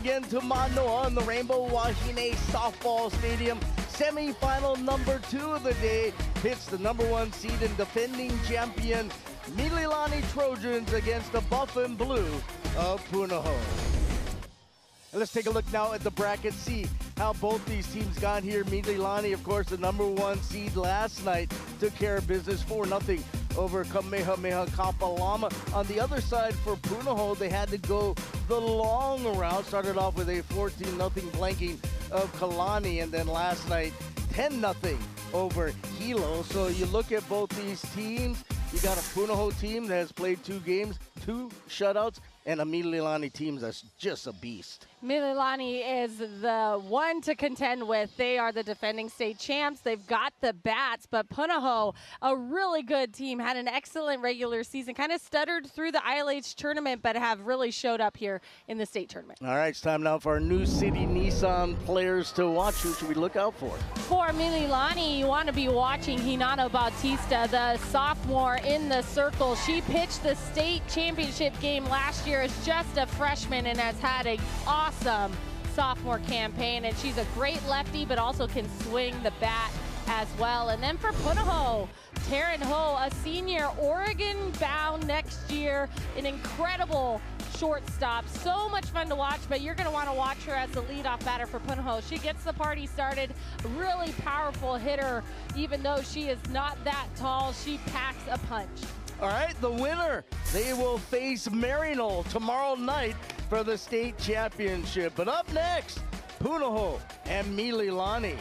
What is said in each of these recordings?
Again to Manoa in the Rainbow Wahine Softball Stadium. Semifinal number 2 of the day hits the number 1 seed and defending champion Mililani Trojans against the Buff and Blue of Punahou. Let's take a look now at the bracket, see how both these teams got here. Mililani, of course, the number 1 seed last night, took care of business 4-0 over Kamehameha Kapalama. On the other side for Punahou, they had to go the long route. Started off with a 14-0 blanking of Kalani, and then last night 10-0 over Hilo. So you look at both these teams, you got a Punahou team that has played 2 games, 2 shutouts, and a Mililani team that's just a beast. Mililani is the one to contend with. They are the defending state champs. They've got the bats, but Punahou, a really good team, had an excellent regular season, kind of stuttered through the ILH tournament, but have really showed up here in the state tournament. All right, it's time now for our New City Nissan players to watch. Who should we look out for? For Mililani, you want to be watching Hinata Bautista, the sophomore in the circle. She pitched the state championship game last year as just a freshman and has had an awesome sophomore campaign, and she's a great lefty but also can swing the bat as well. And then for Punahou, Taryn Ho, a senior, Oregon bound next year, an incredible shortstop. So much fun to watch, but you're going to want to watch her as the leadoff batter for Punahou. She gets the party started, really powerful hitter. Even though she is not that tall, she packs a punch. All right, the winner, they will face Maryknoll tomorrow night for the state championship. But up next, Punahou and Mililani.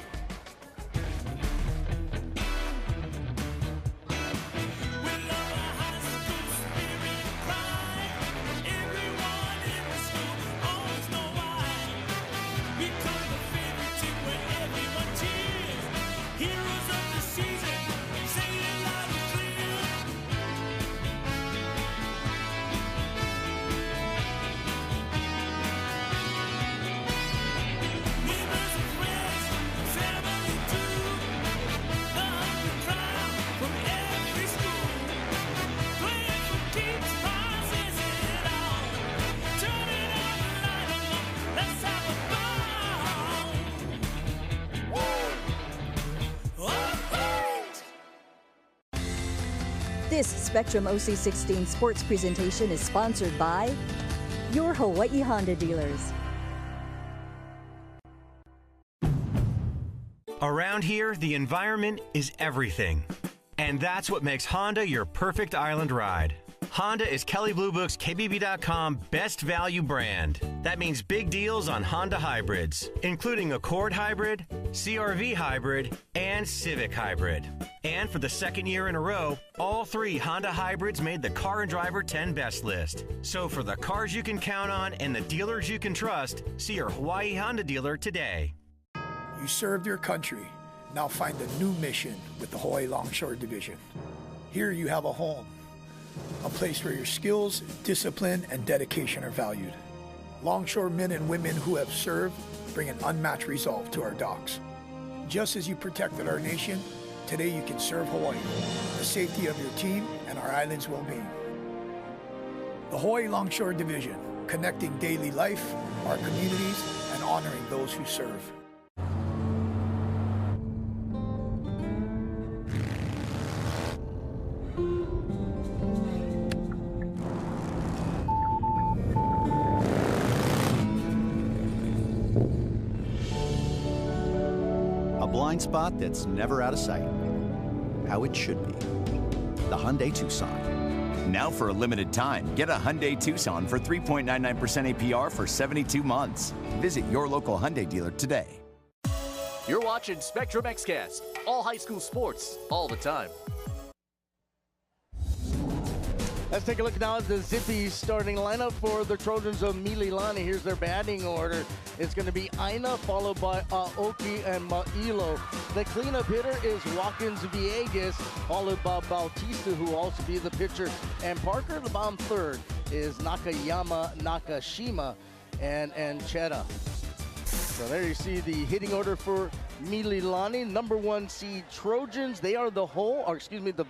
This Spectrum OC16 sports presentation is sponsored by your Hawaii Honda dealers. Around here, the environment is everything. And that's what makes Honda your perfect island ride. Honda is Kelley Blue Book's KBB.com best value brand. That means big deals on Honda hybrids, including Accord Hybrid, CR-V Hybrid, and Civic Hybrid. And for the 2nd year in a row, all 3 Honda hybrids made the Car and Driver 10 Best list. So for the cars you can count on and the dealers you can trust, see your Hawaii Honda dealer today. You served your country. Now find a new mission with the Hawaii Longshore Division. Here you have a home, a place where your skills, discipline, and dedication are valued. Longshore men and women who have served bring an unmatched resolve to our docks. Just as you protected our nation, today you can serve Hawaii, the safety of your team, and our island's well-being. The Hawaii Longshore Division, connecting daily life, our communities, and honoring those who serve. Blind spot that's never out of sight. How it should be. The Hyundai Tucson. Now for a limited time, get a Hyundai Tucson for 3.99% APR for 72 months. Visit your local Hyundai dealer today. You're watching Spectrum XCast. All high school sports, all the time. Let's take a look now at the Zippies starting lineup for the Trojans of Mililani. Here's their batting order. It's going to be Aina, followed by Aoki and Ma'ilo. The cleanup hitter is Watkins Villegas, followed by Bautista, who will also be the pitcher. And Parker, the bomb third, is Nakayama, Nakashima, and Cheta. So there you see the hitting order for Mililani. Number 1 seed Trojans. They are the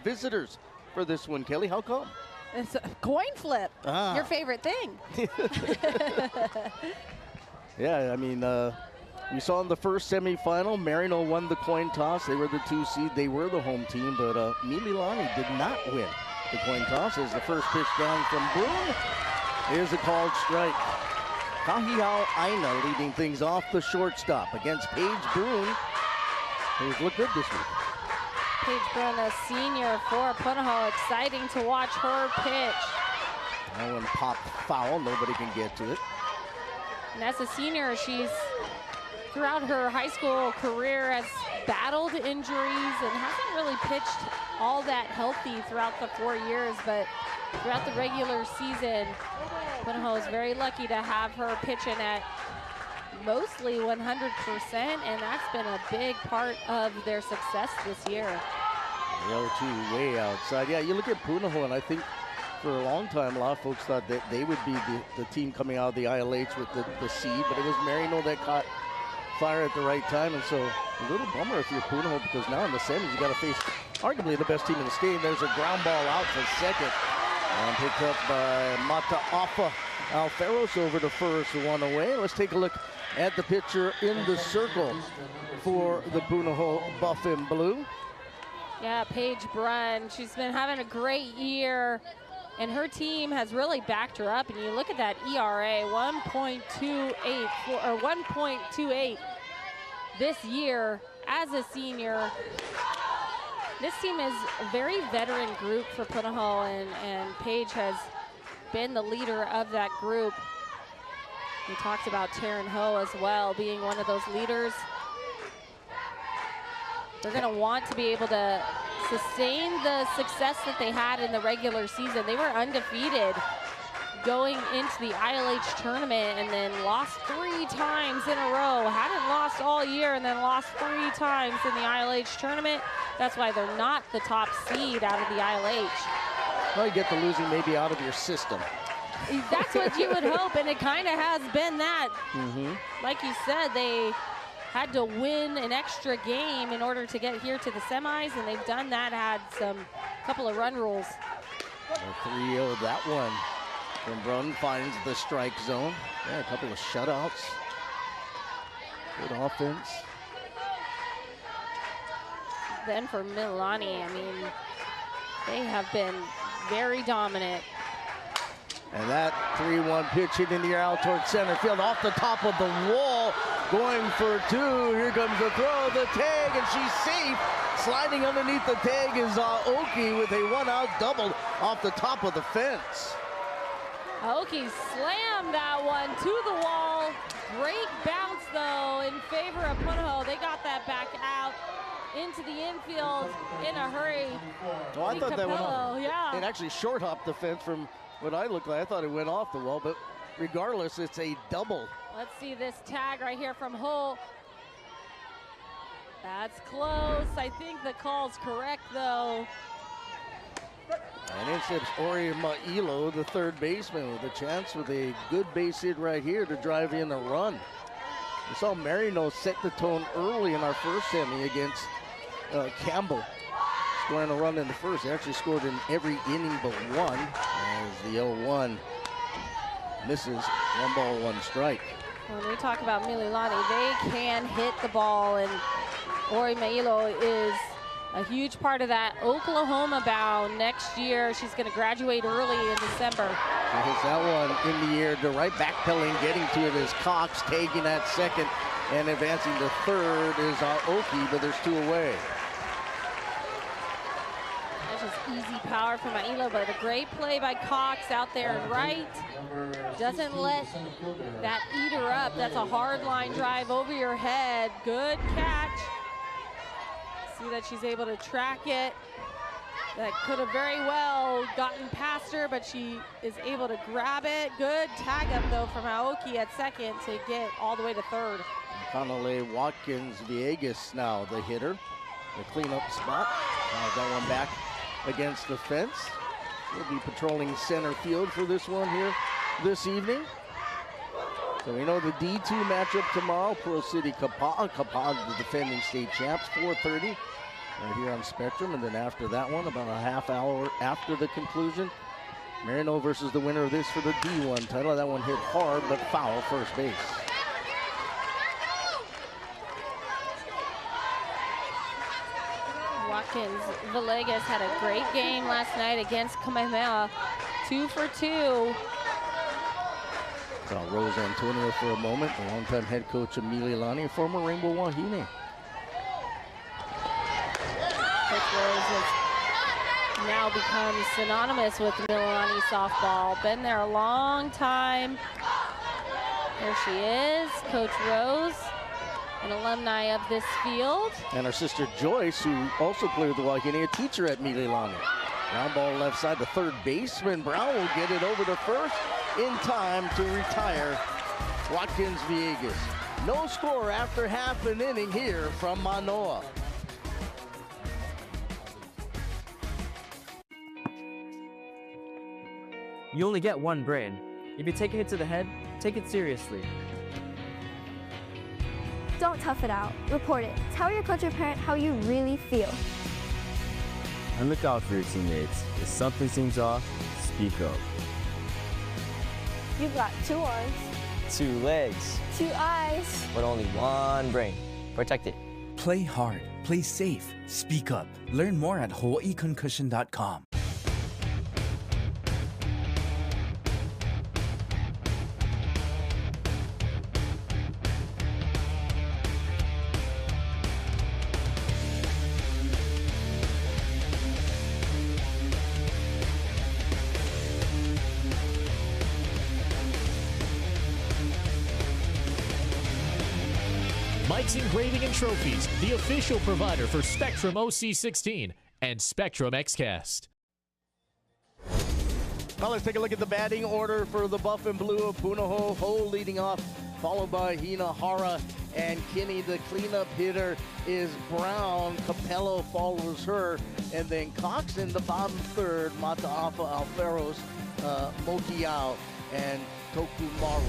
visitors for this one. Kelly, how come? It's a coin flip. Your favorite thing. Yeah, I mean, we saw in the first semifinal, Marino won the coin toss. They were the 2 seed. They were the home team, but Mililani did not win the coin toss. As the first pitch down from Boone, here's a called strike. Kahihao Aina leading things off the shortstop against Paige Boone, who's looked good this week. Paige Boone, a senior for Punahou. Exciting to watch her pitch. That one popped foul. Nobody can get to it. And as a senior, she's throughout her high school career has battled injuries and hasn't really pitched all that healthy throughout the 4 years, but throughout the regular season, Punahou is very lucky to have her pitching at mostly 100%, and that's been a big part of their success this year. The 0-2 way outside. Yeah, you look at Punahou, and I think for a long time, a lot of folks thought that they would be the team coming out of the ILH with the seed, but it was Marino that caught fire at the right time, and so a little bummer if you're Punahou, because now in the semis, you got to face arguably the best team in the state. There's a ground ball out for second, and picked up by Mata'afa Alferos over to first, one away. Let's take a look at the pitcher in the circle for the Punahou Buff and Blue. Yeah, Paige Brunn, she's been having a great year, and her team has really backed her up. And you look at that ERA, 1.28 this year as a senior. This team is a very veteran group for Punahou, and Paige has been the leader of that group. We talked about Taryn Ho as well, being one of those leaders. They're going to want to be able to sustain the success that they had in the regular season. They were undefeated going into the ILH tournament and then lost 3 times in a row. Hadn't lost all year and then lost 3 times in the ILH tournament. That's why they're not the top seed out of the ILH. Well, you get the losing maybe out of your system. That's what you would hope, and it kind of has been that. Like you said, they had to win an extra game in order to get here to the semis, and they've done that, had some couple of run rules. 3-0 that one. From Brunn finds the strike zone. Yeah, a couple of shutouts. Good offense. Then for Mililani, I mean, they have been very dominant. And that 3-1 pitch hit in the air out towards center field, off the top of the wall, going for 2. Here comes the throw, the tag, and she's safe. Sliding underneath the tag is Aoki with a 1-out double off the top of the fence. Aoki slammed that one to the wall. Great bounce, though, in favor of Punahou. They got that back out into the infield in a hurry. Oh, I thought that went off. Yeah. It actually short hopped the fence from what I looked like. I thought it went off the wall, but regardless, it's a double. Let's see this tag right here from Ho. That's close. I think the call's correct, though. And it's Ori Mailo, the third baseman, with a chance with a good base hit right here to drive in a run. We saw Marino set the tone early in our first semi against Campbell, scoring a run in the first. They actually scored in every inning but one, as the 0-1 misses. 1 ball, 1 strike. When we talk about Mililani, they can hit the ball, and Ori Mailo is a huge part of that Oklahoma bound next year. She's going to graduate early in December. She hits that one in the air, to right backpedaling, getting to it is Cox, taking that second, and advancing to third is Aoki, but there's 2 away. That's just easy power from Mailo, but a great play by Cox out there and right. Doesn't let that eat her up. That's a hard line drive over your head. Good catch. See that she's able to track it. That could have very well gotten past her, but she is able to grab it. Good tag up, though, from Aoki at second to get all the way to third. Conole Watkins Villegas now the hitter. The cleanup spot. That one back against the fence. We'll be patrolling center field for this one here this evening. So we know the D2 matchup tomorrow, Pearl City Kapaa. Kapaa, the defending state champs, 4:30 right here on Spectrum. And then after that one, about a half hour after the conclusion, Marino versus the winner of this for the D1 title. That one hit hard but foul, first base. Watkins Villegas had a great game last night against Kamehameha. 2 for 2. Saw Rose Antonio for a moment, the longtime head coach of Mililani, former Rainbow Wahine. Coach Rose has now become synonymous with Mililani softball. Been there a long time. There she is, Coach Rose, an alumni of this field. And her sister Joyce, who also played with the Wahine, a teacher at Mililani. Ground ball left side, the third baseman. Brown will get it over to first in time to retire Watkins Villegas. No score after half an inning here from Manoa. You only get one brain. If you take a hit to the head, take it seriously. Don't tough it out. Report it. Tell your coach or parent how you really feel. And look out for your teammates. If something seems off, speak up. You've got 2 arms, 2 legs, 2 eyes, but only one brain. Protect it. Play hard, play safe, speak up. Learn more at hawaiiconcussion.com. Mike's Engraving and Trophies, the official provider for Spectrum OC16 and Spectrum XCast. Well, let's take a look at the batting order for the Buff and Blue of Punahou. Ho leading off, followed by Hinahara and Kinney. The cleanup hitter is Brown. Capello follows her. And then Cox in the bottom third, Mataafa Alferos, Mokiao, and Tokumaru.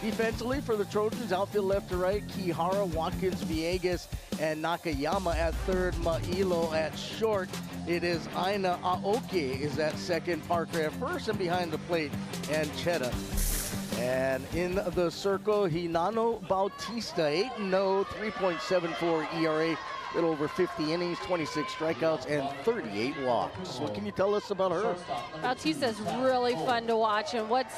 Defensively for the Trojans, outfield left to right, Kihara, Watkins, Villegas, and Nakayama at third, Mailo at short. It is Aina Aoki is at second, Parker at first, and behind the plate, and Cheta. And in the circle, Hinano Bautista, 8-0, 3.74 ERA, a little over 50 innings, 26 strikeouts, and 38 walks. What can you tell us about her? Bautista's really fun to watch, and what's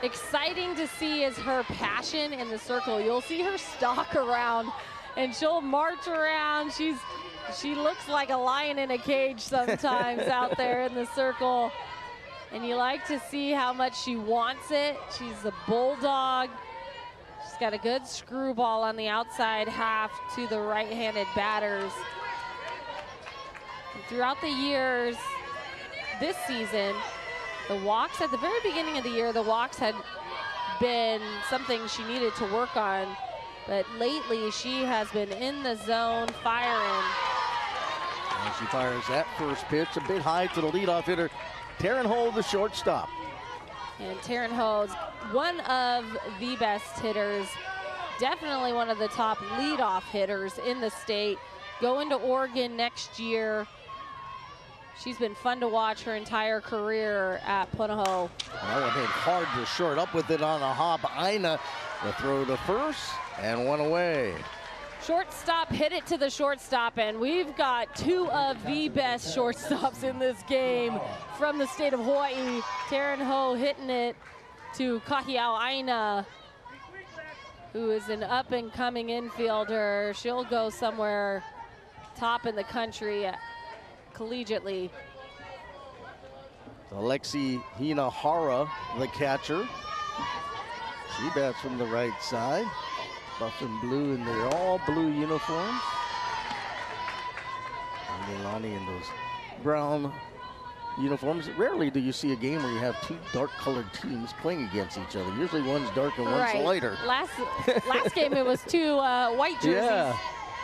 exciting to see is her passion in the circle. You'll see her stalk around and she'll march around. She looks like a lion in a cage sometimes out there in the circle. And you like to see how much she wants it. She's a bulldog. She's got a good screwball on the outside half to the right-handed batters. And throughout the years, this season, the walks at the very beginning of the year, the walks had been something she needed to work on, but lately she has been in the zone firing. And she fires that first pitch a bit high to the leadoff hitter, Taryn Ho, the shortstop. And Taryn Ho's one of the best hitters, definitely one of the top leadoff hitters in the state. Going to Oregon next year. She's been fun to watch her entire career at Punahou. Oh, and hit hard to short, up with it on a hop. Aina, the throw to first, and one away. Shortstop hit it to the shortstop, and we've got 2 of the best shortstops in this game from the state of Hawaii. Taryn Ho hitting it to Kahiao Aina, who is an up-and-coming infielder. She'll go somewhere top in the country collegiately. Alexi Hinahara, the catcher. She bats from the right side. Buff and blue in their all blue uniforms. And Mililani in those brown uniforms. Rarely do you see a game where you have 2 dark-colored teams playing against each other. Usually one's dark and one's lighter. Last game it was 2 white jerseys. Yeah.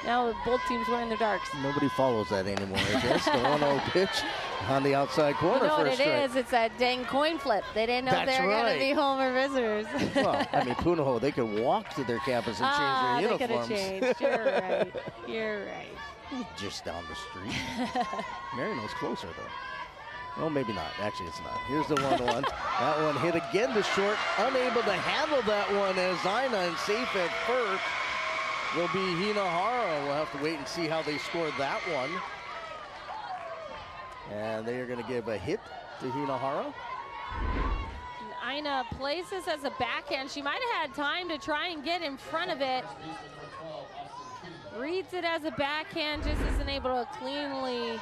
Now both teams wearing their darks. Nobody follows that anymore, I guess. The 1-0 pitch on the outside corner. You know what it strike. is? It's that dang coin flip. They didn't know That's they were going right. to be home or visitors. Well, I mean, Punahou, they could walk to their campus and change their uniforms. They could have changed. You're right. You're right. Just down the street. Marino's closer, though. Well, maybe not. Actually, it's not. Here's the 1-1. That one hit again to short. Unable to handle that one as Aina, and safe at first will be Hinahara. We'll have to wait and see how they scored that one. And they are going to give a hit to Hinahara. Ina plays this as a backhand. She might have had time to try and get in front of it. Reads it as a backhand, just isn't able to cleanly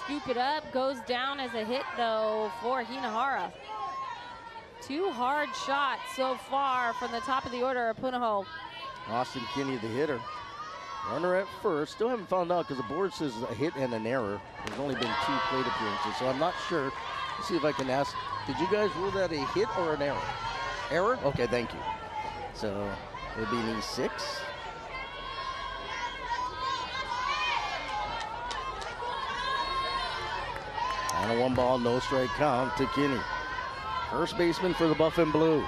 scoop it up. Goes down as a hit, though, for Hinahara. 2 hard shots so far from the top of the order of Punahou. Austin Kinney, the hitter. Runner at first. Still haven't found out because the board says a hit and an error. There's only been 2 plate appearances, so I'm not sure. Let's see if I can ask. Did you guys rule that a hit or an error? Error? Okay, thank you. So it would be an E6. And a 1-ball, no strike count to Kinney. First baseman for the Buff and Blue.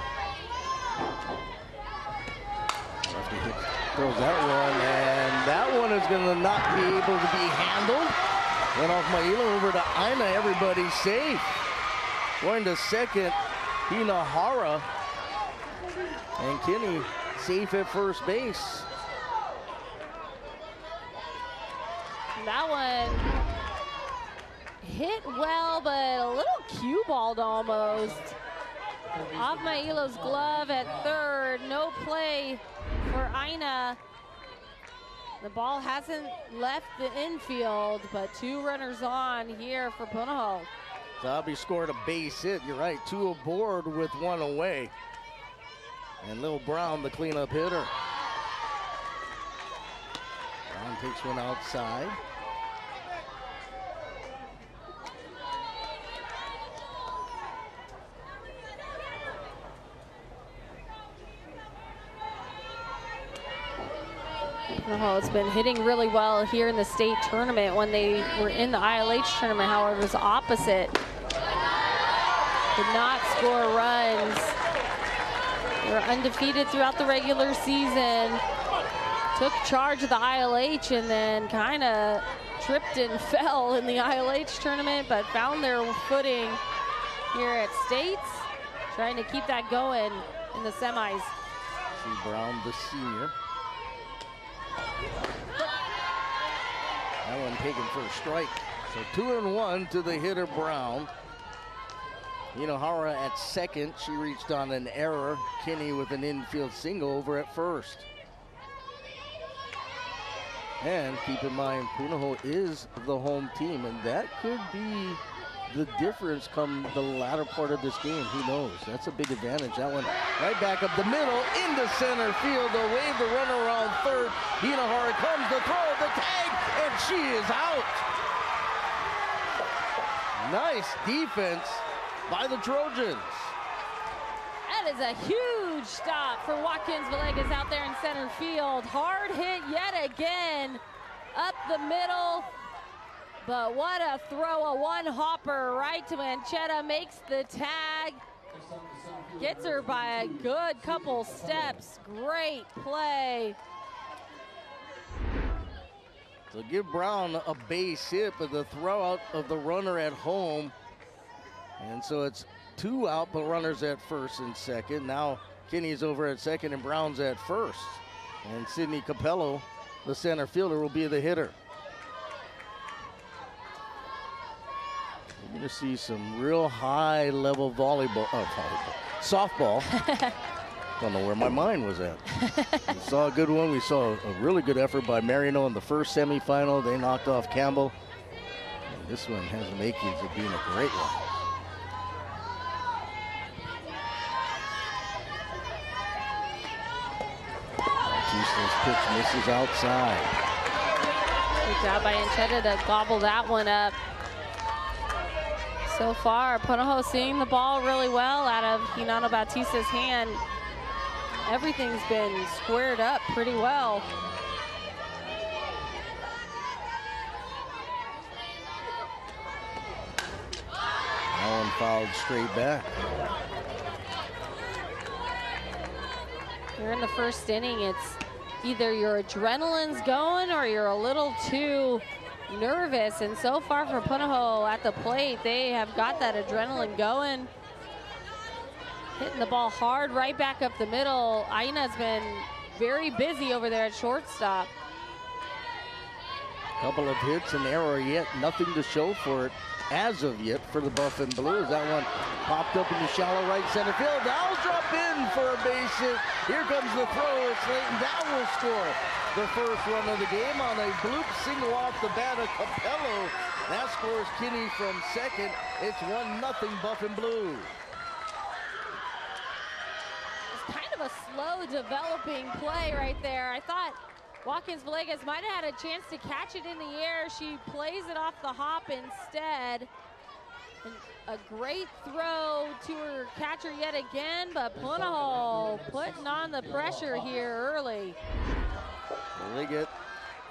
Lefty hit, throws that one, and that one is going to not be able to be handled. Went off Maila over to Ina. Everybody safe. Going to second, Hinahara. And Kinney safe at first base. That one hit well, but a little cue-balled almost. Off Mailo's glove at third. No play for Ina. The ball hasn't left the infield, but 2 runners on here for Punahou. Zabi scored a base hit. You're right, 2 aboard with 1 away. And Lil Brown, the cleanup hitter. Brown takes one outside. Punahou's been hitting really well here in the state tournament. When they were in the ILH tournament, however, it was opposite. Did not score runs. They were undefeated throughout the regular season. Took charge of the ILH and then kind of tripped and fell in the ILH tournament, but found their footing here at States, trying to keep that going in the semis. See Brown, the senior. That one taken for a strike. So 2-1 to the hitter Brown. Hinahara at second. She reached on an error. Kinney with an infield single over at first. And keep in mind, Punahou is the home team, and that could be the difference come the latter part of this game. Who knows? That's a big advantage. That one right back up the middle into center field. They'll wave the runner around third. Hinahara comes to throw the tag, and she is out. Nice defense by the Trojans. That is a huge stop for Watkins Villegas out there in center field. Hard hit yet again up the middle. But what a throw, a one-hopper right to Manchetta, makes the tag. Gets her by a good couple steps. Great play. So give Brown a base hit, but the throw out of the runner at home. And so it's 2 out, but runners at first and second. Now Kinney's over at second and Brown's at first. And Sydney Capello, the center fielder, will be the hitter. You're going to see some real high-level softball. Don't know where my mind was at. We saw a good one. We saw a really good effort by Marino in the first semifinal. They knocked off Campbell. And this one has the makings of being a great one. Batista's pitch misses outside. Good job by Manchetta to gobble that one up. So far, Punahou seeing the ball really well out of Hinano Batista's hand. Everything's been squared up pretty well. That one fouled straight back. You're in the first inning, it's either your adrenaline's going or you're a little too nervous, and so far for Punahou at the plate, they have got that adrenaline going. Hitting the ball hard right back up the middle. Aina's been very busy over there at shortstop. Couple of hits, an error yet, nothing to show for it. as of yet for the Buff and Blue. As that one popped up in the shallow right center field. Dowell's drop in for a base hit. Here comes the throw. It's Leighton Dowell will score the first run of the game on a bloop single off the bat of Capello. That scores Kinney from second. It's 1-0 Buff and Blue. It's kind of a slow developing play right there. I thought Watkins-Villegas might have had a chance to catch it in the air. She plays it off the hop instead. And a great throw to her catcher yet again, but Punahou putting on the pressure here early. Well, they get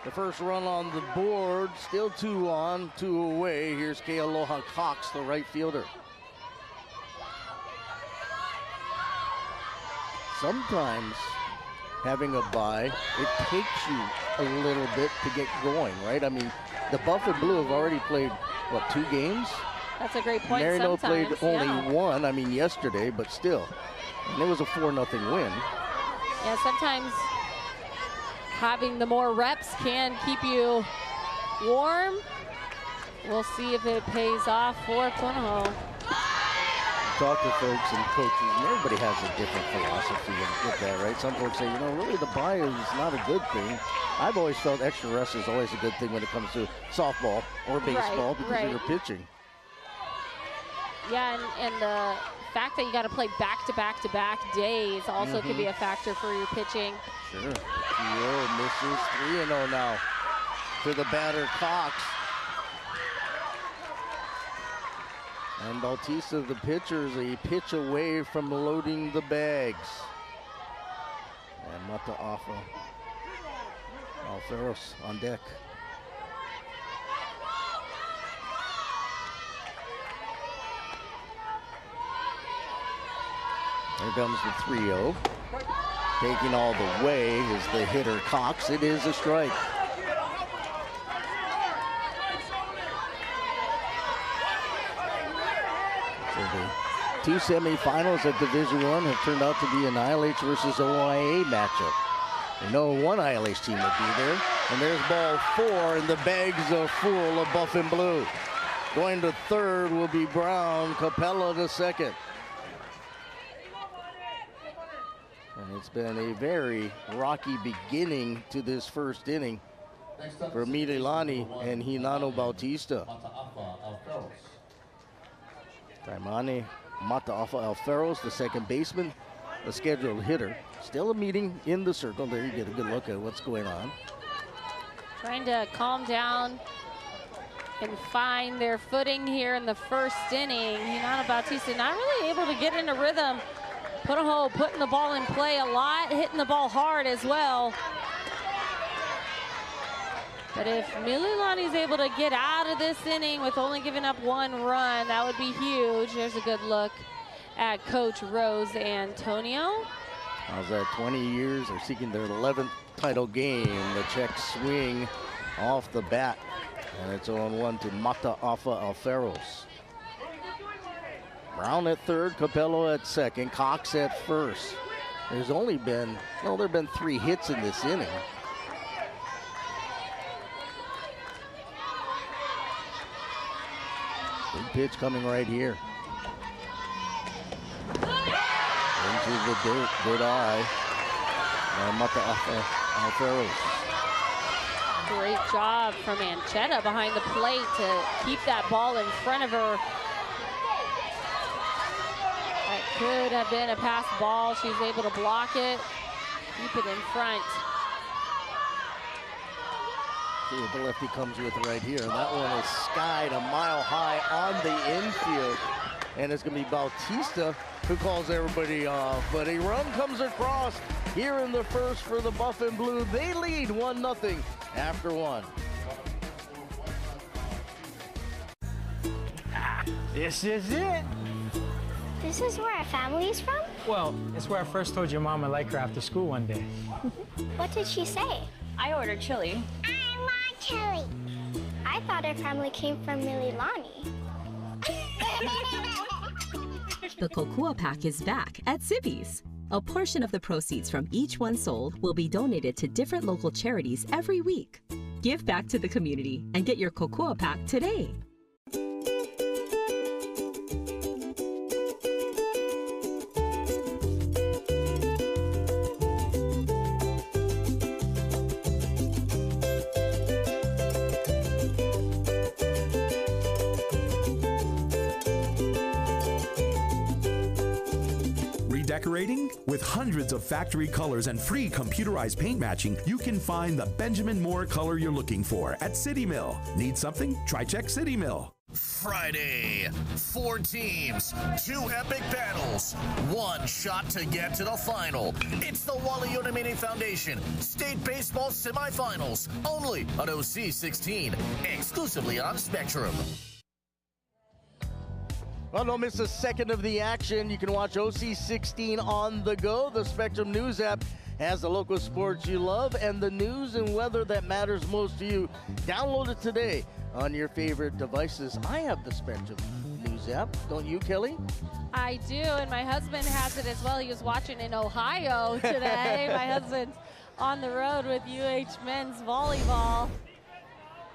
the first run on the board. Still 2 on, 2 away. Here's Kealoha Cox, the right fielder. Sometimes having a bye, it takes you a little bit to get going, right? I mean, the Buff and Blue have already played, what, 2 games? That's a great point. Marino played only yeah. 1, I mean, yesterday, but still. And it was a 4-0 win. Yeah, sometimes having the more reps can keep you warm. We'll see if it pays off for Punahou. Talk to folks and coaches, and everybody has a different philosophy with that, right? Some folks say, you know, really the bye is not a good thing. I've always felt extra rest is always a good thing when it comes to softball or baseball because you're pitching. Yeah, and the fact that you got to play back-to-back-to-back days also could be a factor for your pitching. Sure. Gio misses 3-0 now to the batter Cox. And Bautista, the pitcher, is a pitch away from loading the bags. And Mata'afa Alferos on deck. Here comes the 3-0. Taking all the way is the hitter Cox. It is a strike. So the 2 semifinals at Division I have turned out to be an ILH versus OIA matchup. We know one ILH team will be there. And there's ball 4, and the bags are full of Buff and Blue. Going to third will be Brown. Capella to second. And it's been a very rocky beginning to this first inning for Mililani and Hinano Bautista. Taimane Mata'afa Alferos, the second baseman, the scheduled hitter. Still a meeting in the circle. There you get a good look at what's going on. Trying to calm down and find their footing here in the first inning. Hinano Bautista not really able to get into rhythm. Punahou putting the ball in play a lot, hitting the ball hard as well. But if Mililani's able to get out of this inning with only giving up 1 run, that would be huge. There's a good look at Coach Rose Antonio. How's that? 20 years, they're seeking their 11th title game. The check swing off the bat, and it's 0-1 to Mata'afa Alferos. Brown at third, Capello at second, Cox at first. There's only been, well, there have been 3 hits in this inning. Big pitch coming right here. Into the dirt, good eye. And Mata'afa Alferos. Great job from Anchetta behind the plate to keep that ball in front of her. That could have been a pass ball. She's able to block it, keep it in front. See what the lefty comes with right here. And that one is skied a mile high on the infield. And it's going to be Bautista who calls everybody off. But a run comes across here in the first for the Buff and Blue. They lead 1-0 after 1. This is it. This is where our family is from? Well, it's where I first told your mom I like her after school one day. What did she say? I ordered chili. I want chili. I thought our family came from Mililani. The Kokua Pack is back at Zippy's. A portion of the proceeds from each one sold will be donated to different local charities every week. Give back to the community and get your Kokua Pack today. decorating? With hundreds of factory colors and free computerized paint matching, you can find the Benjamin Moore color you're looking for at City Mill. Need something? Try check City Mill. Friday, 4 teams, 2 epic battles, 1 shot to get to the final. It's the Wally Yonemine Foundation State Baseball Semifinals, only on OC 16, exclusively on Spectrum. Well, don't miss a second of the action. You can watch OC 16 on the go. The Spectrum News app has the local sports you love and the news and weather that matters most to you. Download it today on your favorite devices. I have the Spectrum News app. Don't you, Kelly? I do, and my husband has it as well. He was watching in Ohio today. My husband's on the road with UH men's volleyball.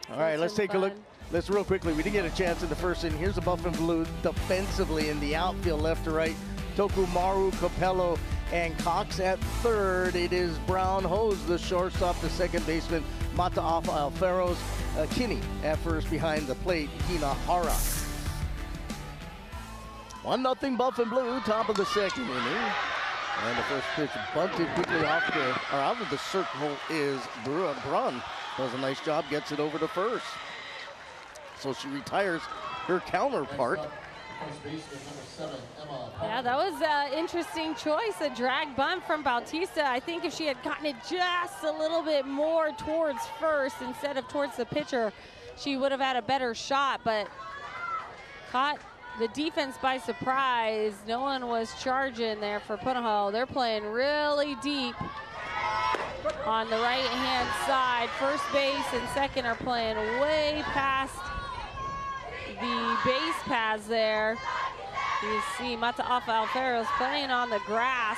All right, let's take a look. Let's real quickly. We did get a chance in the first inning. Here's the Buff and Blue defensively in the outfield, left to right. Tokumaru, Capello, and Cox at third. It is Brown Hose, the shortstop, the second baseman, Mataafa Alferos, Kinney at first behind the plate, Hinahara. 1-0 Buff and Blue, top of the second inning. And the first pitch bunted quickly out of the circle is Brun. Does a nice job, gets it over to first. So she retires her counterpart. Yeah, that was an interesting choice, a drag bunt from Bautista. I think if she had gotten it just a little bit more towards first instead of towards the pitcher, she would have had a better shot, but caught the defense by surprise. No one was charging there for Punahou. They're playing really deep on the right-hand side. First base and second are playing way past the base paths there. You see Mataafa Alferos playing on the grass,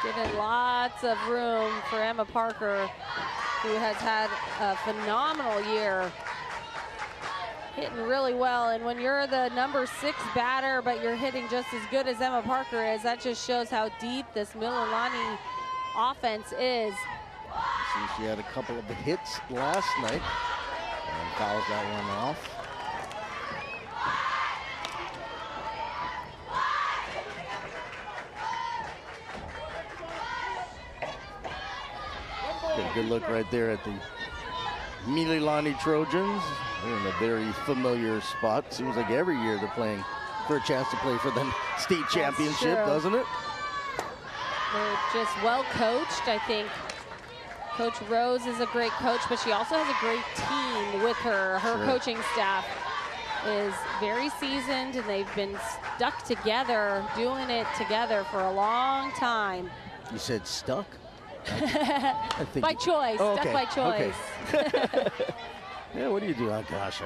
giving lots of room for Emma Parker, who has had a phenomenal year, hitting really well. And when you're the number 6 batter, but you're hitting just as good as Emma Parker is, that just shows how deep this Mililani offense is. See, she had a couple of hits last night and fouls that one off. Get a good look right there at the Mililani Trojans. They're in a very familiar spot. Seems like every year they're playing for a chance to play for the state championship, doesn't it? They're just well coached, I think. Coach Rose is a great coach, but she also has a great team with her. Her coaching staff is very seasoned, and they've been stuck together, doing it together for a long time. You said stuck? I think by choice, stuck by choice. Okay. Yeah, what do you do? Oh, gosh,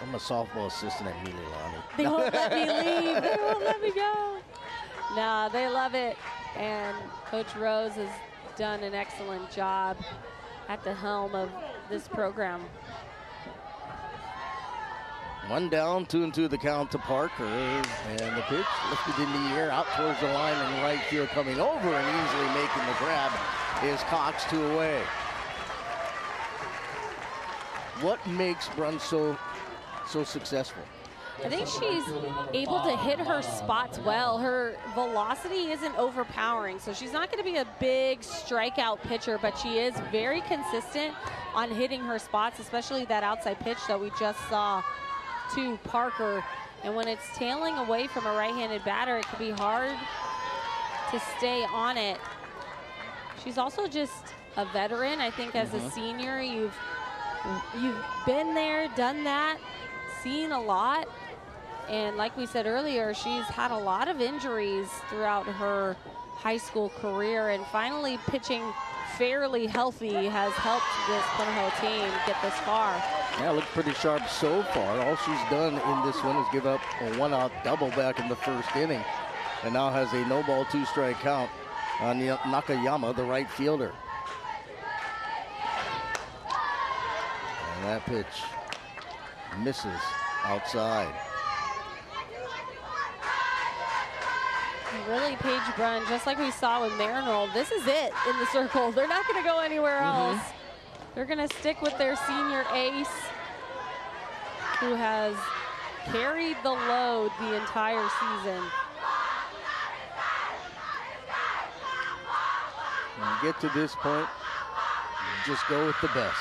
I'm a softball assistant at Mililani. They won't let me leave. They won't let me go. No, they love it. And Coach Rose has done an excellent job at the helm of this program. 1 down, 2-2 the count to Parker. And the pitch lifted in the air out towards the line in right field, coming over and easily making the grab is Cox, 2 away. What makes Brun so successful? I think she's able to hit her spots well. Her velocity isn't overpowering, so she's not going to be a big strikeout pitcher, but she is very consistent on hitting her spots, especially that outside pitch that we just saw to Parker. And when it's tailing away from a right-handed batter, it can be hard to stay on it. She's also just a veteran. I think as a senior, you've been there, done that, seen a lot. And like we said earlier, she's had a lot of injuries throughout her high school career, and finally pitching fairly healthy has helped this Punahou team get this far. Yeah, looked pretty sharp so far. All she's done in this one is give up a 1-out double back in the first inning, and now has a no-ball 2-strike count on Nakayama, the right fielder. And that pitch misses outside. Really, Paige Brun, just like we saw with Marinol, this is it in the circle. They're not going to go anywhere else. They're going to stick with their senior ace, who has carried the load the entire season. When you get to this point, you just go with the best.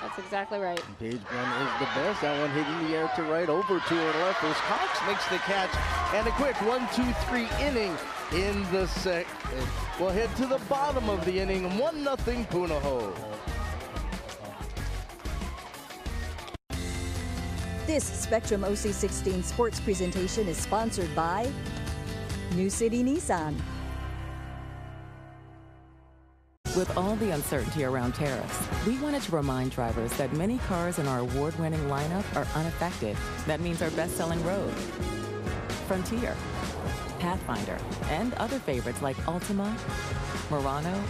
That's exactly right. And Paige Blunt is the best. That one hitting the air to right, over to her left as Cox makes the catch. And a quick 1-2-3 inning in the second. We'll head to the bottom of the inning. 1-0 Punahou. This Spectrum OC16 sports presentation is sponsored by New City Nissan. With all the uncertainty around tariffs, we wanted to remind drivers that many cars in our award-winning lineup are unaffected. That means our best-selling Rogue, Frontier, Pathfinder, and other favorites like Altima, Murano,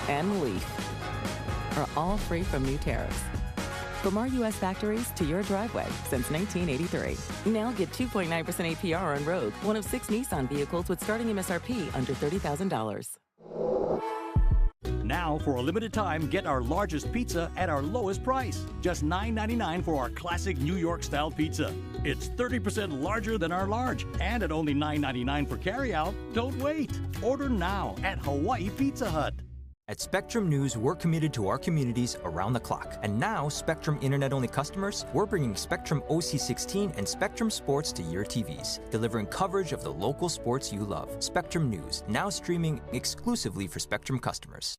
and Leaf are all free from new tariffs. From our U.S. factories to your driveway since 1983. Now get 2.9% APR on Rogue, one of 6 Nissan vehicles with starting MSRP under $30,000. Now, for a limited time, get our largest pizza at our lowest price. Just $9.99 for our classic New York-style pizza. It's 30% larger than our large, and at only $9.99 for carryout. Don't wait. Order now at Hawaii Pizza Hut. At Spectrum News, we're committed to our communities around the clock. And now, Spectrum Internet-only customers, we're bringing Spectrum OC16 and Spectrum Sports to your TVs, delivering coverage of the local sports you love. Spectrum News, now streaming exclusively for Spectrum customers.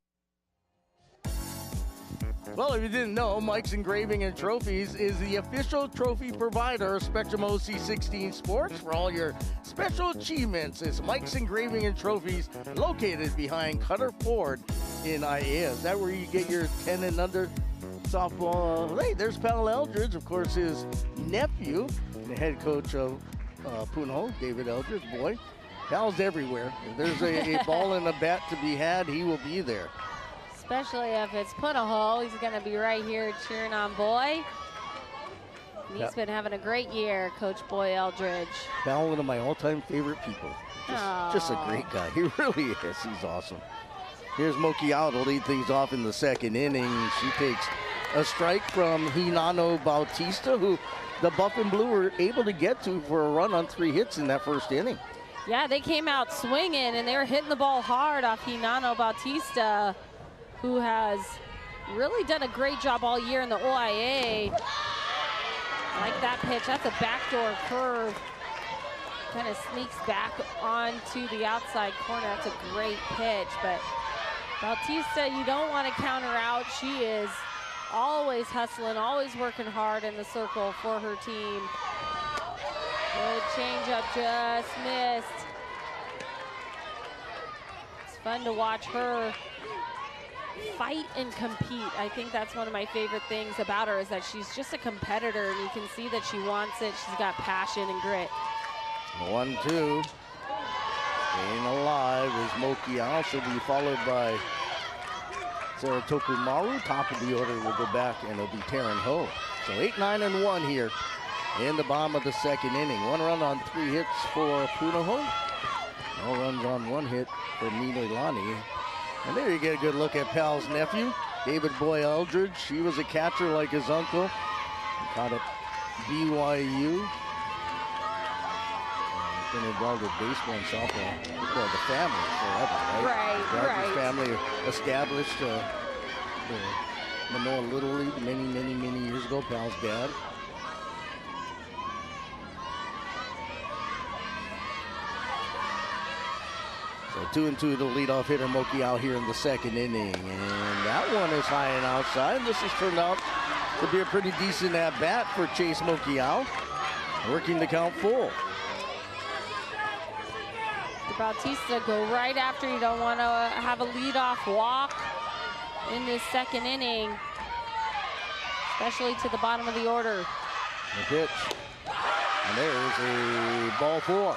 Well, if you didn't know, Mike's Engraving and Trophies is the official trophy provider of Spectrum OC16 Sports for all your special achievements. It's Mike's Engraving and Trophies, located behind Cutter Ford in IA. Is that where you get your 10 and under softball? Hey, there's Pal Eldridge, of course, his nephew, the head coach of Punahou, David Eldridge. Boy, Pal's everywhere. If there's a ball and a bat to be had, he will be there. Especially if it's Punahou, he's going to be right here cheering on Boy. And he's been having a great year, Coach Boy Eldridge. Pal, one of my all-time favorite people. Just a great guy. He really is. He's awesome. Here's Mokiao to lead things off in the second inning. She takes a strike from Hinano Bautista, who the Buff and Blue were able to get to for a run on 3 hits in that first inning. Yeah, they came out swinging, and they were hitting the ball hard off Hinano Bautista, who has really done a great job all year in the OIA. Like that pitch, that's a backdoor curve. Kind of sneaks back onto the outside corner. That's a great pitch, but Bautista, you don't want to counter out. She is always hustling, always working hard in the circle for her team. Good changeup, just missed. It's fun to watch her fight and compete. I think that's one of my favorite things about her, is that she's just a competitor, and you can see that she wants it. She's got passion and grit. 1-2. Staying alive is Mokiao. She'll be followed by Sarah Tokumaru. Top of the order will go back, and it'll be Taryn Ho. So 8-9-1 here in the bottom of the second inning. 1 run on 3 hits for Punahou. No runs on 1 hit for Mililani. And there you get a good look at Pal's nephew, David Boy Eldridge. He was a catcher like his uncle. He caught at BYU. Been involved with baseball and softball. Well, the family forever, right? Right. His family established the Manoa Little League many years ago. Pal's dad. So 2-2 to the leadoff hitter Mokiao here in the second inning. And that one is high and outside. This has turned out to be a pretty decent at-bat for Chase Mokiao. Working the count full. Bautista go right after. You don't want to have a leadoff walk in this second inning, especially to the bottom of the order. The pitch. And there's a ball 4.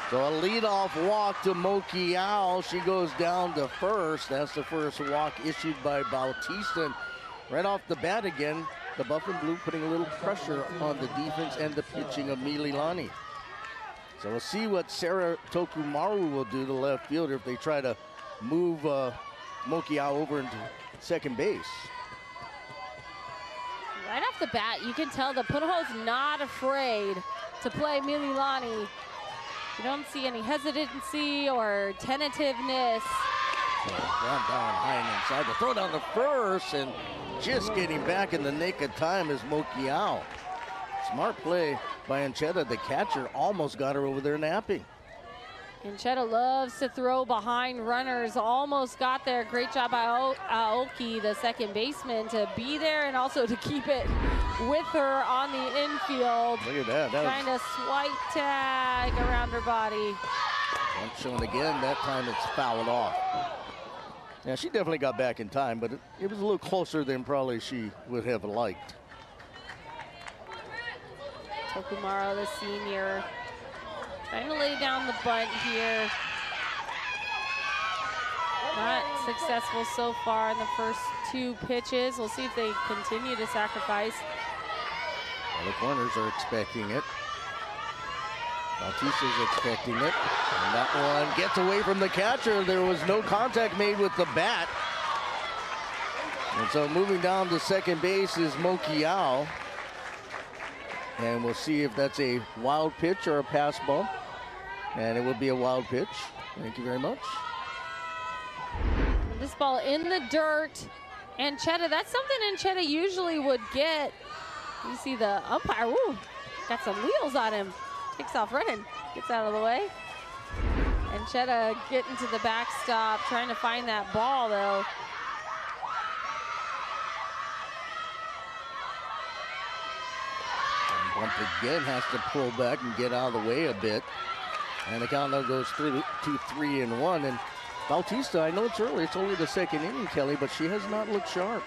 So a leadoff walk to Mokiao. She goes down to first. That's the first walk issued by Bautista. And right off the bat again, the Buff and Blue putting a little pressure on the defense and the pitching of Mililani. So we'll see what Sarah Tokumaru will do, the left fielder, if they try to move Mokiao over into second base. Right off the bat, you can tell that Punahou's not afraid to play Mililani You don't see any hesitancy or tentativeness. So down high and inside. The throw down the first, and just getting back in the nick of time is Mokiao. Smart play by Ancheta. The catcher almost got her over there napping. Ancheta loves to throw behind runners. Almost got there. Great job by Aoki, the second baseman, to be there and also to keep it with her on the infield. Look at that. Trying to swipe tag around her body. And showing again, that time it's fouled off. Yeah, she definitely got back in time, but it was a little closer than probably she would have liked. Tokumaro, the senior, trying to lay down the bunt here. Not successful so far in the first 2 pitches. We'll see if they continue to sacrifice. Well, the corners are expecting it. Bautista's expecting it. And that one gets away from the catcher. There was no contact made with the bat. And so moving down to second base is Mokiao. And we'll see if that's a wild pitch or a pass ball. And it will be a wild pitch. Thank you very much. This ball in the dirt. Ancheta, that's something Ancheta usually would get. You see the umpire, ooh, got some wheels on him. Takes off running, gets out of the way. Ancheta getting to the backstop, trying to find that ball though. And once again has to pull back and get out of the way a bit. And the count now goes 2-3-1. And Bautista, I know it's early, it's only the second inning, Kelly, but she has not looked sharp.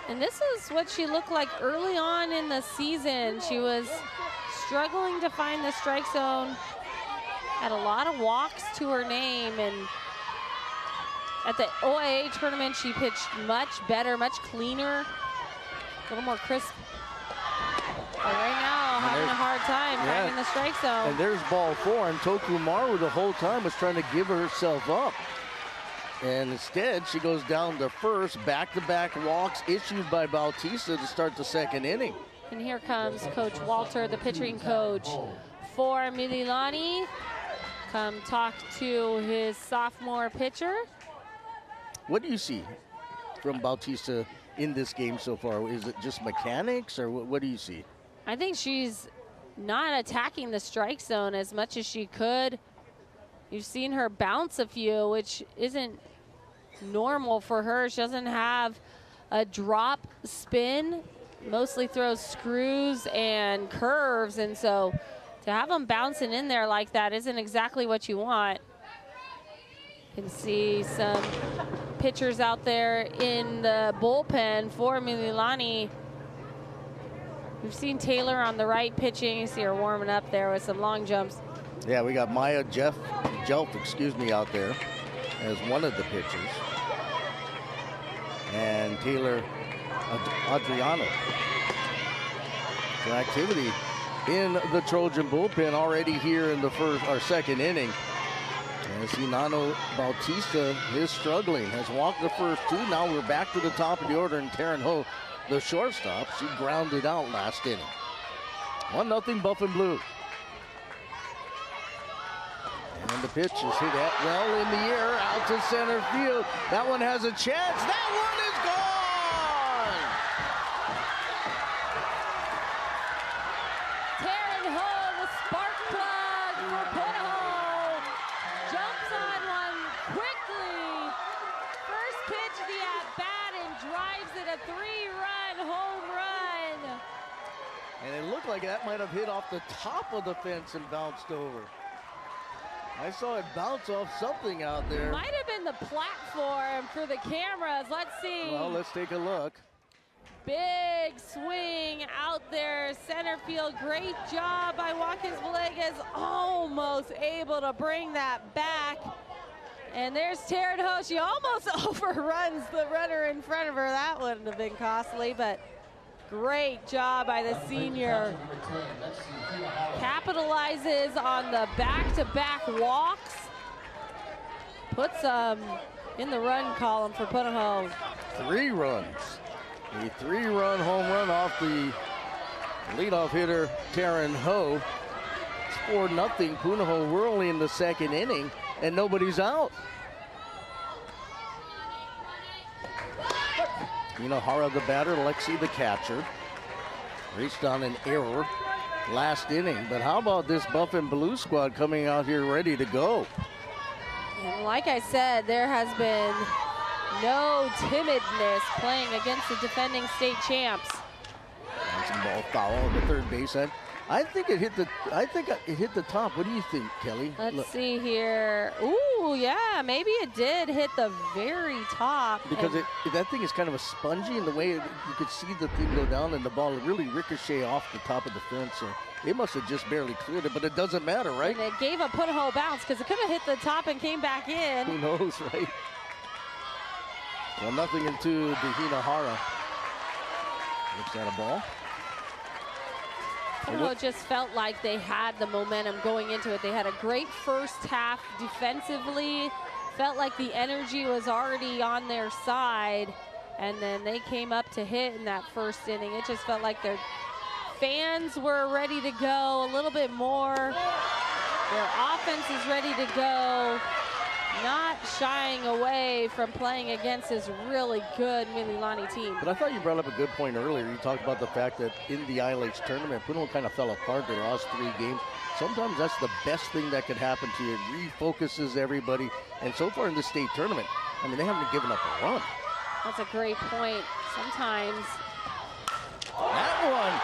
And this is what she looked like early on in the season. She was struggling to find the strike zone, had a lot of walks to her name, and at the OAA tournament she pitched much better, much cleaner, a little more crisp. But right now, having a hard time finding the strike zone. And there's ball 4, and Tokumaru the whole time was trying to give herself up. And instead, she goes down to first, back-to-back walks issued by Bautista to start the second inning. And here comes Coach Walter, the pitching coach for Mililani. Come talk to his sophomore pitcher. What do you see from Bautista in this game so far? Is it just mechanics, or what do you see? I think she's not attacking the strike zone as much as she could. You've seen her bounce a few, which isn't normal for her. She doesn't have a drop spin, mostly throws screws and curves, and so to have them bouncing in there like that isn't exactly what you want. You can see some pitchers out there in the bullpen for Mililani. We've seen Taylor on the right pitching. You see her warming up there with some long jumps. Yeah, we got Maya Jelf, out there as one of the pitchers. And Taylor Adriano. So activity in the Trojan bullpen already here in the second inning. As Hinano Bautista is struggling, has walked the first 2. Now we're back to the top of the order, and Taryn Ho, the shortstop, she grounded out last inning. 1-0 Buff and Blue. And the pitch is hit at well in the air, out to center field. That one has a chance. That one is gone! Taryn Ho, the spark plug for Punahou, jumps on one quickly. First pitch of the at-bat and drives it a 3-run home run. And it looked like that might have hit off the top of the fence and bounced over. I saw it bounce off something out there. Might have been the platform for the cameras. Let's see. Well, let's take a look. Big swing out there, center field. Great job by Watkins Villegas, almost able to bring that back. And there's Taryn Ho. She almost overruns the runner in front of her. That wouldn't have been costly, but great job by the senior. Capitalizes on the back-to-back walks. Puts in the run column for Punahou. 3 runs. A 3-run home run off the leadoff hitter, Taryn Ho. 4-0 Punahou. We're only in the second inning, and nobody's out. Hinahara the batter, Lexi the catcher. Reached on an error last inning, but how about this Buff and Blue squad coming out here ready to go? And like I said, there has been no timidness playing against the defending state champs. Some ball foul on the third base end. I think it hit the top. What do you think, Kelly? Let's see here. Ooh, yeah, maybe it did hit the very top. Because that thing is kind of a spongy in the way you could see the thing go down and the ball really ricochet off the top of the fence. So it must have just barely cleared it, but it doesn't matter, right? And it gave a Punahou bounce because it could have hit the top and came back in. Who knows, right? Well, nothing into the Hinahara. Looks at a ball. Punahou just felt like they had the momentum going into it. They had a great first half defensively. Felt like the energy was already on their side. And then they came up to hit in that first inning. It just felt like their fans were ready to go a little bit more. Their offense is ready to go. Not shying away from playing against this really good Mililani team. But I thought you brought up a good point earlier. You talked about the fact that in the ILH tournament, Punahou kind of fell apart their last 3 games. Sometimes that's the best thing that could happen to you. It refocuses everybody. And so far in the state tournament, I mean, they haven't given up a run. That's a great point. Sometimes. That one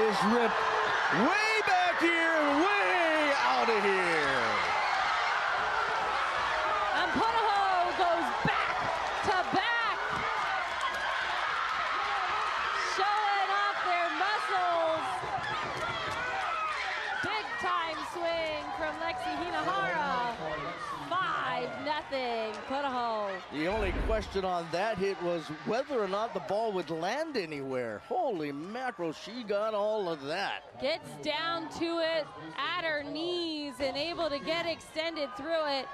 is ripped way back here and way out of here. Punahou goes back to back, showing off their muscles. Big time swing from Lexi Hinahara. 5-0 Punahou. The only question on that hit was whether or not the ball would land anywhere. Holy mackerel, she got all of that. Gets down to it at her knees and able to get extended through it.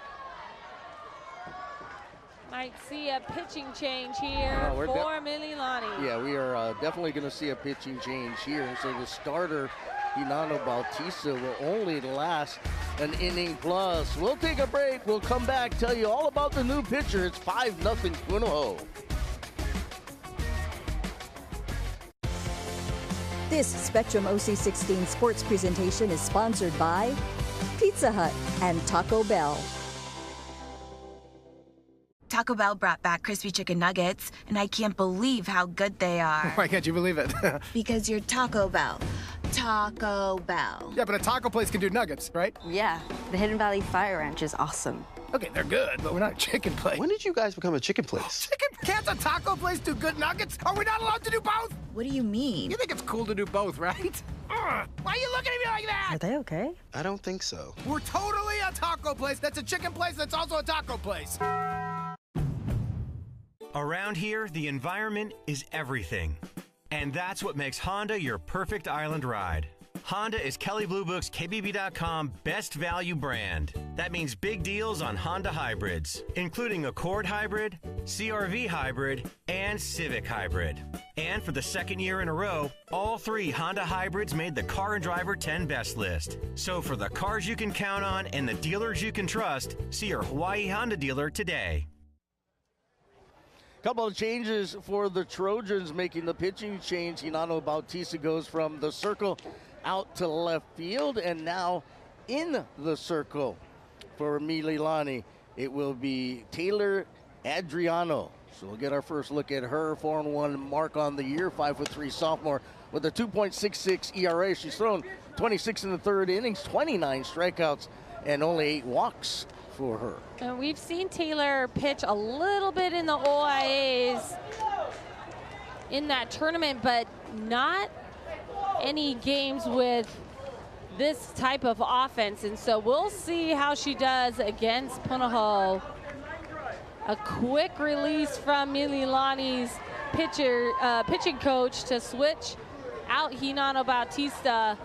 Might see a pitching change here for Mililani. Yeah, we are definitely going to see a pitching change here. So the starter, Hinano Bautista, will only last an inning plus. We'll take a break. We'll come back, tell you all about the new pitcher. It's 5-0 Punahou. This Spectrum OC16 sports presentation is sponsored by Pizza Hut and Taco Bell. Taco Bell brought back crispy chicken nuggets, and I can't believe how good they are. Why can't you believe it? Because you're Taco Bell. Taco Bell. Yeah, but a taco place can do nuggets, right? Yeah, the Hidden Valley Fire Ranch is awesome. Okay, they're good, but we're not a chicken place. When did you guys become a chicken place? Chicken? Can't a taco place do good nuggets? Are we not allowed to do both? What do you mean? You think it's cool to do both, right? Why are you looking at me like that? Are they okay? I don't think so. We're totally a taco place that's a chicken place that's also a taco place. Around here, the environment is everything. And that's what makes Honda your perfect island ride. Honda is Kelly Blue Book's KBB.com best value brand. That means big deals on Honda hybrids, including Accord Hybrid, CR-V Hybrid, and Civic Hybrid. And for the second year in a row, all 3 Honda hybrids made the Car and Driver 10 Best list. So for the cars you can count on and the dealers you can trust, see your Hawaii Honda dealer today. Couple of changes for the Trojans making the pitching change. Hinano Bautista goes from the circle out to left field, and now in the circle for Mililani, it will be Taylor Adriano. So we'll get our first look at her. 4-1 mark on the year, 5'3" sophomore with a 2.66 ERA. She's thrown 26 in the third innings, 29 strikeouts, and only 8 walks for her. And we've seen Taylor pitch a little bit in the OIAs in that tournament, but not any games with this type of offense. And so we'll see how she does against Punahou. A quick release from Mililani's pitching coach to switch out Hinano Bautista.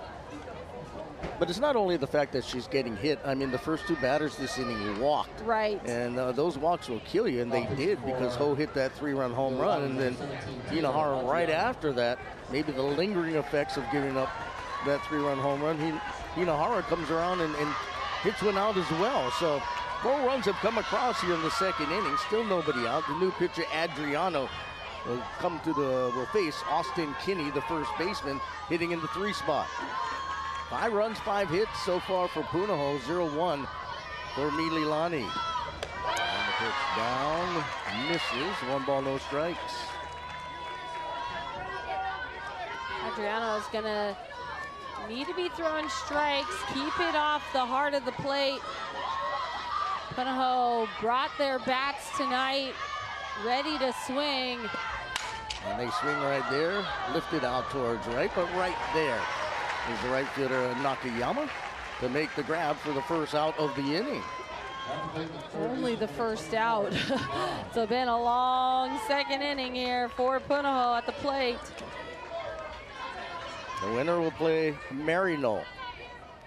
But it's not only the fact that she's getting hit. I mean, the first 2 batters this inning walked. Right. And those walks will kill you, and they did, because Ho hit that 3-run home run, and then Hinahara right after that, maybe the lingering effects of giving up that 3-run home run. Punahou comes around and hits one out as well. So 4 runs have come across here in the second inning. Still nobody out. The new pitcher, Adriano, will face Austin Kinney, the first baseman, hitting in the 3 spot. 5 runs, 5 hits so far for Punahou, 0-1 for Mililani. And the pitch down, misses, 1 ball, no strikes. Adriano is gonna need to be throwing strikes, keep it off the heart of the plate. Punahou brought their bats tonight, ready to swing. And they swing right there, lifted out towards right, but right there is the right fielder Nakayama to make the grab for the first out of the inning. Only the first out. It's been a long second inning here for Punahou at the plate. The winner will play Marino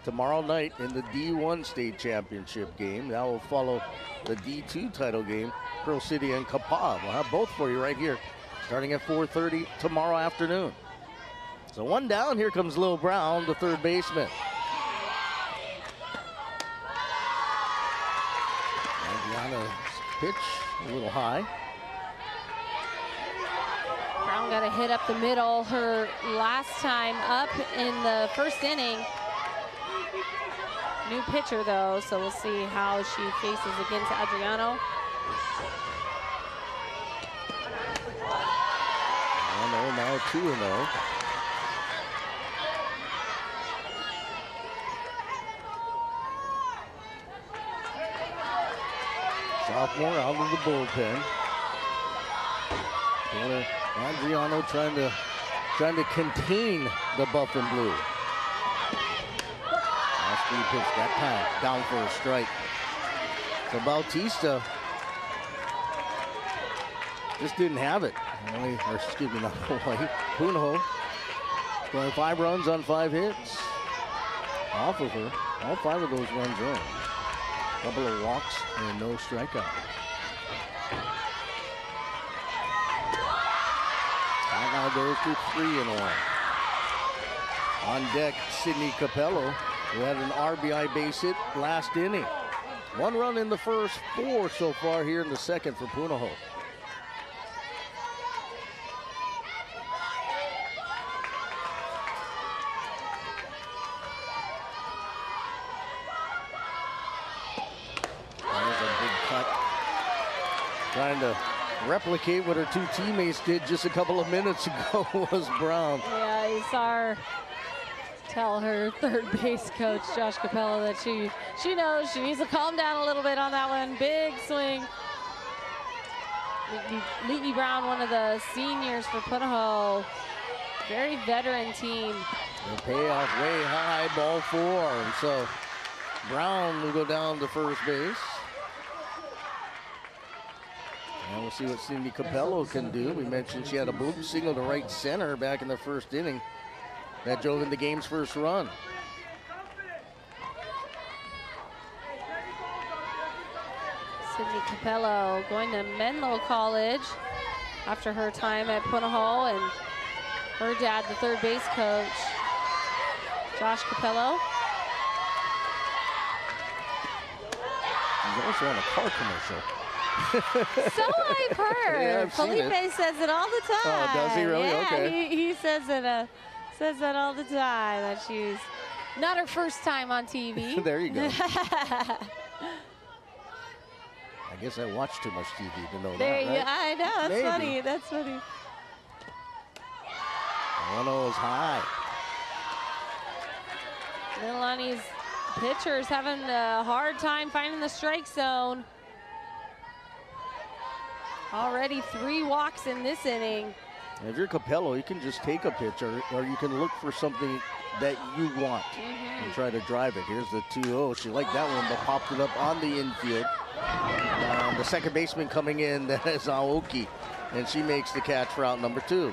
tomorrow night in the D1 state championship game. That will follow the D2 title game, Pearl City and Kapab. We'll have both for you right here, starting at 4:30 tomorrow afternoon. So 1 down, here comes Lil Brown, the third baseman. Adriana's pitch, a little high. Brown got a hit up the middle her last time up in the first inning. New pitcher though, so we'll see how she faces against Adriano. Now 2-0. Sophomore out of the bullpen. Adriano trying to contain the buff and blue. Last 3 pitch that time, down for a strike. So Bautista just didn't have it. Punahou going 5 runs on 5 hits off of her. All 5 of those runs earned. Couple of walks and no strikeout. And now goes to 3-1. On deck, Sidney Capello, who had an RBI base hit last inning. 1 run in the first, 4 so far here in the second for Punahou. Trying to replicate what her 2 teammates did just a couple of minutes ago was Brown. Yeah, you saw her tell her third base coach, Josh Capello, that she knows she needs to calm down a little bit on that one. Big swing. Leaky Brown, one of the seniors for Punahou. Very veteran team. The payoff way high, ball 4. And so Brown will go down to first base. And we'll see what Cindy Capello can do. We mentioned she had a bloop single to right center back in the first inning. That drove in the game's first run. Cindy Capello going to Menlo College after her time at Punahou, and her dad, the third base coach, Josh Capello. He's also on a car commercial. So I've heard. Yeah, Felipe says it all the time. Oh, does he really? Yeah, Okay. he says that all the time, that she's not her first time on TV. There you go. I guess I watch too much TV to know There that, right? I know, that's Maybe. funny, that's funny. 1-0 is high. Mililani's pitcher's having a hard time finding the strike zone. Already 3 walks in this inning. And if you're Capello, you can just take a pitch, or you can look for something that you want and try to drive it. Here's the 2-0. She liked that one, but popped it up on the infield. The second baseman coming in, that is Aoki, and she makes the catch for out number 2.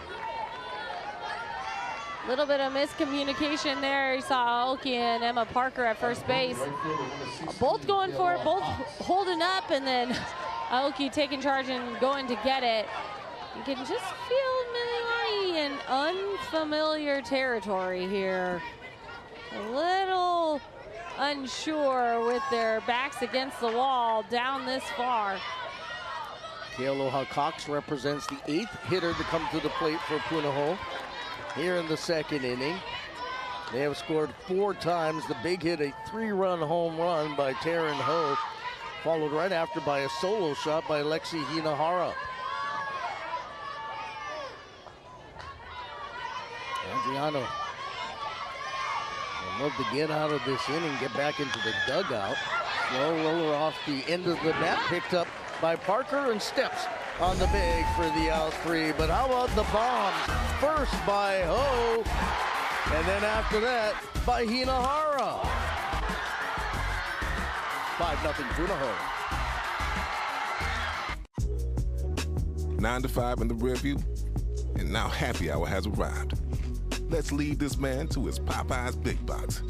Little bit of miscommunication there. You saw Aoki and Emma Parker at first base. Both going for it, both holding up, and then Aoki taking charge and going to get it. You can just feel Mililani in unfamiliar territory here. a little unsure with their backs against the wall down this far. Kealoha Cox represents the 8th hitter to come to the plate for Punahou here in the 2nd inning. They have scored 4 times. The big hit, a 3-run home run by Taryn Ho, followed right after by a solo shot by Lexi Hinahara. Adriano would love to get out of this inning, get back into the dugout. Slow roller off the end of the bat, picked up by Parker and steps on the bag for the out 3. But how about the bomb? First by Ho, and then after that by Hinahara. 5-0 Punahou. 9 to 5 in the rear view, and now happy hour has arrived. Let's lead this man to his Popeyes Big Box.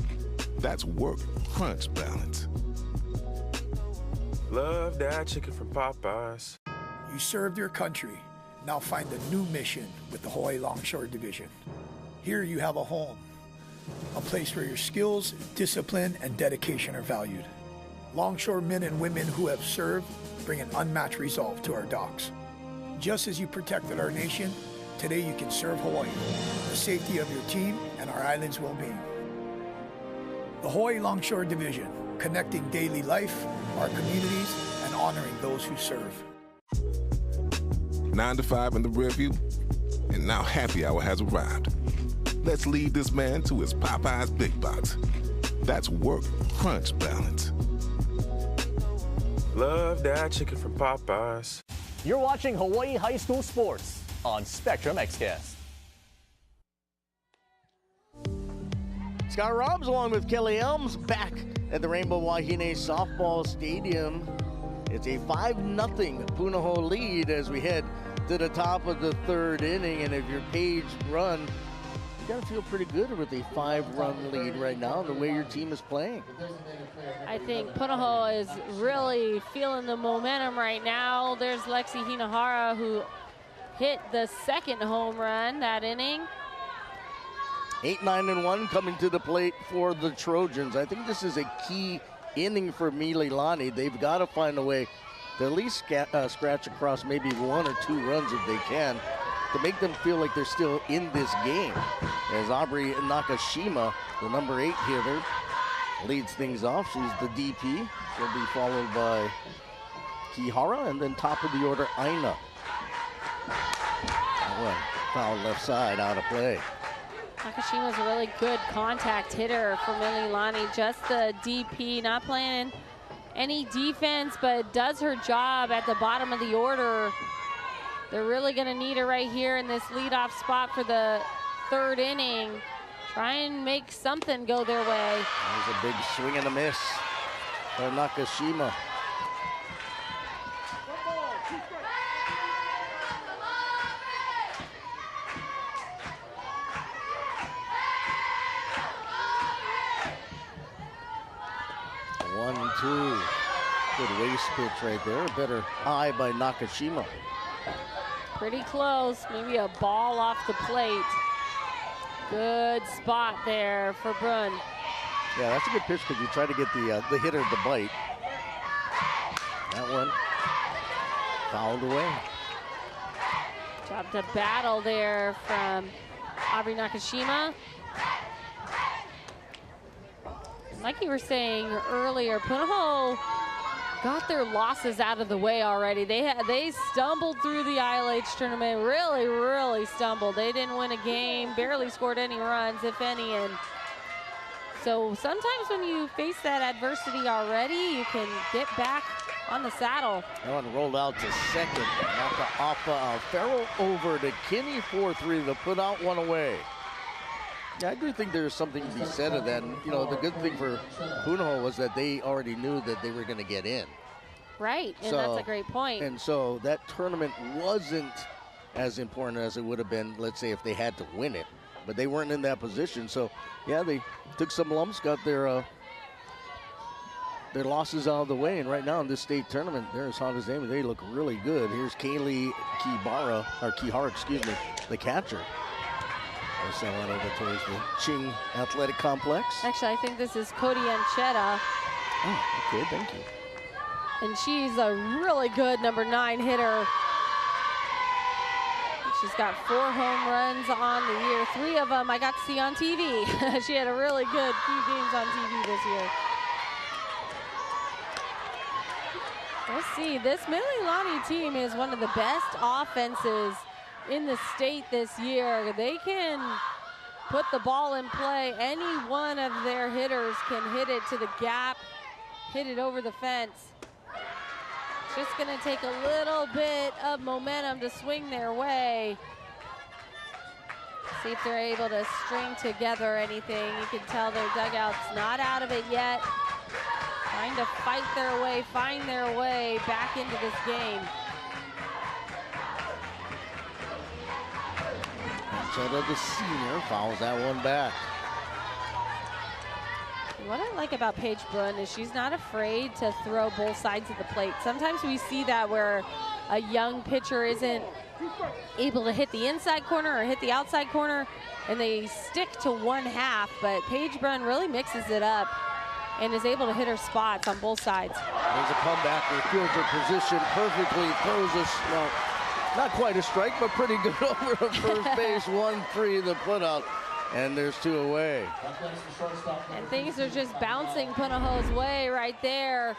That's work crunch balance. Love that chicken from Popeyes. You served your country. Now find a new mission with the Hawaii Longshore Division. Here you have a home, a place where your skills, discipline, and dedication are valued. Longshore men and women who have served bring an unmatched resolve to our docks. Just as you protected our nation, today you can serve Hawaii, the safety of your team, and our island's well-being. The Hawaii Longshore Division, connecting daily life, our communities, and honoring those who serve. 9 to 5 in the rear view, and now happy hour has arrived. Let's lead this man to his Popeyes Big Box. That's work crunch balance. Love that chicken from Popeyes. You're watching Hawaii High School Sports on Spectrum XCast. Scott Robbs along with Kelly Elms back at the Rainbow Wahine Softball Stadium. It's a 5-0 Punahou lead as we head to the top of the 3rd inning. And if your Page run, you gotta feel pretty good with a 5-run lead right now, the way your team is playing. I think Punahou is really feeling the momentum right now. There's Lexi Hinahara, who hit the 2nd home run that inning. 8-9-1 coming to the plate for the Trojans. I think this is a key inning for Mililani. They've got to find a way to at least scratch across maybe 1 or 2 runs if they can to make them feel like they're still in this game. As Aubrey Nakashima, the number 8 hitter, leads things off. She's the DP. She'll be followed by Kihara, and then top of the order, Aina. That one foul left side, out of play. Nakashima's a really good contact hitter for Mililani. Just the DP, not playing any defense, but does her job at the bottom of the order. They're really going to need her right here in this leadoff spot for the 3rd inning. Try and make something go their way. There's a big swing and a miss for Nakashima. One-two. Good waist pitch right there. A better eye by Nakashima. Pretty close. Maybe a ball off the plate. Good spot there for Brunn. Yeah, that's a good pitch because you try to get the hitter to bite. That one fouled away. Job to battle there from Aubrey Nakashima. Like you were saying earlier, Punahou got their losses out of the way already. They stumbled through the ILH tournament, really stumbled. They didn't win a game, barely scored any runs, if any. And so sometimes when you face that adversity already, you can get back on the saddle. That one rolled out to 2nd. Knocked off Farrell over to Kinney, 4-3 to put out one away. Yeah, I do think there's something to be said of that. And, you know, the good thing for Punahou was that they already knew that they were going to get in. Right, and that's a great point. And so that tournament wasn't as important as it would have been, let's say, if they had to win it. But they weren't in that position. So, yeah, they took some lumps, got their losses out of the way. And right now in this state tournament, they're as hot as they look really good. Here's Kaylee Kihara, excuse me, the catcher. They sent one over towards the Ching Athletic Complex. Actually, I think this is Cody Anchetta. Oh, okay, thank you. And she's a really good number 9 hitter. She's got 4 home runs on the year. 3 of them I got to see on TV. She had a really good few games on TV this year. We'll see. This Mililani team is one of the best offenses in the state this year. They can put the ball in play. Any one of their hitters can hit it to the gap, hit it over the fence. It's just going to take a little bit of momentum to swing their way. See if they're able to string together anything. You can tell their dugout's not out of it yet. Trying to fight their way, find their way back into this game. Anchetta, the senior, fouls that one back. What I like about Paige Brunn is she's not afraid to throw both sides of the plate. Sometimes we see that where a young pitcher isn't able to hit the inside corner or hit the outside corner, and they stick to one half, but Paige Brunn really mixes it up and is able to hit her spots on both sides. There's a comeback. Fields her position perfectly. Throws us, well, not quite a strike, but pretty good over to first base. 1-3 the putout, and there's 2 away. And things are just bouncing Punahou's way right there.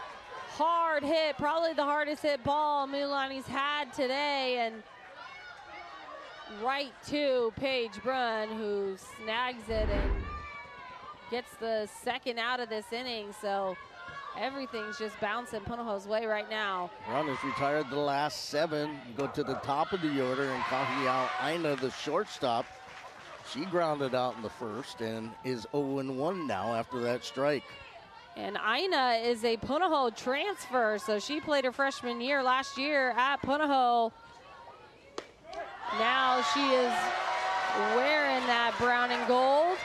Hard hit, probably the hardest hit ball Mililani's had today, and right to Paige Brunn, who snags it and gets the second out of this inning. So everything's just bouncing Punahou's way right now. Brunn has retired the last 7. You go to the top of the order, and Kahiao Aina, the shortstop, she grounded out in the first and is 0-1 now after that strike. And Aina is a Punahou transfer, so she played her freshman year last year at Punahou. Now she is wearing that brown and gold.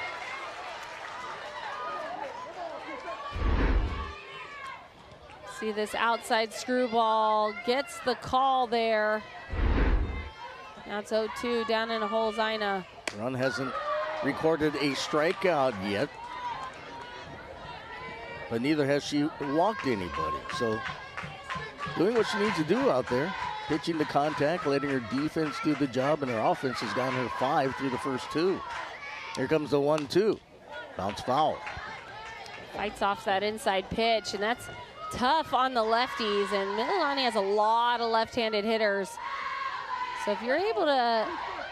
See this outside screwball, gets the call there. Now it's 0-2 down in the hole, Aina. Brunn hasn't recorded a strikeout yet, but neither has she walked anybody. So doing what she needs to do out there, pitching to contact, letting her defense do the job, and her offense has gotten her 5 through the first 2. Here comes the 1-2. Bounce foul. Fights off that inside pitch, and that's tough on the lefties, and Mililani has a lot of left-handed hitters. So if you're able to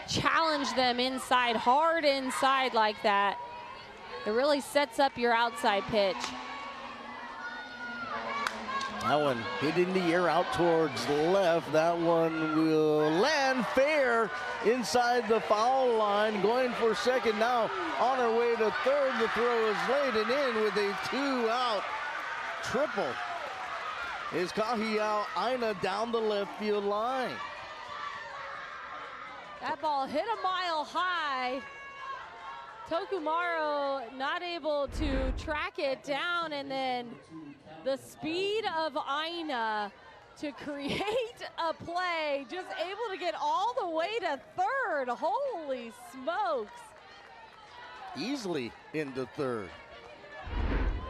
challenge them inside, hard inside like that, it really sets up your outside pitch. That one hitting the air out towards left. That one will land fair inside the foul line. Going for second now. On her way to third. The throw is laid and in with a 2-out triple. Is Kahiao Aina down the left field line. That ball hit a mile high. Tokumaro not able to track it down, and then the speed of Aina to create a play, just able to get all the way to third. Holy smokes. Easily into third.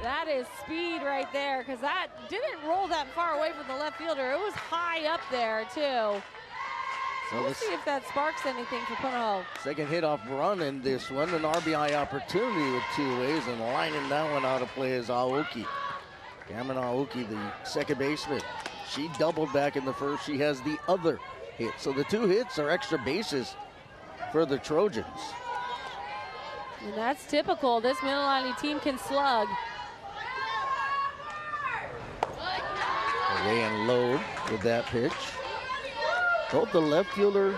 That is speed right there, because that didn't roll that far away from the left fielder. It was high up there, too. So we'll see if that sparks anything for Punahou. Second hit off Brunn in this one. An RBI opportunity with 2 ways, and lining that one out of play is Aoki. Cameron Aoki, the second baseman. She doubled back in the first. She has the other hit. So the 2 hits are extra bases for the Trojans. And that's typical. This Mililani team can slug. Away and low with that pitch. Both the left fielder,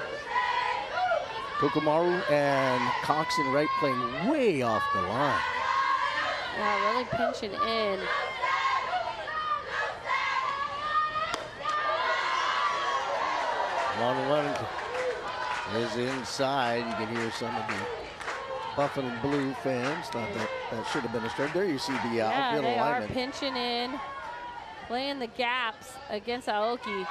Tokumaru, and Cox in right playing way off the line. Yeah, really pinching in. One is inside. You can hear some of the Buffalo Blue fans. Thought that should have been a strike. There you see the outfield they alignment. are pinching in, playing the gaps against Aoki.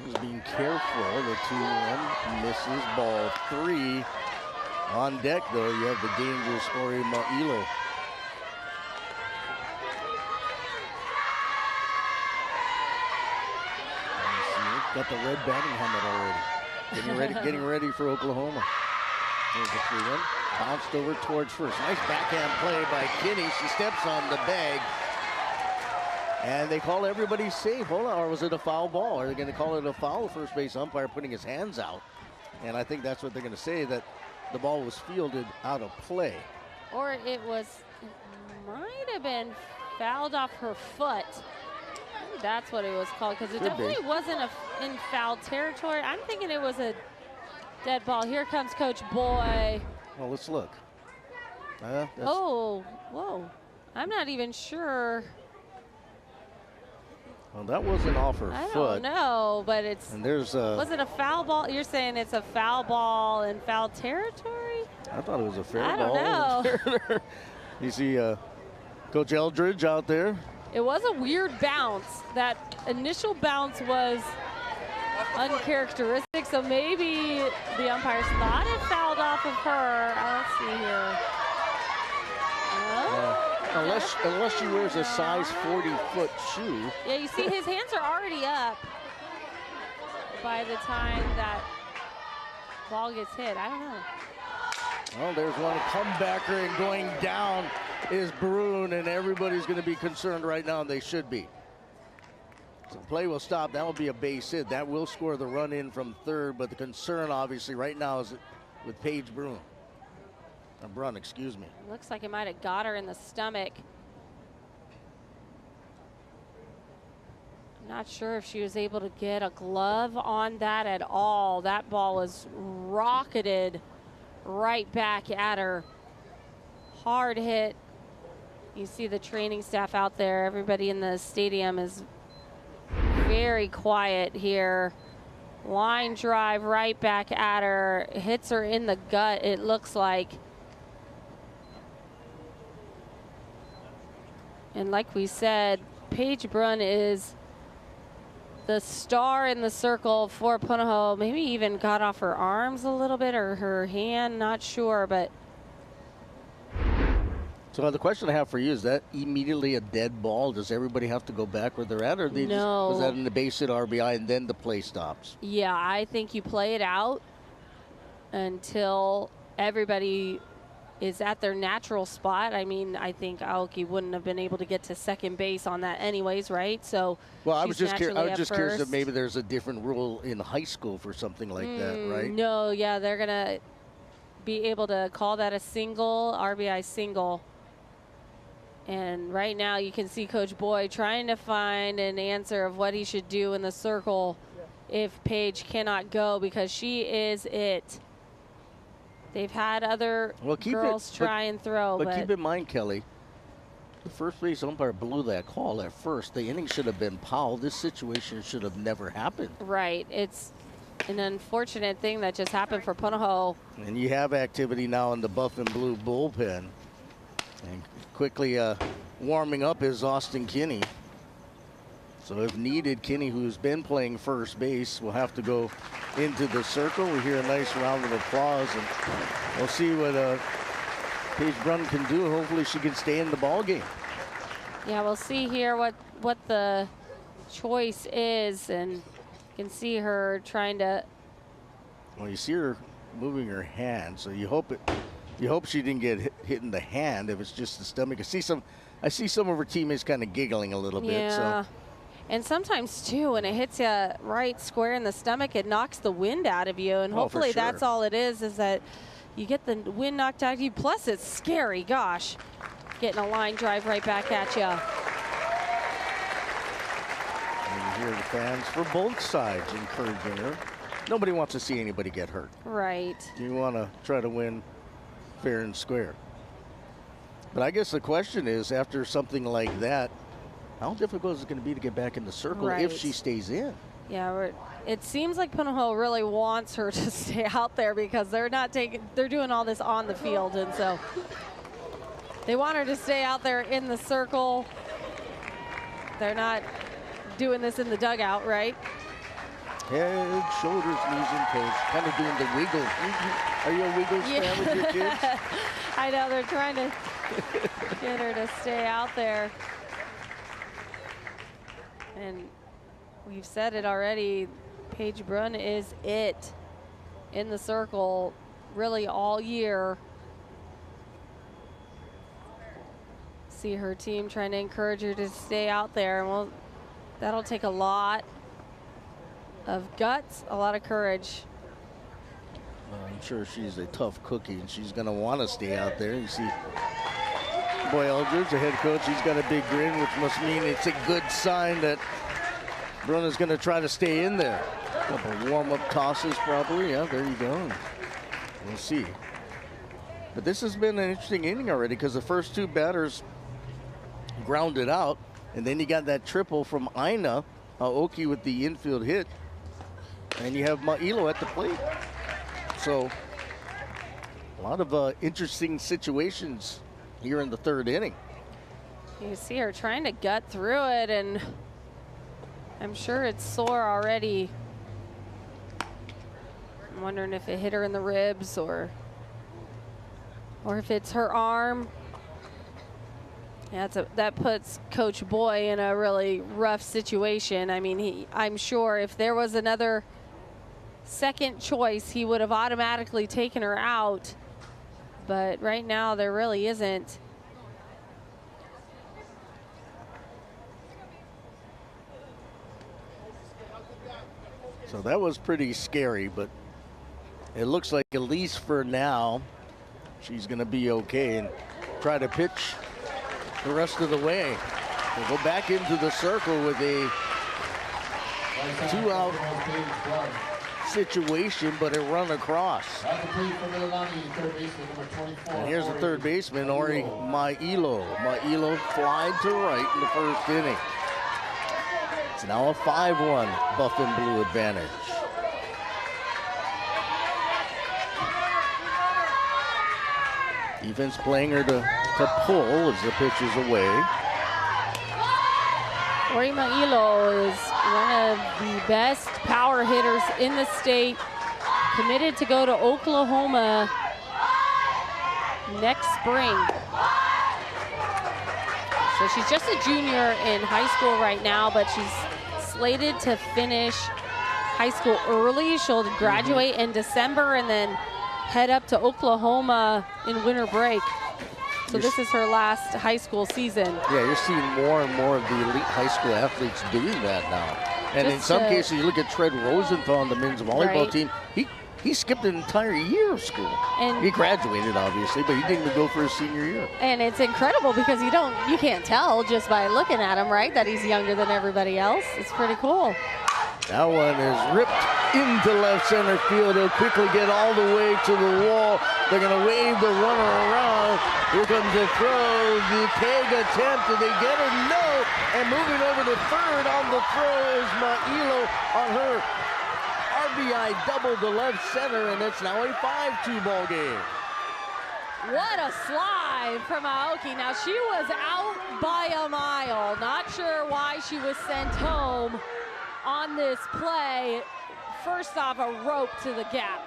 He's being careful. The 2-1 misses. Ball 3. On deck, though, you have the dangerous Ori Ma'ilo. Got the red batting helmet already. Getting ready for Oklahoma. There's the 3-1. Bounced over towards first. Nice backhand play by Kinney. She steps on the bag. And they call everybody safe. Hold on, or was it a foul ball? Are they going to call it a foul? First base umpire putting his hands out. And I think that's what they're going to say, that the ball was fielded out of play. Or it might have been fouled off her foot. Maybe that's what it was called, because it definitely wasn't in foul territory. I'm thinking it was a dead ball. Here comes Coach Boy. Well, let's look. Oh, whoa. I'm not even sure. Well, that wasn't off her foot. I don't know, but it's. And there's was it a foul ball? You're saying it's a foul ball in foul territory? I thought it was a fair ball. I don't know. You see Coach Eldridge out there. It was a weird bounce. That initial bounce was uncharacteristic, so maybe the umpires thought it fouled off of her. Let's see here. Unless she wears a size 40-foot shoe. Yeah, you see his hands are already up by the time that ball gets hit. I don't know. Well, there's one comebacker, and going down is Bruin, and everybody's going to be concerned right now, and they should be. So play will stop. That will be a base hit. That will score the run in from third, but the concern obviously right now is with Paige Bruin. Brun, excuse me. Looks like it might have got her in the stomach. I'm not sure if she was able to get a glove on that at all. That ball was rocketed right back at her. Hard hit. You see the training staff out there. Everybody in the stadium is very quiet here. Line drive right back at her. Hits her in the gut, it looks like. And like we said, Paige Brunn is the star in the circle for Punahou. Maybe even got off her arms a little bit, or her hand, not sure, but. So the question I have for you, is that immediately a dead ball? Does everybody have to go back where they're at, or was that in the base hit RBI and then the play stops? Yeah, I think you play it out until everybody is at their natural spot. I mean, I think Aoki wouldn't have been able to get to second base on that anyways, right? So, well, I was just curious if maybe there's a different rule in high school for something like that, right? No, yeah, they're gonna be able to call that a single, RBI single. And right now you can see Coach Boy trying to find an answer of what he should do in the circle if Paige cannot go, because she is it. They've had other girls try and throw. But keep in mind, Kelly, the first base umpire blew that call at first. The inning should have been Powell. This situation should have never happened. Right. It's an unfortunate thing that just happened for Punahou. And you have activity now in the buff and blue bullpen. And quickly warming up is Austin Kinney. So if needed, Kinney, who's been playing first base, will have to go into the circle. We hear a nice round of applause, and we'll see what Paige Brunn can do. Hopefully she can stay in the ball game. Yeah, we'll see here what the choice is, and you can see her trying to. Well, you see her moving her hand, so you hope she didn't get hit in the hand. If it's just the stomach, I see some of her teammates kind of giggling a little bit. So. And sometimes, too, when it hits you right square in the stomach, it knocks the wind out of you. And hopefully that's all it is that you get the wind knocked out of you. Plus, it's scary. Gosh, getting a line drive right back at you. And you hear the fans for both sides encouraging her. Nobody wants to see anybody get hurt. Right. You want to try to win fair and square. But I guess the question is, after something like that, how difficult is it going to be to get back in the circle if she stays in? Yeah, it seems like Punahou really wants her to stay out there, because they're doing all this on the field, and so they want her to stay out there in the circle. They're not doing this in the dugout, right? Head, shoulders, knees, and toes. Kind of doing the wiggle. Are you a Wiggles fan with your kids? I know, they're trying to get her to stay out there. And we've said it already, Paige Brunn is it in the circle really all year. See her team trying to encourage her to stay out there. Well, that'll take a lot of guts, a lot of courage. Well, I'm sure she's a tough cookie, and she's going to want to stay out there. You see Boy Eldridge, the head coach, he's got a big grin, which must mean it's a good sign that Brunn is going to try to stay in there. A couple warm-up tosses probably. Yeah, there you go. We'll see. But this has been an interesting inning already because the first two batters grounded out, and then you got that triple from Ina Aoki with the infield hit, and you have Ma'ilo at the plate. So a lot of interesting situations here in the third inning. You see her trying to gut through it, and I'm sure it's sore already. I'm wondering if it hit her in the ribs or if it's her arm. Yeah, that puts Coach Boy in a really rough situation. I mean, I'm sure if there was another second choice, he would have automatically taken her out. But right now, there really isn't. So that was pretty scary, but it looks like at least for now, she's going to be okay and try to pitch the rest of the way. We'll go back into the circle with a two-out situation, but a run across. And here's the third baseman, Ori Ma'ilo. Ma'ilo flied to right in the first inning. It's now a 5-1 Buff and Blue advantage. Defense playing her to pull as the pitch is away. Ori Ma'ilo is one of the best power hitters in the state, committed to go to Oklahoma next spring. So she's just a junior in high school right now, but she's slated to finish high school early. She'll graduate in December and then head up to Oklahoma in winter break. So this is her last high school season. Yeah, you're seeing more and more of the elite high school athletes doing that now. And in some cases, you look at Tread Rosenthal on the men's volleyball team. He skipped an entire year of school. And he graduated, obviously, but he didn't even go for his senior year. And it's incredible because you can't tell just by looking at him, right, that he's younger than everybody else. It's pretty cool. That one is ripped into left center field. He'll quickly get all the way to the wall. They're going to wave the runner around. Here comes the throw. The tag attempt. Did they get it? No. And moving over to third on the throw is Ma'ilo on her RBI double to left center, and it's now a 5-2 ball game. What a slide from Aoki. Now, she was out by a mile. Not sure why she was sent home on this play. First off, a rope to the gap.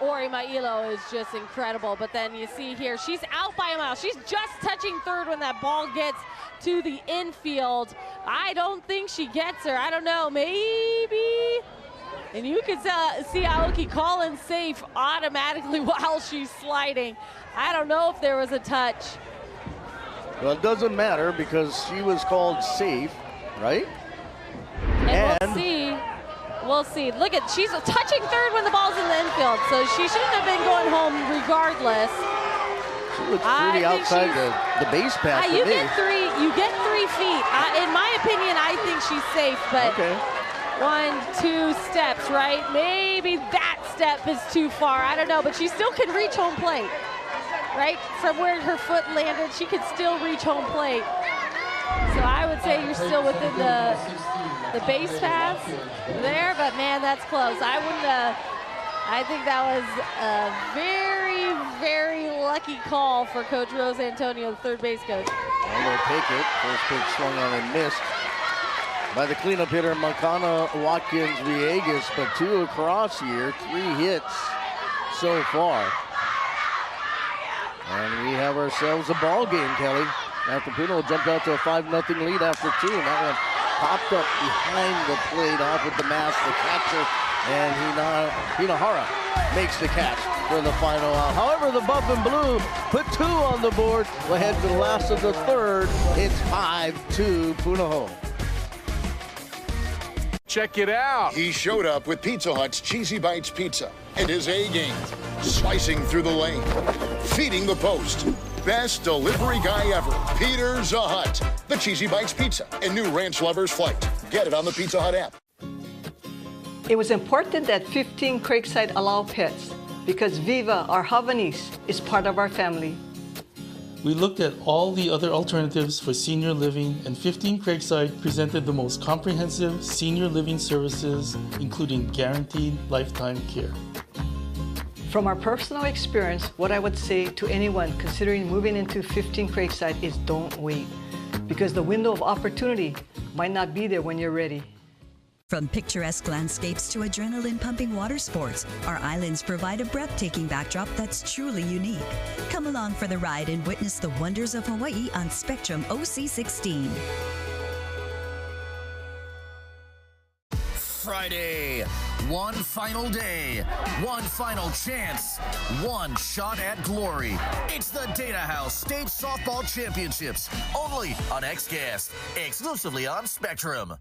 Ori Ma'ilo is just incredible. But then you see here, she's out by a mile. She's just touching third when that ball gets to the infield. I don't think she gets her. I don't know, maybe. And you can see Aoki calling safe automatically while she's sliding. I don't know if there was a touch. Well, it doesn't matter because she was called safe, right? And we'll see. We'll see. Look at, she's touching third when the ball's in the infield, so she shouldn't have been going home regardless. She looks pretty outside the base path. You get 3 feet. In my opinion, I think she's safe, but 1, 2 steps, right? Maybe that step is too far. I don't know, but she still can reach home plate, right? From where her foot landed, she could still reach home plate. So I would say you're still within the base paths there, but man, that's close. I think that was a very, very lucky call for Coach Rose Antonio, the third base coach. And they'll take it. First pitch swung on and missed. by the cleanup hitter Makana Watkins Villegas, but 2 across here, 3 hits so far. And we have ourselves a ball game, Kelly. After Punahou jumped out to a 5-0 lead after 2, and that one popped up behind the plate off with the mask, the catcher, and Hinahara makes the catch for the final out. However, the Buff and Blue put 2 on the board. We'll head to the last of the third. It's 5-2 Punahou. Check it out. He showed up with Pizza Hut's Cheesy Bites Pizza and his A game, slicing through the lane, feeding the post. Best delivery guy ever, Peter Zahut. The Cheesy Bites Pizza and new Ranch Lovers Flight. Get it on the Pizza Hut app. It was important that 15 Craigside allow pets because Viva, our Havanese, is part of our family. We looked at all the other alternatives for senior living, and 15 Craigside presented the most comprehensive senior living services, including guaranteed lifetime care. From our personal experience, what I would say to anyone considering moving into 15 Craigside is don't wait, because the window of opportunity might not be there when you're ready. From picturesque landscapes to adrenaline-pumping water sports, our islands provide a breathtaking backdrop that's truly unique. Come along for the ride and witness the wonders of Hawaii on Spectrum OC16. Friday, one final day, one final chance, one shot at glory. It's the Dana House State Softball Championships, only on XCast, exclusively on Spectrum.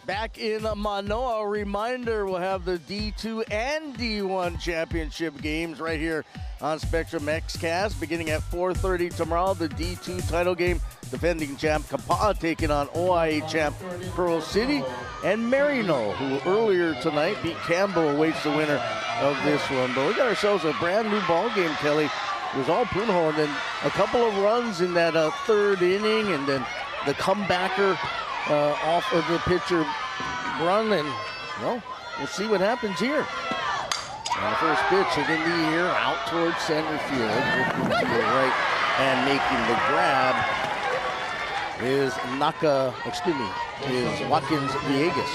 Back in Manoa, a reminder, we'll have the D2 and D1 championship games right here on Spectrum XCast beginning at 4:30 tomorrow. The D2 title game, defending champ Kapa'a taking on OIA champ Pearl City, and Marino, who earlier tonight beat Campbell, awaits the winner of this one. But we got ourselves a brand new ball game, Kelly. It was all Punahou, and then a couple of runs in that third inning, and then the comebacker off of the pitcher run, and well, we'll see what happens here. And the first pitch hit in the air, out towards center field, drifting to the right, and making the grab is Watkins Villegas.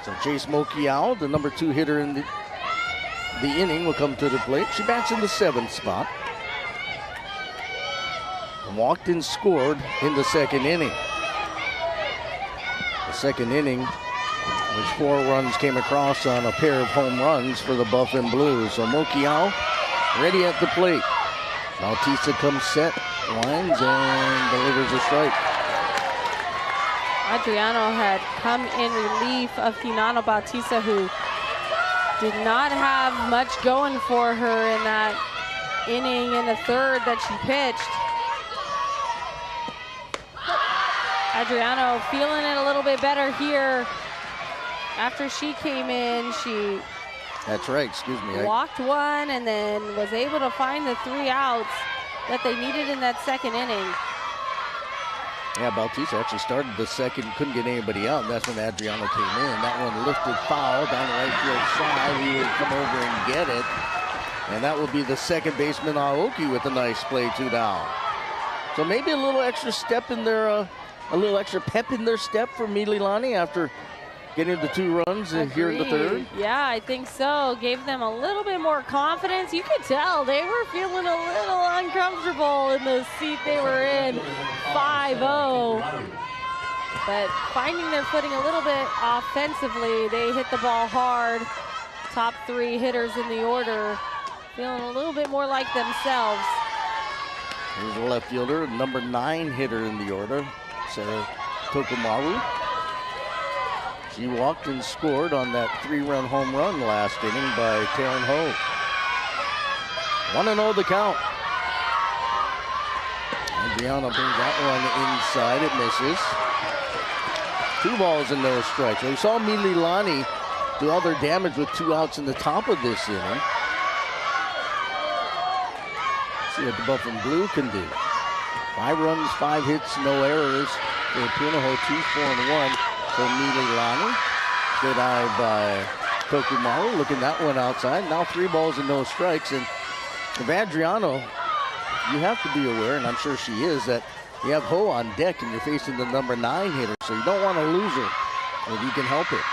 So Chase Mokiao, the number 2 hitter in the inning, will come to the plate. She bats in the 7th spot. Walked and scored in the second inning. The second inning, which 4 runs came across on a pair of home runs for the Buff and Blues. So Mokiao ready at the plate. Bautista comes set, lines, and delivers a strike. Adriano had come in relief of Hinana Bautista, who did not have much going for her in that inning in the third that she pitched. Adriano feeling it a little bit better here. After she came in, she walked one and then was able to find the 3 outs that they needed in that second inning. Yeah, Bautista actually started the second, couldn't get anybody out, and that's when Adriano came in. That one lifted foul down the right field side. He would come over and get it. And that will be the second baseman, Aoki, with a nice play 2 down. So maybe a little extra step in their, a little extra pep in their step for Mililani after getting the 2 runs here in the third. Yeah, I think so. Gave them a little bit more confidence. You could tell they were feeling a little uncomfortable in the seat they were in, 5-0. But finding their footing a little bit offensively, they hit the ball hard. Top 3 hitters in the order, feeling a little bit more like themselves. Here's the left fielder, number 9 hitter in the order, Sarah Tokumaru. She walked and scored on that 3-run home run last inning by Taryn Ho. 1-0 the count. Adriano brings that one inside. It misses. 2 balls and no strikes. We saw Mililani do all their damage with 2 outs in the top of this inning. See what the Buff and Blue can do. 5 runs, 5 hits, no errors for Punahou. 2-4-1 for Mililani. Good eye by Tokumaru, looking that one outside. Now 3 balls and no strikes. And if Adriano you have to be aware, and I'm sure she is, that you have Ho on deck and you're facing the number 9 hitter, so you don't want to lose her if you can help it.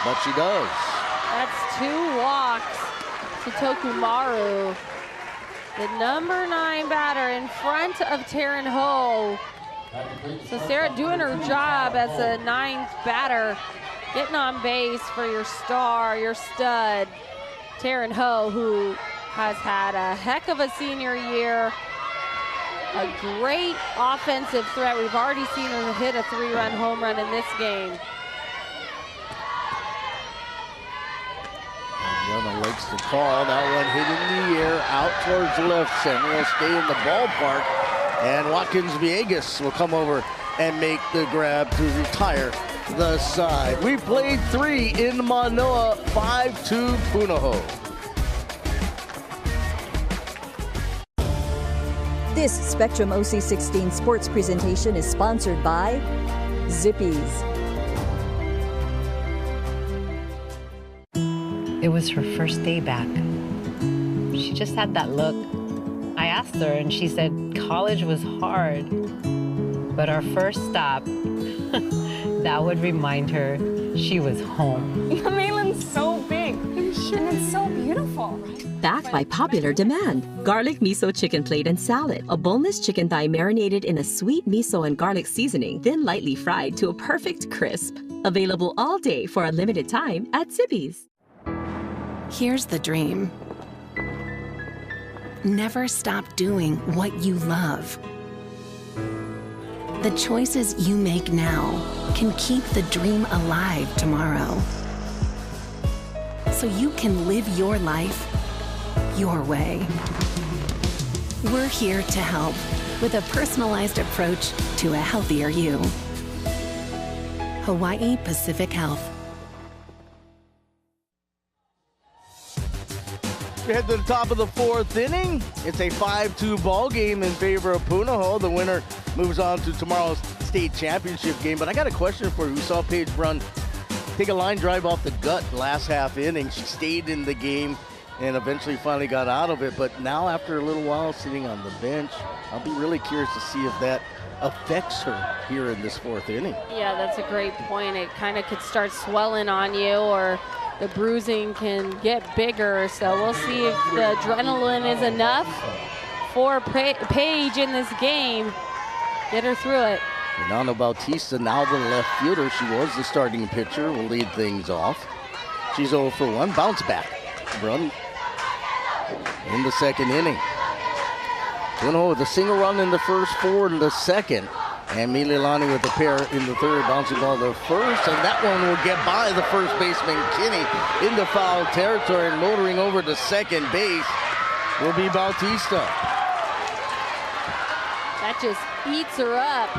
But she does. That's 2 walks to Tokumaru. The number 9 batter in front of Taryn Ho. So Sarah doing her job as a 9th batter, getting on base for your star, your stud, Taryn Ho, who has had a heck of a senior year. A great offensive threat. We've already seen her hit a 3-run home run in this game. Yana likes the call. That one hit in the air, out towards left center. Will stay in the ballpark. And Watkins Villegas will come over and make the grab to retire the side. We played 3 in Manoa, 5-2 Punahou. This Spectrum OC16 sports presentation is sponsored by Zippies. It was her first day back. She just had that look. I asked her and she said college was hard. But our first stop, that would remind her she was home. The mainland's so big and it's so beautiful. Backed by popular demand. Garlic miso chicken plate and salad. A boneless chicken thigh marinated in a sweet miso and garlic seasoning, then lightly fried to a perfect crisp. Available all day for a limited time at Zippies. Here's the dream. Never stop doing what you love. The choices you make now can keep the dream alive tomorrow. So you can live your life your way. We're here to help with a personalized approach to a healthier you. Hawaii Pacific Health. We head to the top of the 4th inning. It's a 5-2 ball game in favor of Punahou. The winner moves on to tomorrow's state championship game. But I got a question for you. We saw Paige Brunn take a line drive off the gut last half inning. She stayed in the game and eventually finally got out of it. But now after a little while sitting on the bench, I'll be really curious to see if that affects her here in this 4th inning. Yeah, that's a great point. It kind of could start swelling on you, or the bruising can get bigger. So we'll see if the adrenaline is enough for Paige in this game. Get her through it. Renata Bautista, now the left fielder. She was the starting pitcher, will lead things off. She's 0 for 1. Bounce back. Brunn in the 2nd inning. Punahou with a single run in the first, 4 in the 2nd. And Mililani with a pair in the 3rd, bouncing ball the 1st. And that one will get by the first baseman, Kinney, into foul territory. And motoring over to second base will be Bautista. That just eats her up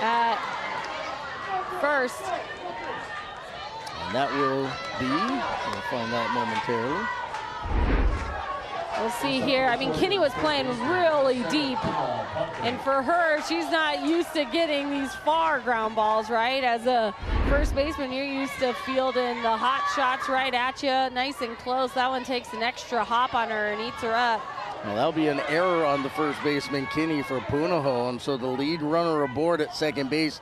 at first. And that will be, we'll find out momentarily. We'll see here. I mean, Kinney was playing really deep. And for her, she's not used to getting these far ground balls, right? As a first baseman, you're used to fielding the hot shots right at you, nice and close. That one takes an extra hop on her and eats her up. Well, that'll be an error on the first baseman, Kinney, for Punahou. And so the lead runner aboard at second base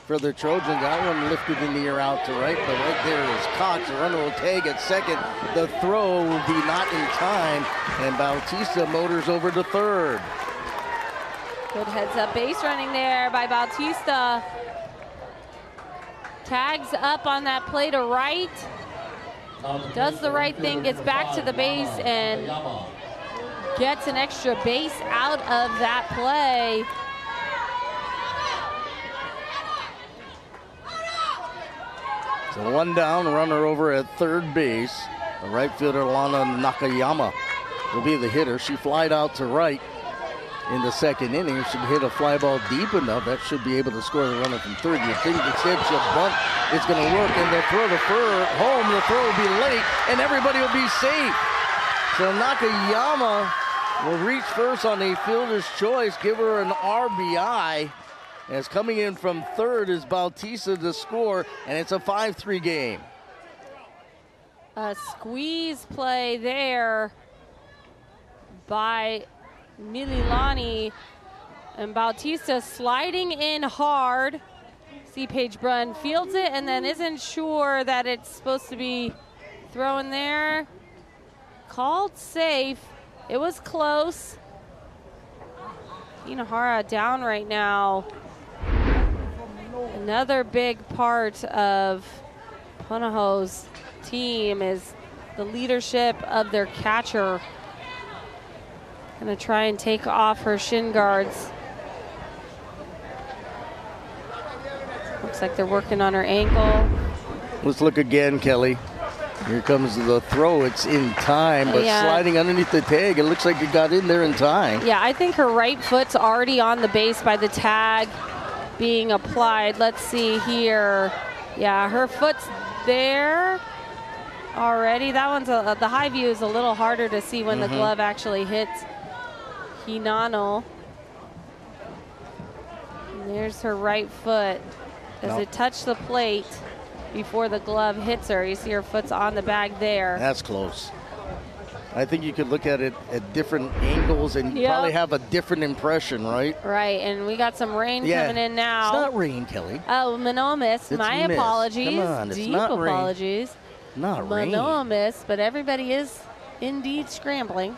for the Trojans. That one lifted in the air out to right, but right there is Cox. The runner will tag at second. The throw will be not in time, and Bautista motors over to 3rd. Good heads-up base running there by Bautista. Tags up on that play to right. Does the right thing, gets back to the base, and gets an extra base out of that play. So 1 down, runner over at 3rd base. The right fielder, Lana Nakayama, will be the hitter. She flied out to right in the 2nd inning. If she can hit a fly ball deep enough, that should be able to score the runner from 3rd. You think instead she'll bunt, it's going to work, and they'll throw the home. The throw will be late, and everybody will be safe. So Nakayama will reach first on a fielder's choice, give her an RBI. As coming in from 3rd is Bautista to score, and it's a 5-3 game. A squeeze play there by Mililani. And Bautista sliding in hard. See Paige Brunn fields it and then isn't sure that it's supposed to be thrown there. Called safe. It was close. Punahou down right now. Another big part of Punahou's team is the leadership of their catcher. Gonna try and take off her shin guards. Looks like they're working on her ankle. Let's look again, Kelly. Here comes the throw. It's in time, but sliding underneath the tag. It looks like it got in there in time. Yeah, I think her right foot's already on the base by the tag being applied. Let's see here. Yeah, her foot's there already. That one's the high view is a little harder to see when the glove actually hits Hinano. And there's her right foot. Does it touch the plate before the glove hits her? You see her foot's on the bag there. That's close. I think you could look at it at different angles and probably have a different impression, right? Right, and we got some rain coming in now. It's not rain, Kelly. Oh, Manoa miss. My mist. apologies. Come on, it's Deep not apologies. Rain. Not rain. Manoa miss, but everybody is indeed scrambling.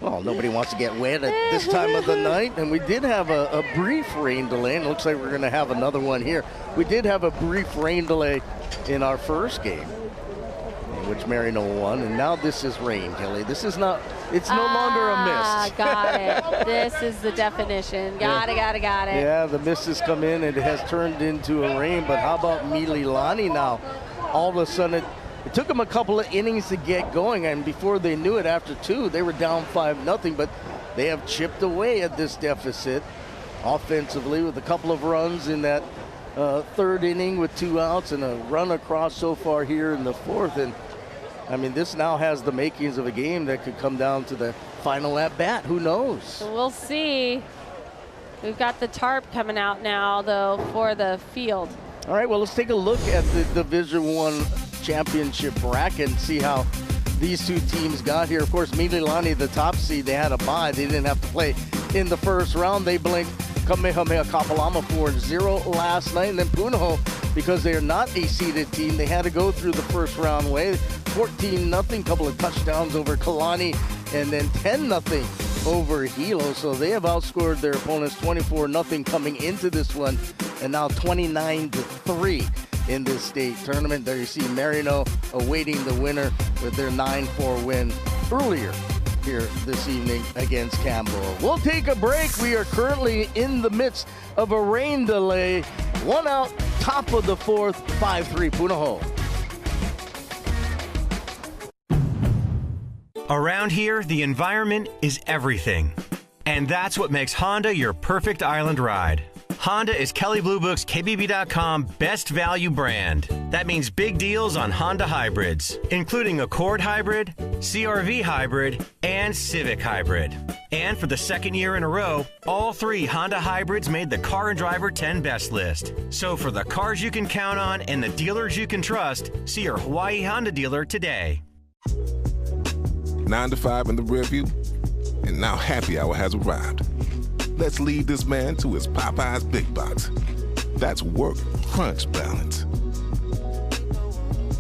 Well, nobody wants to get wet at this time of the night, and we did have a brief rain delay, and it looks like we're going to have another one here. We did have a brief rain delay in our first game, in which Marino won, and now this is rain, Kelly. This is not, it's no longer a mist. Got it. This is the definition. Got it. Yeah, the mist has come in, and it has turned into a rain, but how about Mililani now? All of a sudden, it took them a couple of innings to get going, and before they knew it, after two, they were down 5-0, but they have chipped away at this deficit offensively with a couple of runs in that third inning with 2 outs and a run across so far here in the fourth. And I mean, this now has the makings of a game that could come down to the final at bat. Who knows? We'll see. We've got the tarp coming out now, though, for the field. All right, well, let's take a look at the Division I championship bracket and see how these two teams got here. Of course, Mililani, the top seed, they had a bye. They didn't have to play in the first round. They blinked Kamehameha Kapalama 4-0 last night. And then Punahou, because they are not a seeded team, they had to go through the first round way. 14-0, couple of touchdowns over Kalani, and then 10-0 over Hilo. So they have outscored their opponents 24-0 coming into this one, and now 29-3 in this state tournament. There you see Marino awaiting the winner with their 9-4 win earlier here this evening against Campbell. We'll take a break. We are currently in the midst of a rain delay. 1 out, top of the fourth, 5-3 Punahou. Around here, the environment is everything. And that's what makes Honda your perfect island ride. Honda is Kelley Blue Book's KBB.com best value brand. That means big deals on Honda hybrids, including Accord Hybrid, CR-V Hybrid, and Civic Hybrid. And for the second year in a row, all 3 Honda hybrids made the Car and Driver 10 Best list. So for the cars you can count on and the dealers you can trust, see your Hawaii Honda dealer today. 9 to 5 in the rear view, and now happy hour has arrived. Let's lead this man to his Popeye's Big Box. That's work-crunch balance.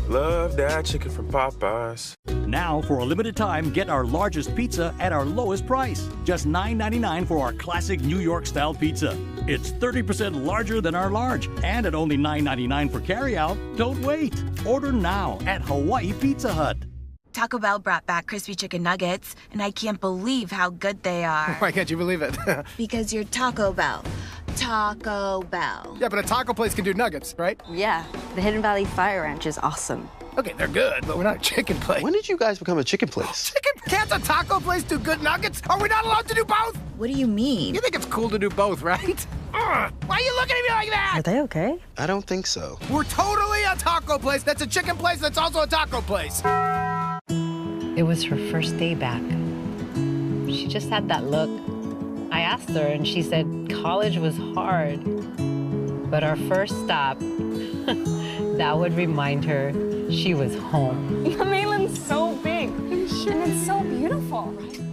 Love that chicken from Popeyes. Now, for a limited time, get our largest pizza at our lowest price. Just $9.99 for our classic New York-style pizza. It's 30% larger than our large, and at only $9.99 for carryout. Don't wait. Order now at Hawaii Pizza Hut. Taco Bell brought back crispy chicken nuggets, and I can't believe how good they are. Why can't you believe it? Because you're Taco Bell. Taco Bell. Yeah, but a taco place can do nuggets, right? Yeah, the Hidden Valley Fire Ranch is awesome. Okay, they're good, but we're not a chicken place. When did you guys become a chicken place? Can't a taco place do good nuggets? Are we not allowed to do both? What do you mean? You think it's cool to do both, right? Why are you looking at me like that? Are they okay? I don't think so. We're totally a taco place that's a chicken place that's also a taco place. It was her first day back. She just had that look. I asked her, and she said college was hard. But our first stop, that would remind her she was home. The mainland's so big, and it's so beautiful.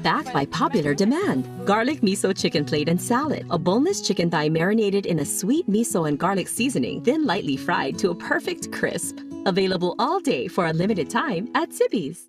Backed by popular demand. Garlic miso chicken plate and salad. A boneless chicken thigh marinated in a sweet miso and garlic seasoning, then lightly fried to a perfect crisp. Available all day for a limited time at Zippies.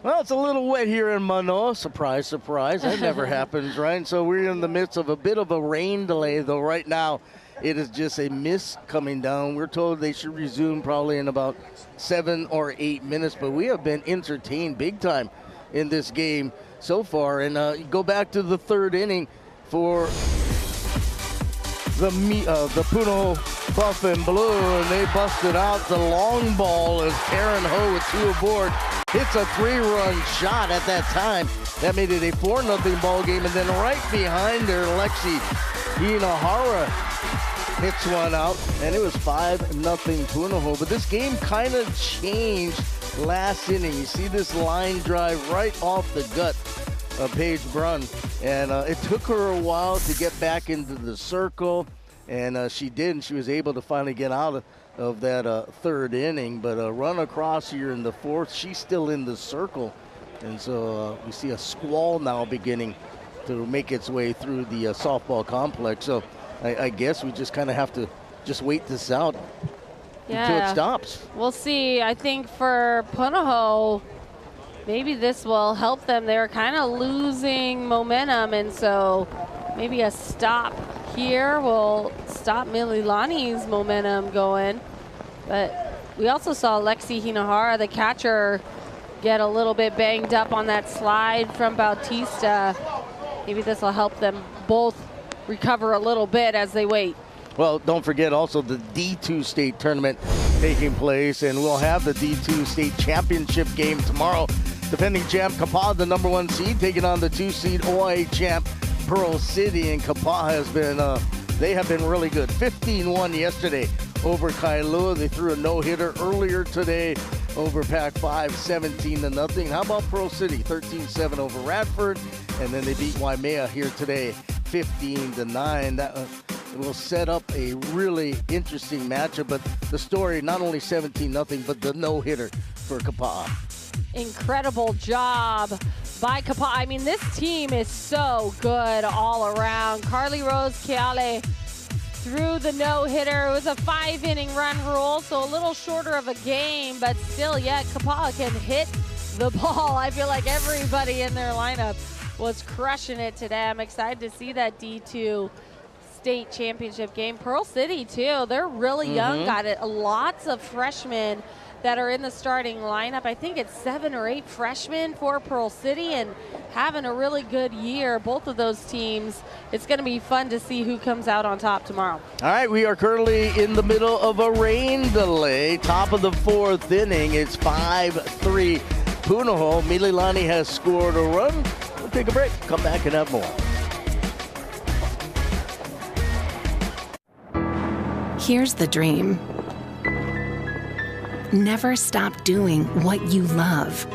Well, it's a little wet here in Manoa. Surprise, surprise. That never happens, right? So we're in the midst of a bit of a rain delay, though right now it is just a mist coming down. We're told they should resume probably in about 7 or 8 minutes, but we have been entertained big time in this game so far. And go back to the third inning for the Punahou Buff and Blue, and they busted out the long ball as Karen Ho with 2 aboard hits a 3-run shot at that time. That made it a 4-0 ball game, and then right behind her, Lexi Hinahara hits one out, and it was 5-0 Punahou. But this game kind of changed last inning. You see this line drive right off the gut of Paige Brunn, and it took her a while to get back into the circle, and she did, and she was able to finally get out of that third inning. But a run across here in the fourth, she's still in the circle, and so we see a squall now beginning to make its way through the softball complex. So I guess we just kind of have to just wait this out until it stops. We'll see. I think for Punahou, maybe this will help them. They're kind of losing momentum, and so maybe a stop here will stop Mililani's momentum going. But we also saw Lexi Hinahara, the catcher, get a little bit banged up on that slide from Bautista. Maybe this will help them both recover a little bit as they wait. Well, don't forget also the D2 state tournament taking place, and we'll have the D2 state championship game tomorrow. Defending champ Kapaa, the #1 seed, taking on the 2 seed OIA champ Pearl City, and Kapaa has been, they have been really good. 15-1 yesterday over Kailua. They threw a no-hitter earlier today over Pac-5, 17-0. How about Pearl City? 13-7 over Radford, and then they beat Waimea here today, 15-9. That will set up a really interesting matchup, but the story, not only 17-0, but the no-hitter for Kapaa. Incredible job by Kapaa. I mean, this team is so good all around. Carly Rose Keale threw the no-hitter. It was a 5-inning run rule, so a little shorter of a game, but still, yeah, Kapaa can hit the ball. I feel like everybody in their lineup was crushing it today. I'm excited to see that D2 state championship game. Pearl City, too. They're really young, got it. Lots of freshmen that are in the starting lineup. I think it's 7 or 8 freshmen for Pearl City, and having a really good year, both of those teams. It's going to be fun to see who comes out on top tomorrow. All right, we are currently in the middle of a rain delay. Top of the 4th inning, it's 5-3 Punahou. Mililani has scored a run. We'll take a break, come back and have more. Here's the dream. Never stop doing what you love.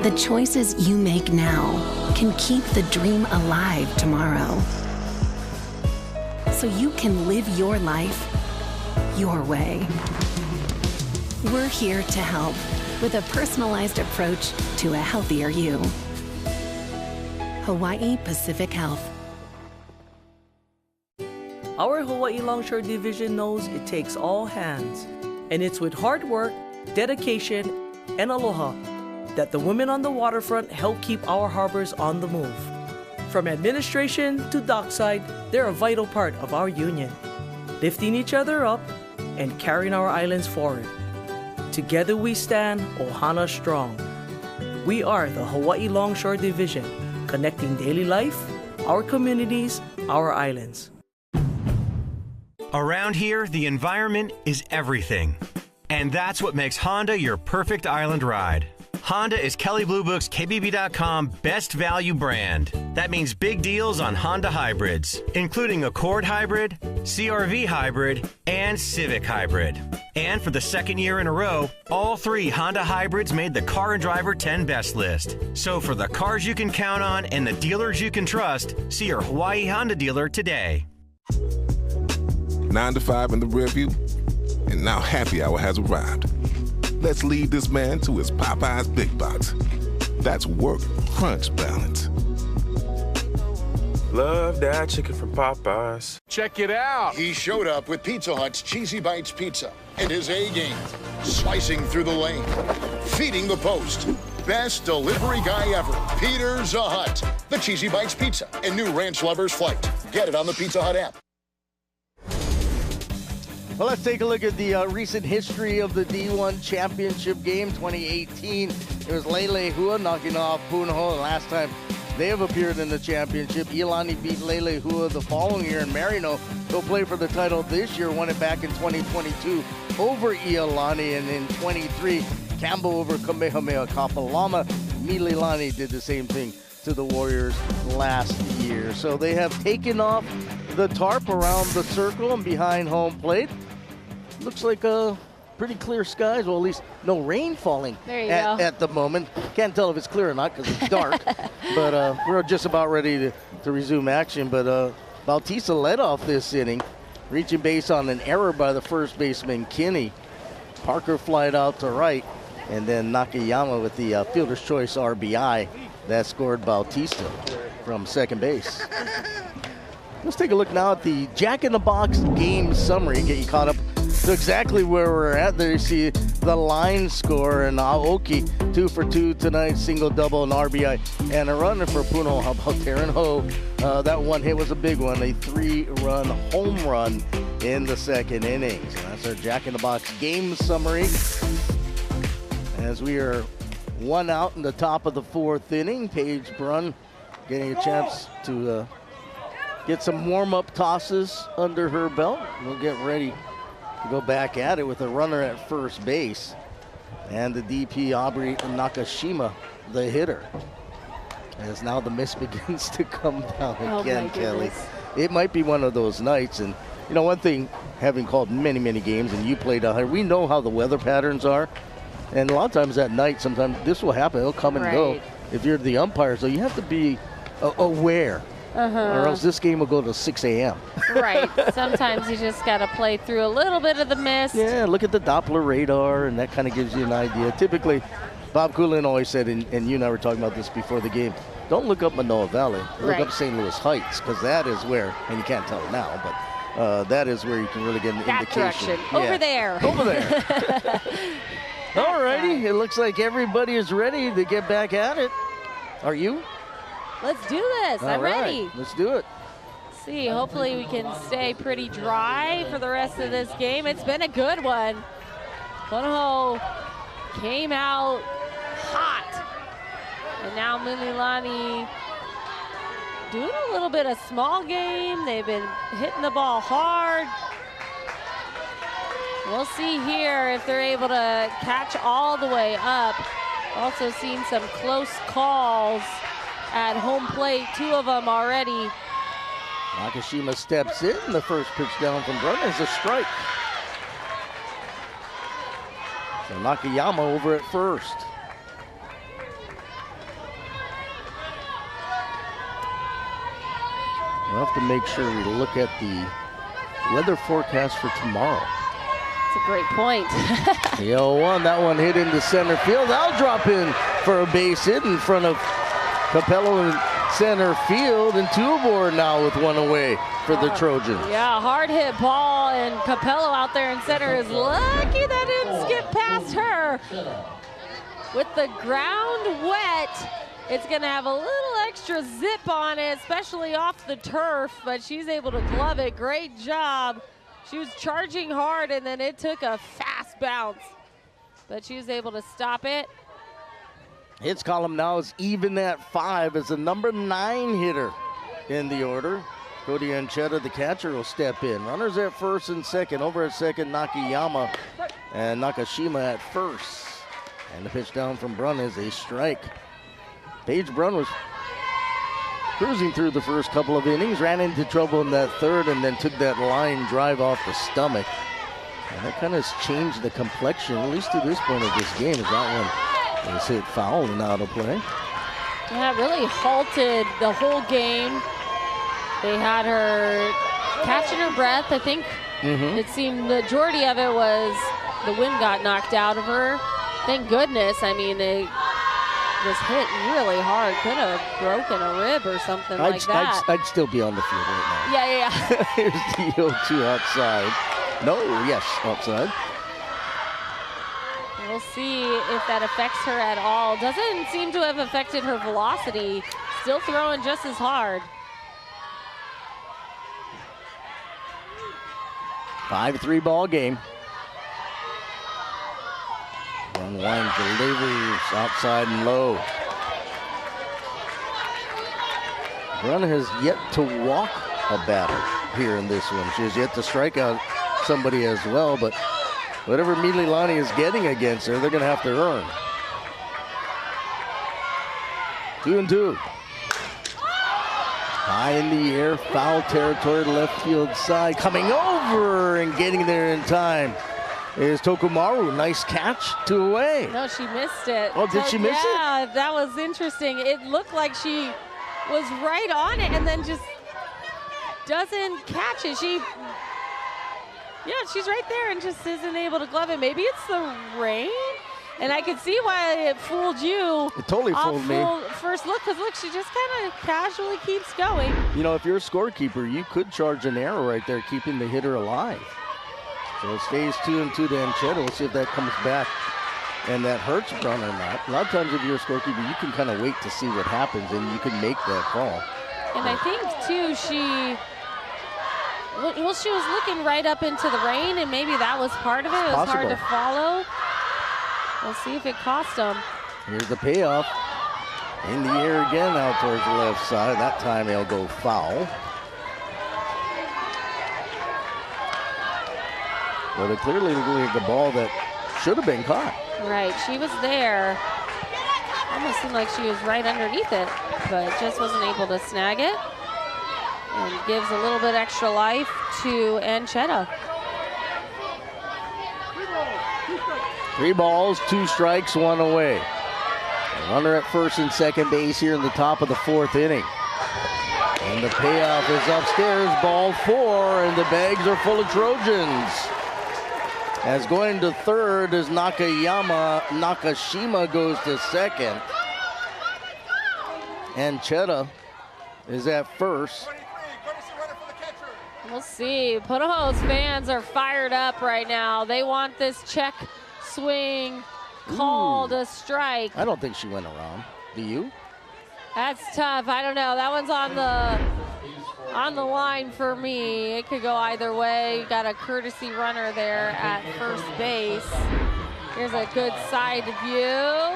The choices you make now can keep the dream alive tomorrow. So you can live your life your way. We're here to help with a personalized approach to a healthier you. Hawaii Pacific Health. Our Hawaii Longshore Division knows it takes all hands, and it's with hard work, dedication, and aloha that the women on the waterfront help keep our harbors on the move. From administration to dockside, they're a vital part of our union, lifting each other up and carrying our islands forward. Together we stand Ohana strong. We are the Hawaii Longshore Division, connecting daily life, our communities, our islands. Around here, the environment is everything. And that's what makes Honda your perfect island ride. Honda is Kelley Blue Book's KBB.com best value brand. That means big deals on Honda hybrids, including Accord Hybrid, CR-V Hybrid, and Civic Hybrid. And for the second year in a row, all 3 Honda hybrids made the Car and Driver 10 Best list. So for the cars you can count on and the dealers you can trust, see your Hawaii Honda dealer today. 9 to 5 in the rear view, and now happy hour has arrived. Let's lead this man to his Popeyes Big Box. That's work-crunch balance. Love that chicken from Popeyes. Check it out. He showed up with Pizza Hut's Cheesy Bites Pizza and his A game. Slicing through the lane, feeding the post. Best delivery guy ever, Peter Hut. The Cheesy Bites Pizza and new Ranch Lovers Flight. Get it on the Pizza Hut app. Well, let's take a look at the recent history of the D1 Championship game 2018. It was Lele Hua knocking off Punahou. Last time they have appeared in the championship. Mililani beat Lele Hua the following year, and Marino, who'll play for the title this year, won it back in 2022 over Mililani, and in 23, Campbell over Kamehameha Kapalama. Mililani did the same thing to the Warriors last year. So they have taken off the tarp around the circle and behind home plate. Looks like pretty clear skies. Well, at least no rain falling at the moment. Can't tell if it's clear or not because it's dark. But we're just about ready to resume action. But Bautista led off this inning, reaching base on an error by the first baseman, Kinney. Parker flied out to right, and then Nakayama with the fielder's choice RBI that scored Bautista from second base. Let's take a look now at the Jack in the Box game summary. Get you caught up to exactly where we're at. There you see the line score, and Aoki 2 for 2 tonight, single, double, and RBI, and a runner for Punahou. How about Darren Ho? That one hit was a big one, a 3-run home run in the second inning. So that's our Jack in the Box game summary. As we are 1 out in the top of the 4th inning, Paige Brunn getting a chance to get some warm-up tosses under her belt. We'll get ready to go back at it with a runner at first base. And the DP, Aubrey Nakashima, the hitter. As now the mist begins to come down again, Kelly. It might be one of those nights. And, you know, one thing, having called many, many games, and you played out here, we know how the weather patterns are. And a lot of times at night, sometimes this will happen. It'll come and go if you're the umpire. So you have to be aware. Or else this game will go to 6 a.m. Right. Sometimes you just got to play through a little bit of the mist. Yeah, look at the Doppler radar, and that kind of gives you an idea. Typically, Bob Coolin always said, and you and I were talking about this before the game, don't look up Manoa Valley. Look up St. Louis Heights, because that is where, and you can't tell now, but that is where you can really get an indication. Direction. Over there. Over there. All righty. It looks like everybody is ready to get back at it. Are you? Let's do this. I'm ready. Let's do it. See, hopefully we can stay pretty dry for the rest of this game. It's been a good one. Punahou came out hot. And now Mililani doing a little bit of small game. They've been hitting the ball hard. We'll see here if they're able to catch all the way up. Also seen some close calls at home plate, 2 of them already. Nakashima steps in. The first pitch down from Brunn is a strike. So Nakayama over at first. We'll have to make sure we look at the weather forecast for tomorrow. That's a great point. The 0-1, that one hit into center field. That'll drop in for a base hit in front of Capello in center field, and 2 aboard now with 1 away for the Trojans. Yeah, hard hit ball, and Capello out there in center is lucky that didn't skip past her. With the ground wet, it's gonna have a little extra zip on it, especially off the turf, but she's able to glove it. Great job. She was charging hard, and then it took a fast bounce, but she was able to stop it. Hits column now is even at 5 as the number 9 hitter in the order. Cody Anchetta, the catcher, will step in. Runners at first and second. Over at second, Nakayama and Nakashima at first. And the pitch down from Brunn is a strike. Paige Brunn was cruising through the first couple of innings, ran into trouble in that third, and then took that line drive off the stomach. And that kind of has changed the complexion, at least to this point of this game, as that one was hit foul and out of play. Yeah, it really halted the whole game. They had her catching her breath. I think it seemed the majority of it was the wind got knocked out of her. Thank goodness. I mean, it was hit really hard. Could have broken a rib or something like that. I'd still be on the field right now. Yeah. Here's the 0-2 outside. No, yes, outside. We'll see if that affects her at all. Doesn't seem to have affected her velocity. Still throwing just as hard. 5-3 ball game. Run line delivers outside and low. Brunna has yet to walk a batter here in this one. She has yet to strike out somebody as well, but whatever Mililani is getting against her, they're going to have to earn. 2-2. High in the air, foul territory, left field side. Coming over and getting there in time is Tokumaru. Nice catch, 2 away. No, she missed it. Oh, did she miss it? Yeah, that was interesting. It looked like she was right on it and then just doesn't catch it. She's right there and just isn't able to glove it. Maybe it's the rain? And I could see why it fooled you. It totally fooled me. First look, because look, she just kind of casually keeps going. You know, if you're a scorekeeper, you could charge an error right there, keeping the hitter alive. So it stays 2-2 to Anchetta. We'll see if that comes back and that hurts Brunna or not. A lot of times if you're a scorekeeper, you can kind of wait to see what happens and you can make that call. And I think, too, she was looking right up into the rain, and maybe that was part of it. It was hard to follow. We'll see if it cost them. Here's the payoff. In the air again out towards the left side. That time he'll go foul. But it clearly looked like a ball that should have been caught. Right, she was there. Almost seemed like she was right underneath it, but just wasn't able to snag it. And gives a little bit extra life to Anchetta. 3 balls, 2 strikes, 1 away. A runner at first and second base here in the top of the 4th inning. And the payoff is upstairs, ball 4, and the bags are full of Trojans. As going to third is Nakashima goes to second. Anchetta is at first. We'll see. Punahou's fans are fired up right now. They want this check swing called a strike. I don't think she went around. Do you? That's tough. I don't know. That one's on the line for me. It could go either way. You got a courtesy runner there at first base. Here's a good side view.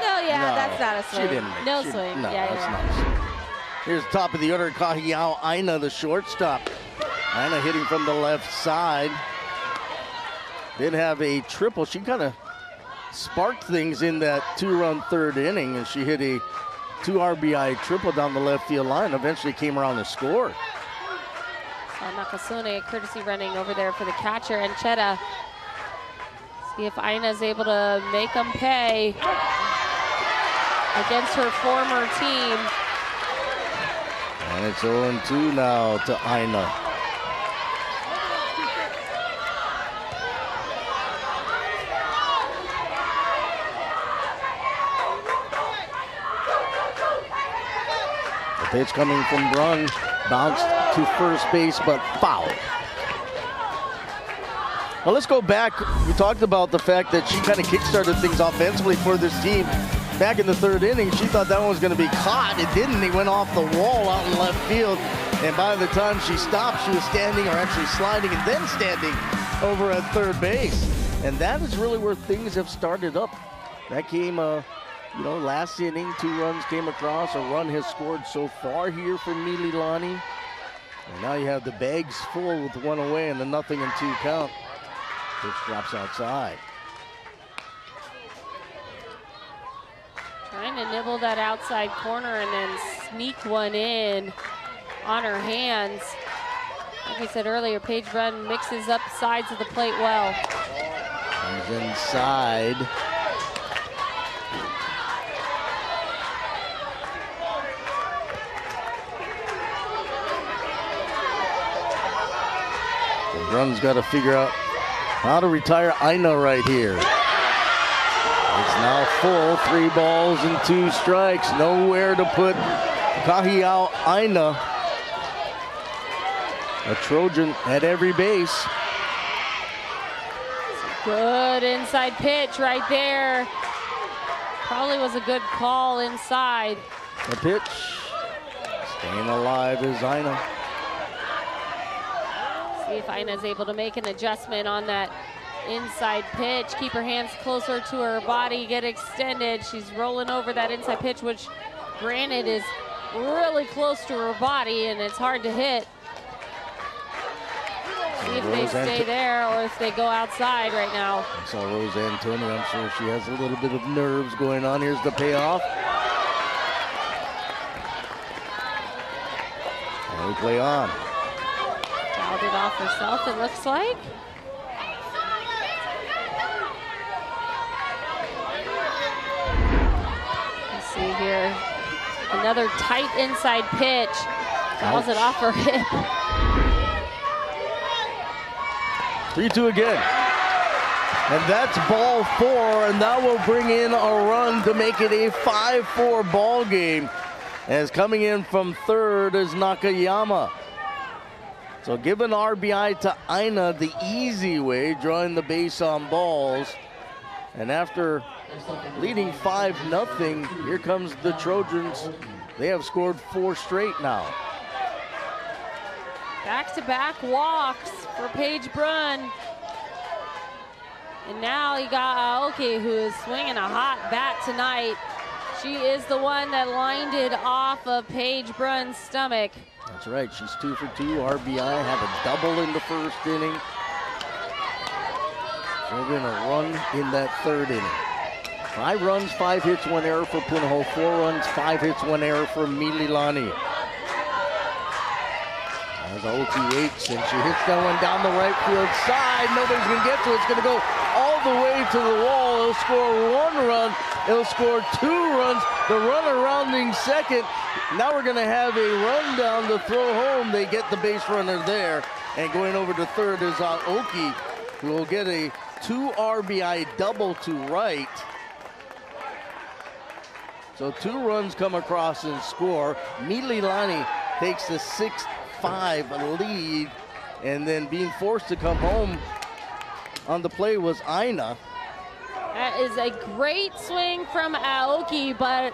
No, that's not a swing. She didn't. No swing. No, yeah, that's not a swing. Here's the top of the order, Kahiao Aina, the shortstop. Aina hitting from the left side. Did have a triple. She kind of sparked things in that 2-run 3rd inning, and she hit a 2 RBI triple down the left field line. Eventually came around and scored. Nakasune courtesy running over there for the catcher, and Chetta. See if Aina's able to make them pay against her former team. And it's 0-2 now to Aina. The pitch coming from Brunn, bounced to first base, but foul. Well, let's go back. We talked about the fact that she kind of kickstarted things offensively for this team. Back in the 3rd inning, she thought that one was going to be caught. It didn't. He went off the wall out in left field. And by the time she stopped, she was standing, or actually sliding and then standing over at 3rd base. And that is really where things have started up. That came, last inning, 2 runs came across. A run has scored so far here for Mililani. And now you have the bags full with 1 away and the 0-2 count. Pitch drops outside. Trying to nibble that outside corner and then sneak one in on her hands. Like I said earlier, Paige Brunn mixes up sides of the plate well. Comes inside. Brunn's got to figure out How to retire Aina right here. It's now full, 3 balls and 2 strikes. Nowhere to put Kahiao Aina. A Trojan at every base. Good inside pitch right there. Probably was a good call inside. The pitch. Staying alive is Aina. See if Aina's able to make an adjustment on that inside pitch. Keep her hands closer to her body, get extended. She's rolling over that inside pitch, which granted is really close to her body and it's hard to hit. See if they stay there or if they go outside right now. I saw Rose Antonio. I'm sure she has a little bit of nerves going on. Here's the payoff. And we play on. Fouled it off herself, it looks like. Let's see here. Another tight inside pitch. Fouls it off her hip. 3-2 again. And that's ball 4, and that will bring in a run to make it a 5-4 ball game. As coming in from third is Nakayama. So give an RBI to Aina the easy way, drawing the base on balls. And after leading 5-0, here comes the Trojans. They have scored 4 straight now. Back-to-back walks for Paige Brunn. And now you got Aoki, who is swinging a hot bat tonight. She is the one that lined it off of Paige Brunn's stomach. That's right, she's 2 for 2, RBI, had a double in the first inning. We're gonna run in that third inning. 5 runs, 5 hits, 1 error for Punahou, 4 runs, 5 hits, 1 error for Mililani. As Aoki waits, and she hits that one down the right field side. Nobody's gonna get to it. It's gonna go all the way to the wall. It'll score 1 run. It'll score 2 runs. The runner rounding second. Now we're gonna have a run down to throw home. They get the base runner there. And going over to third is Aoki, who will get a 2 RBI double to right. So 2 runs come across and score. Mililani takes the 6-5 lead, and then being forced to come home on the play was Aina. That is a great swing from Aoki, but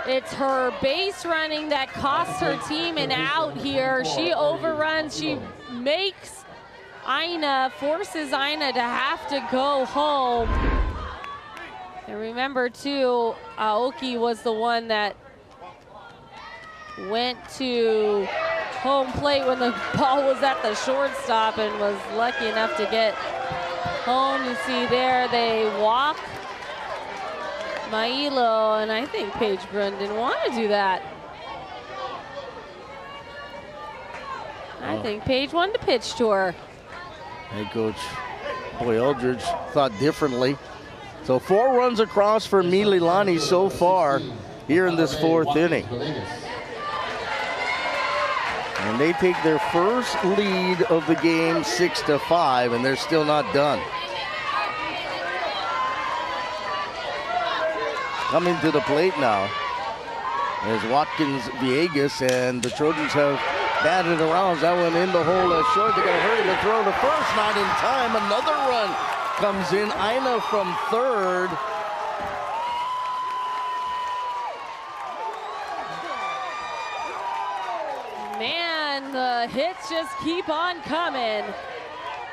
it's her base running that costs her team an out here. She overruns, she makes Aina, forces Aina to have to go home. And remember too, Aoki was the one that went to home plate when the ball was at the shortstop and was lucky enough to get home. You see there, they walk Mailo, and I think Paige Brunn didn't want to do that. I think Paige wanted to pitch to her. Head coach Boy Eldridge thought differently. So 4 runs across for Mililani so far here in this 4th inning. And they take their first lead of the game 6-5, and they're still not done. Coming to the plate now is Watkins Villegas, and the Trojans have batted around. That one in the hole short. They're going to hurry to throw to first, not in time. Another run comes in. Aina from third. Man, the hits just keep on coming.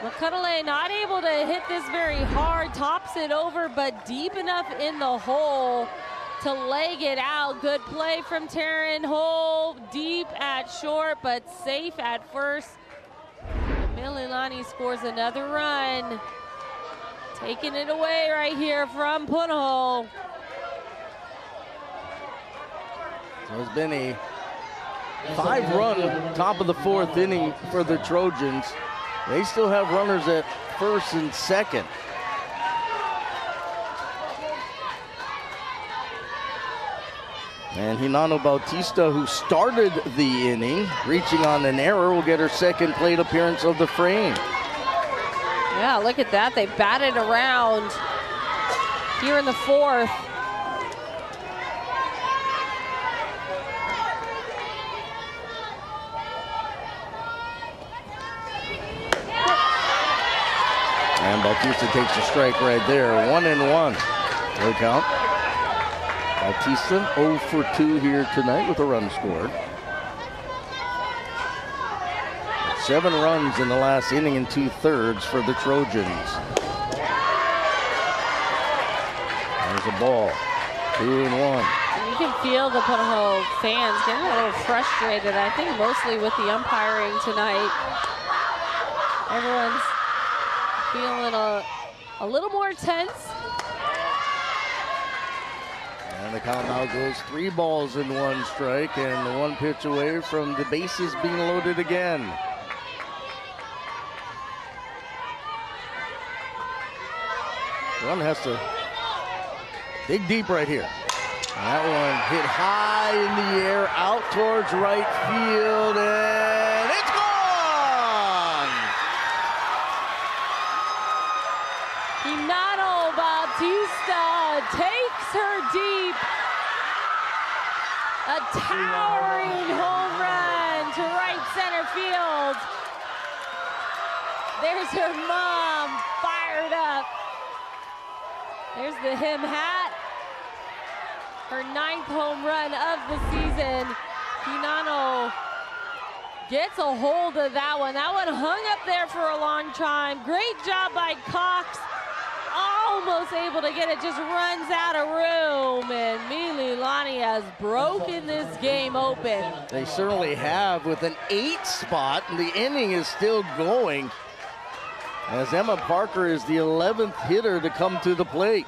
Makadale not able to hit this very hard, tops it over, but deep enough in the hole to leg it out. Good play from Taryn Hole, deep at short, but safe at first. Mililani scores another run. Taking it away right here from Punahou. So it's been a 5-run top of the 4th inning for the Trojans. They still have runners at first and second. And Hinano Bautista, who started the inning, reaching on an error, will get her second plate appearance of the frame. Yeah, look at that. They batted around here in the fourth. And Bautista takes a strike right there. 1-1. No count. Bautista 0 for 2 here tonight with a run scored. 7 runs in the last inning and 2/3 for the Trojans. There's a ball. 2-1. You can feel the Punahou fans getting a little frustrated, I think mostly with the umpiring tonight. Everyone's feeling a little more tense. And the count now goes 3 balls and 1 strike, and 1 pitch away from the bases being loaded again. One has to dig deep right here. That one hit high in the air, out towards right field, and it's gone! Hinano Bautista takes her deep. A towering home run to right center field. There's her mom, fired up. There's the him hat. Her 9th home run of the season. Hinano gets a hold of that one. That one hung up there for a long time. Great job by Cox. Almost able to get it, just runs out of room. And Mililani has broken this game open. They certainly have, with an 8 spot, and the inning is still going, as Emma Parker is the 11th hitter to come to the plate.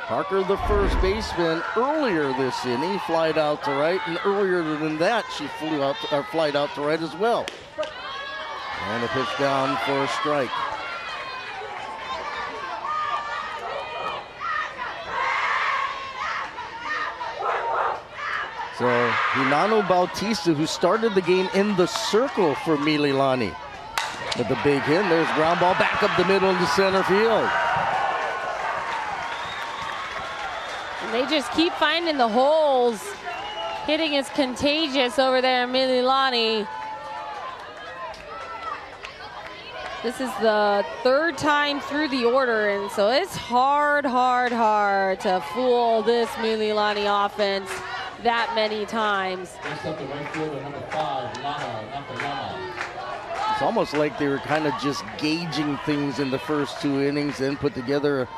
Parker, the first baseman, earlier this inning, flied out to right, and earlier than that, she flied out to right as well. And a pitch down for a strike. So Hinano Bautista, who started the game in the circle for Mililani, with the big hit. There's ground ball back up the middle into center field. And they just keep finding the holes. Hitting is contagious over there in Mililani. This is the 3rd time through the order, and so it's hard to fool this Mililani offense that many times. It's almost like they were kind of just gauging things in the first 2 innings, then put together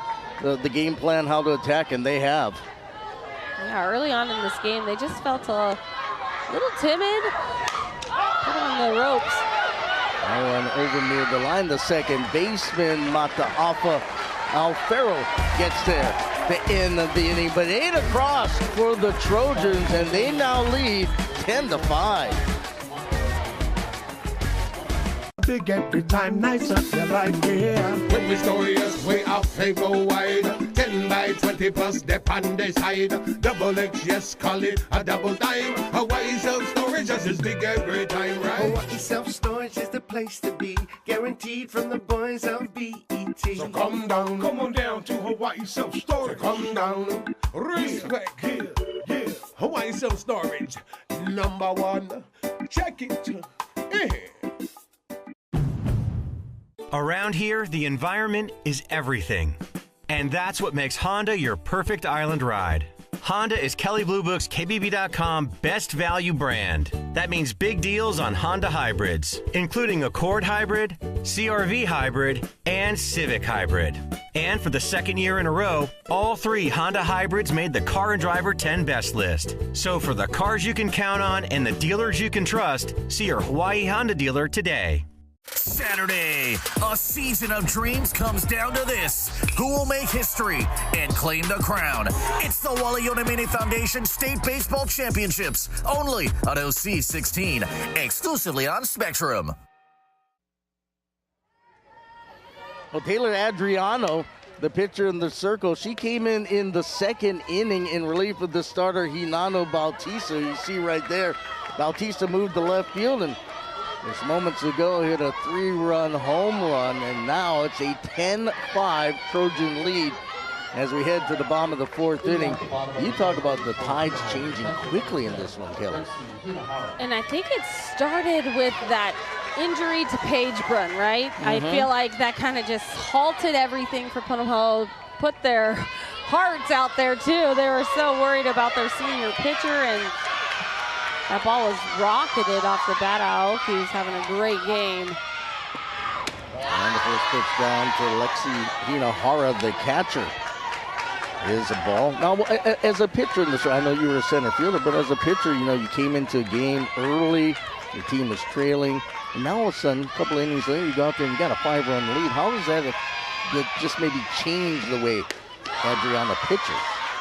the game plan how to attack, and they have. Yeah, early on in this game, they just felt a little timid. Put on the ropes. That one over near the line. The second baseman, Mataafa Alfaro, gets there to end of the inning, but 8 across for the Trojans, and they now lead 10-5. Big every time, nice up your life, yeah. When we stories way out, they go wide. 10 by 20 plus, dep on the side. Double X, yes, call it a double dime. Hawaii self-storage just as big every time, right? Hawaii self-storage is the place to be. Guaranteed from the boys of BET. So come on down to Hawaii self-storage. So come down, respect here, yeah. Hawaii self-storage, #1. Check it, Around here, the environment is everything. And that's what makes Honda your perfect island ride. Honda is Kelley Blue Book's KBB.com best value brand. That means big deals on Honda hybrids, including Accord Hybrid, CR-V Hybrid, and Civic Hybrid. And for the 2nd year in a row, all 3 Honda hybrids made the Car and Driver 10 Best list. So for the cars you can count on and the dealers you can trust, see your Hawaii Honda dealer today. Saturday, a season of dreams comes down to this. Who will make history and claim the crown? It's the Wally Onemene Foundation State Baseball Championships, only on OC 16, exclusively on Spectrum. Well, Taylor Adriano, the pitcher in the circle, she came in the 2nd inning in relief of the starter Hinano Bautista. You see right there, Bautista moved to left field, and Just moments ago hit a 3-run home run, and now it's a 10-5 Trojan lead as we head to the bottom of the 4th inning. You talk about the tides changing quickly in this one, Kelly. And I think it started with that injury to Paige Brunn, right? I feel like that kind of just halted everything for Punahou, put their hearts out there too. They were so worried about their senior pitcher, and that ball was rocketed off the bat. Aoki's having a great game. And the first pitch down to Lexi Hinahara, the catcher, is a ball. Now, as a pitcher in this, I know you were a center fielder, but as a pitcher, you came into a game early, your team was trailing, and now all of a sudden, a couple of innings later, you go out there and you got a 5-run lead. How does that just maybe change the way Adriana pitches?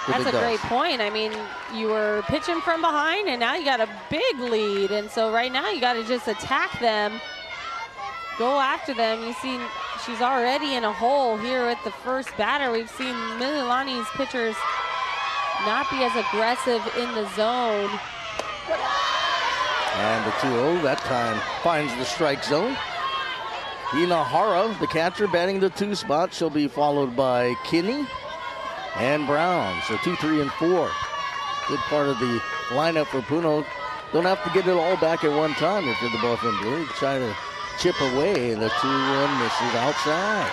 That's a great point. I mean, you were pitching from behind, and now you got a big lead. And so right now you got to just attack them, go after them. You see she's already in a hole here with the first batter. We've seen Mililani's pitchers not be as aggressive in the zone. And the 2-0 that time finds the strike zone. Hinahara, the catcher, batting the 2 spot. She'll be followed by Kinney and Brown. So 2, 3, and 4. Good part of the lineup for Punahou. Don't have to get it all back at one time if you're the Buffalo Blue. Try to chip away, and the 2-1 misses outside.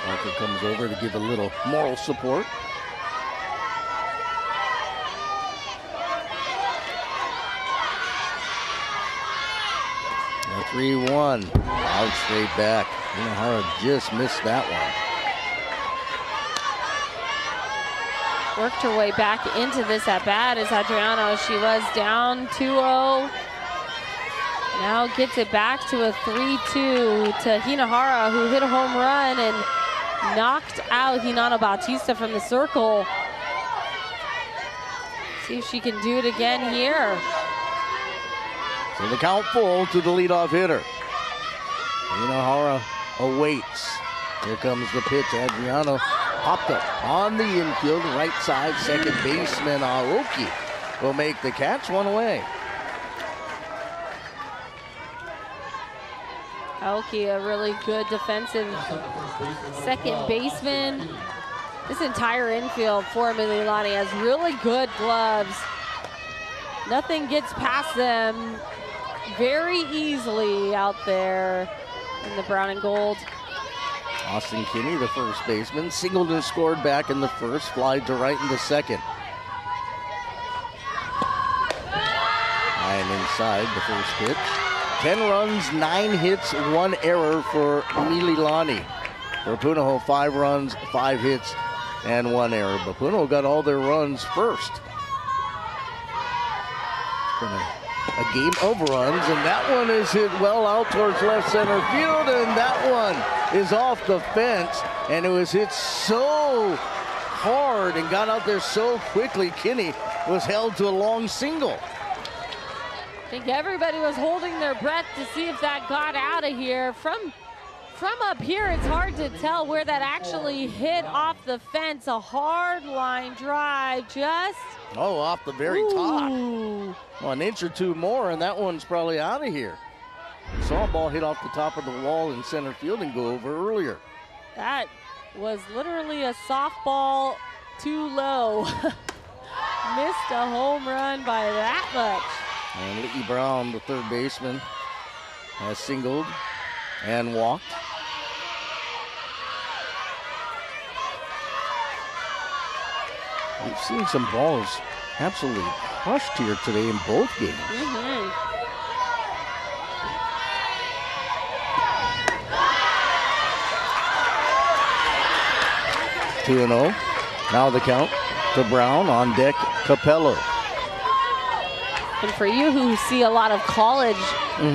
Parker comes over to give a little moral support. A 3-1, out straight back. Hinahara just missed that one. Worked her way back into this at bat as Adriano. She was down 2-0. Now gets it back to a 3-2 to Hinahara, who hit a home run and knocked out Hinana Bautista from the circle. See if she can do it again here. So the count full to the leadoff hitter. Hinahara awaits. Here comes the pitch. Adriano popped up on the infield, right side. Second baseman Aoki will make the catch, 1 away. Aoki, a really good defensive second baseman. This entire infield for Mililani has really good gloves. Nothing gets past them very easily out there in the brown and gold. Austin Kinney, the first baseman, singled and scored back in the first, fly to right in the second. And inside the first pitch. 10 runs, 9 hits, 1 error for Mililani. For Punahou, 5 runs, 5 hits, and 1 error. But Punahou got all their runs first. It's been a game of runs, and that one is hit well out towards left center field, and that one is off the fence, and it was hit so hard and got out there so quickly. Kinney was held to a long single. I think everybody was holding their breath to see if that got out of here. From up here, it's hard to tell where that actually hit off the fence. A hard line drive, just off the very top. Well, an inch or two more, and that one's probably out of here. Saw a ball hit off the top of the wall in center field and go over earlier. That was literally a softball too low. Missed a home run by that much. And Lee Brown, the third baseman, has singled and walked. We've seen some balls absolutely crushed here today in both games. 2-0. Now the count to Brown. On deck, Capello. And for you who see a lot of college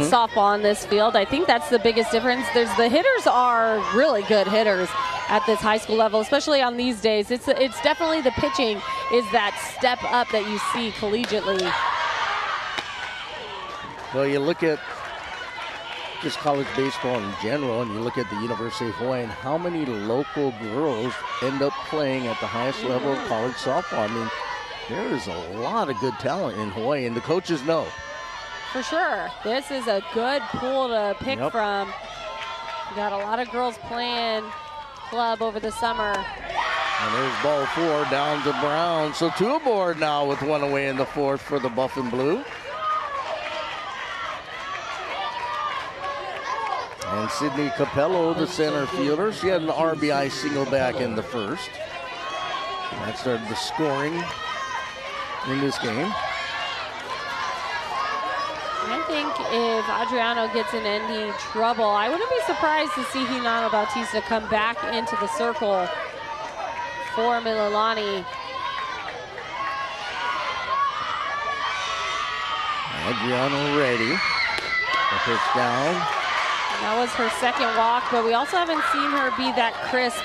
softball on this field, I think that's the biggest difference. The hitters are really good hitters at this high school level, especially on these days. It's definitely the pitching is that step up that you see collegiately. Well, you look at just college baseball in general, and you look at the University of Hawaii and how many local girls end up playing at the highest level of college softball. I mean, there is a lot of good talent in Hawaii, and the coaches know. For sure. This is a good pool to pick from. You got a lot of girls playing club over the summer. And there's ball 4 down to Brown. So 2 aboard now with 1 away in the 4th for the Buff and Blue. And Sydney Capello, the center fielder, she had an RBI single back in the 1st. That started the scoring in this game. I think if Adriano gets in any trouble, I wouldn't be surprised to see Hinata Bautista come back into the circle for Mililani. Adriano ready. The pitch down. That was her 2nd walk, but we also haven't seen her be that crisp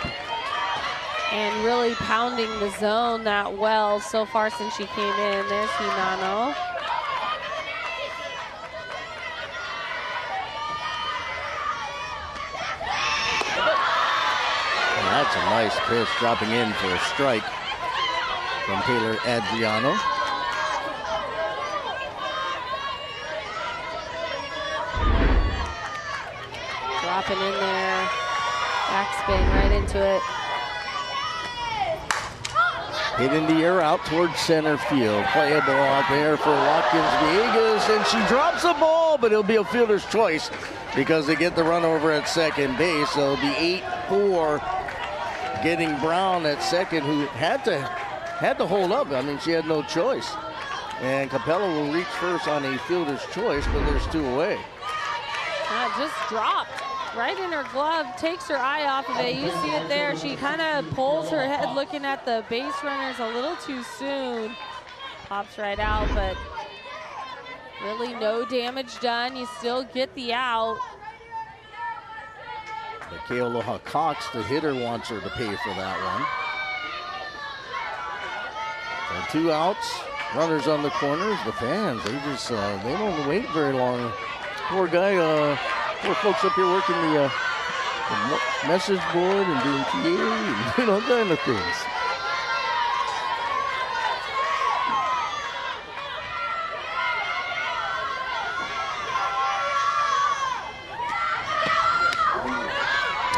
and really pounding the zone that well so far since she came in. There's Hinano. That's a nice pitch, dropping in for a strike from Taylor Adriano. Dropping in there, backspin right into it. Hit in the air out towards center field. Playable out there for Watkins Villegas, and she drops the ball, but it'll be a fielder's choice because they get the run over at second base. So it'll be 8-4. Getting Brown at second, who had to hold up. I mean, she had no choice. And Capello will reach first on a fielder's choice, but there's 2 away. Just dropped right in her glove, takes her eye off of it. You see it there. She kind of pulls her head looking at the base runners a little too soon. Pops right out, but really no damage done. You still get the out. Kealoha Cox, the hitter, wants her to pay for that one. So 2 outs, runners on the corners. The fans, they just they don't wait very long. Poor guy, poor folks up here working the message board and doing PA and doing all kind of things.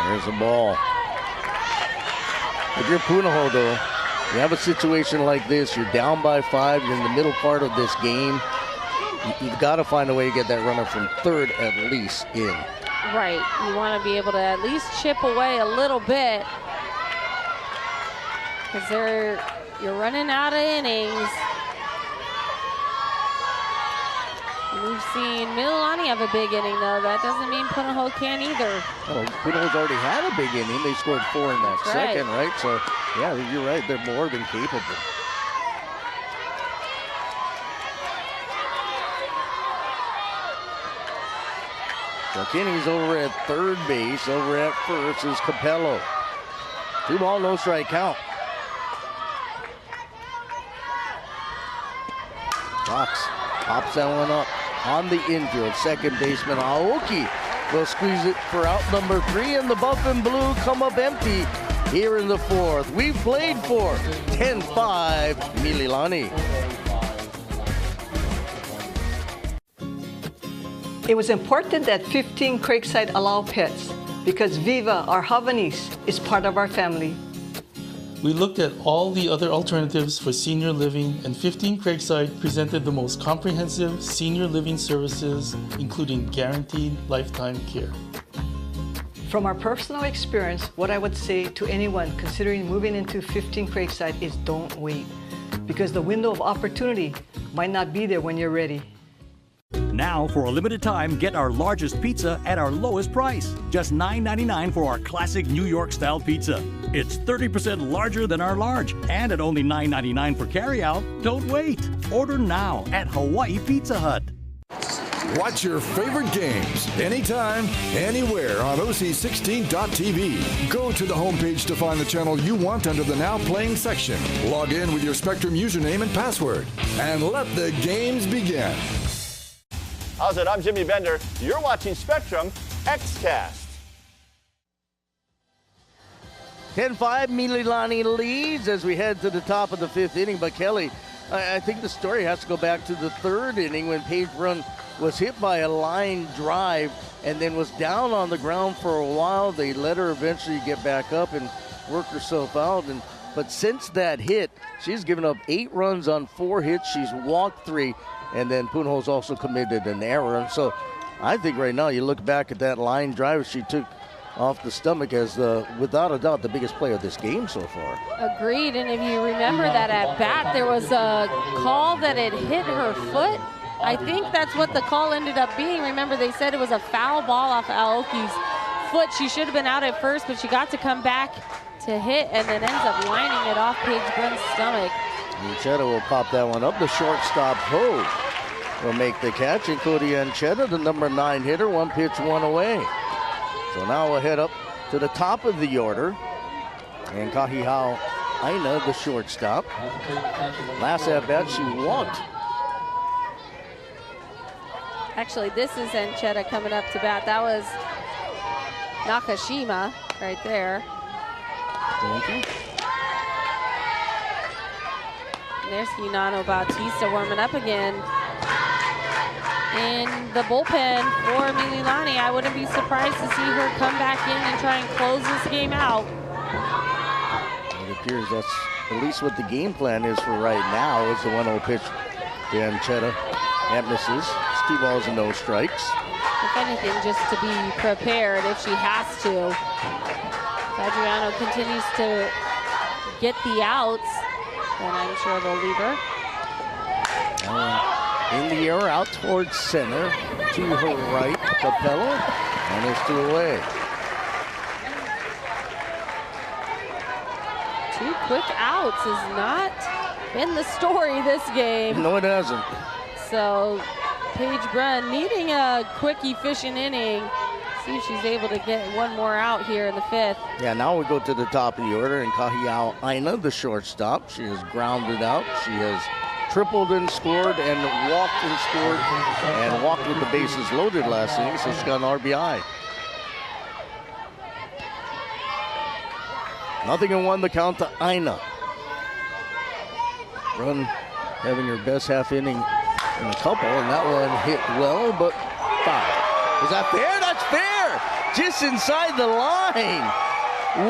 There's the ball. If you're Punahou, though, you have a situation like this, you're down by 5, you're in the middle part of this game. You've got to find a way to get that runner from 3rd at least in. Right. You want to be able to at least chip away a little bit because you're running out of innings. We've seen Mililani have a big inning, though. That doesn't mean Punahou can either. Oh, Punahou's already had a big inning. They scored 4 in that second, right? So, yeah, you're right. They're more than capable. So Kinney's over at 3rd base. Over at 1st is Capello. 2 ball, no strike count. Cox pops that one up on the infield. Second baseman Aoki will squeeze it for out number 3, and the Buff and Blue come up empty here in the 4th. We've played for 10-5 Mililani. It was important that 15 Craigside allow pets because Viva, our Havanese, is part of our family. We looked at all the other alternatives for senior living, and 15 Craigside presented the most comprehensive senior living services, including guaranteed lifetime care. From our personal experience, what I would say to anyone considering moving into 15 Craigside is don't wait, because the window of opportunity might not be there when you're ready. Now, for a limited time, get our largest pizza at our lowest price. Just $9.99 for our classic New York-style pizza. It's 30% larger than our large, and at only $9.99 for carryout. Don't wait. Order now at Hawaii Pizza Hut. Watch your favorite games anytime, anywhere on OC16.tv. Go to the homepage to find the channel you want under the Now Playing section. Log in with your Spectrum username and password, and let the games begin. How's it? I'm Jimmy Bender. You're watching Spectrum XCast. 10-5, Mililani leads as we head to the top of the 5th inning. But Kelly, I think the story has to go back to the 3rd inning when Paige Brunn was hit by a line drive and then was down on the ground for a while. They let her eventually get back up and work herself out. But since that hit, she's given up 8 runs on 4 hits. She's walked 3, and then Punahou's also committed an error. And so I think right now you look back at that line drive she took off the stomach as without a doubt the biggest play of this game so far. Agreed, and if you remember that at bat, there was a call that it hit her foot. I think that's what the call ended up being. Remember, they said it was a foul ball off Aoki's foot. She should have been out at first, but she got to come back to hit and then ends up lining it off Paige Brunn's stomach. Anchetta will pop that one up. The shortstop, Ho, will make the catch. And Cody Anchetta, the number 9 hitter, 1 pitch, 1 away. So now we'll head up to the top of the order. And Kahihau Aina, the shortstop. Last at bat, she walked. Actually, this is Anchetta coming up to bat. That was Nakashima right there. Thank you. And there's Hinano Bautista warming up again. In the bullpen for Mililani, I wouldn't be surprised to see her come back in and try and close this game out. It appears that's at least what the game plan is for right now. Is the 1-0 pitch to Anchetta. That misses. It's 2 balls and no strikes. If anything, just to be prepared if she has to. If Adriano continues to get the outs, then I'm sure they'll leave her. In the air, out towards center, to her right, Capella, and it's 2 away. 2 quick outs has not been the story this game. No, it hasn't. So Paige Brunn needing a quick, efficient inning. See if she's able to get 1 more out here in the 5th. Yeah, now we go to the top of the order, and Kahihau Aina, the shortstop. She has grounded out. She has tripled and scored and walked and scored and walked with the bases loaded last inning, so she's got an RBI. 0-1 the count to Aina. Brunn having her best half inning in a couple, and that one hit well, but foul. Is that fair? That's fair! Just inside the line.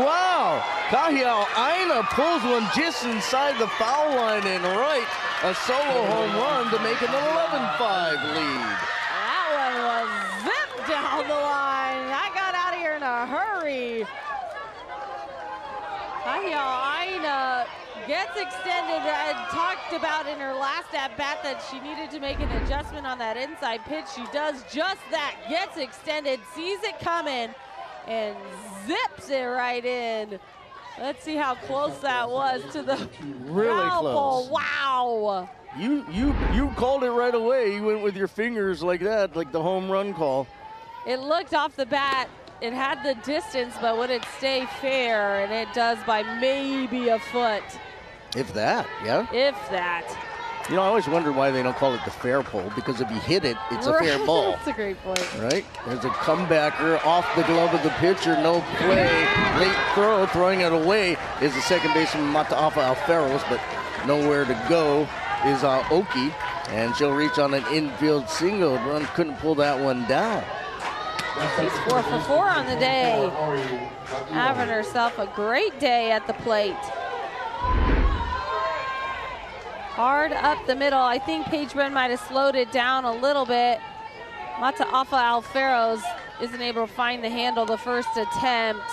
Wow! Kahihau Aina pulls one just inside the foul line and right. A solo home run to make it an 11-5 lead. That one was zipped down the line. I got out of here in a hurry. Kahihau Aina gets extended. I talked about in her last at-bat that she needed to make an adjustment on that inside pitch. She does just that, gets extended, sees it coming, and zips it right in. Let's see how close that was to the really foul close. pole. Wow. You called it right away. You went with your fingers like that, like the home run call. It looked off the bat. It had the distance, but would it stay fair? And it does by maybe a foot. If that, yeah. If that. You know, I always wonder why they don't call it the fair pole, because if you hit it, it's a fair ball. That's a great point. Right? There's a comebacker off the glove of the pitcher, no play, late throw, throwing it away is the second baseman Mataafa Alferos, but nowhere to go is Oki, and she'll reach on an infield single. Brunn couldn't pull that one down. She's 4 for 4 on the day, having herself a great day at the plate. Hard up the middle. I think Paige Brunn might have slowed it down a little bit. Mataafa Alferos isn't able to find the handle the first attempt.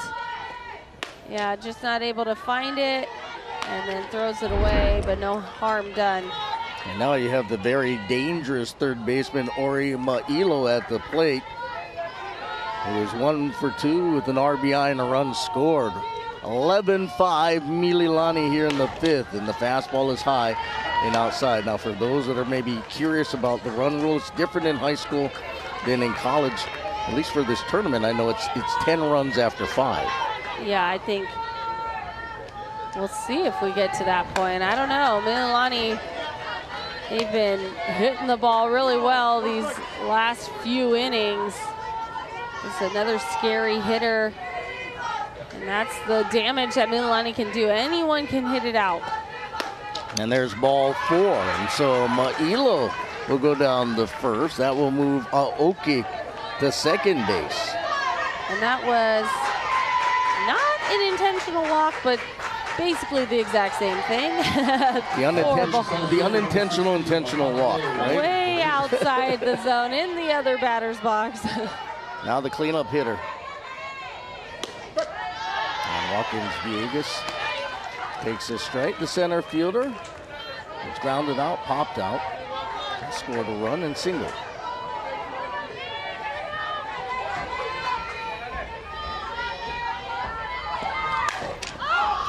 Yeah, just not able to find it, and then throws it away, but no harm done. And now you have the very dangerous third baseman Ori Ma'ilo at the plate. It was 1 for 2 with an RBI and a run scored. 11-5 Mililani here in the 5th, and the fastball is high and outside. Now, for those that are maybe curious about the run rule, it's different in high school than in college. At least for this tournament, I know it's 10 runs after 5. Yeah, I think we'll see if we get to that point. I don't know. Mililani They've been hitting the ball really well these last few innings. It's another scary hitter. And that's the damage that Mililani can do. Anyone can hit it out. And there's ball 4. And so Mailo will go down the first. That will move Aoki to second base. And that was not an intentional walk, but basically the exact same thing. The unintentional intentional walk, right? Way outside the zone in the other batter's box. Now the cleanup hitter. And Watkins Villegas takes a strike. The center fielder. It's grounded out, popped out. Scored a run and single.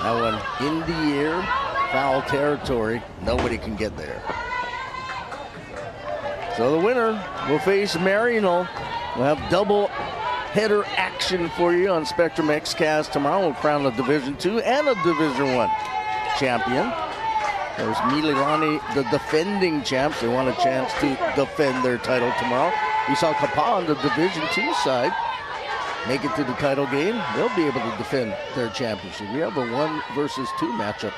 That one in the air, foul territory. Nobody can get there. So the winner will face Marino. We'll have double header action for you on Spectrum XCast tomorrow. We'll crown a Division II and a Division I champion. There's Mililani, the defending champs. They want a chance to defend their title tomorrow. We saw Kapa on the Division II side make it to the title game. They'll be able to defend their championship. We have a 1 versus 2 matchup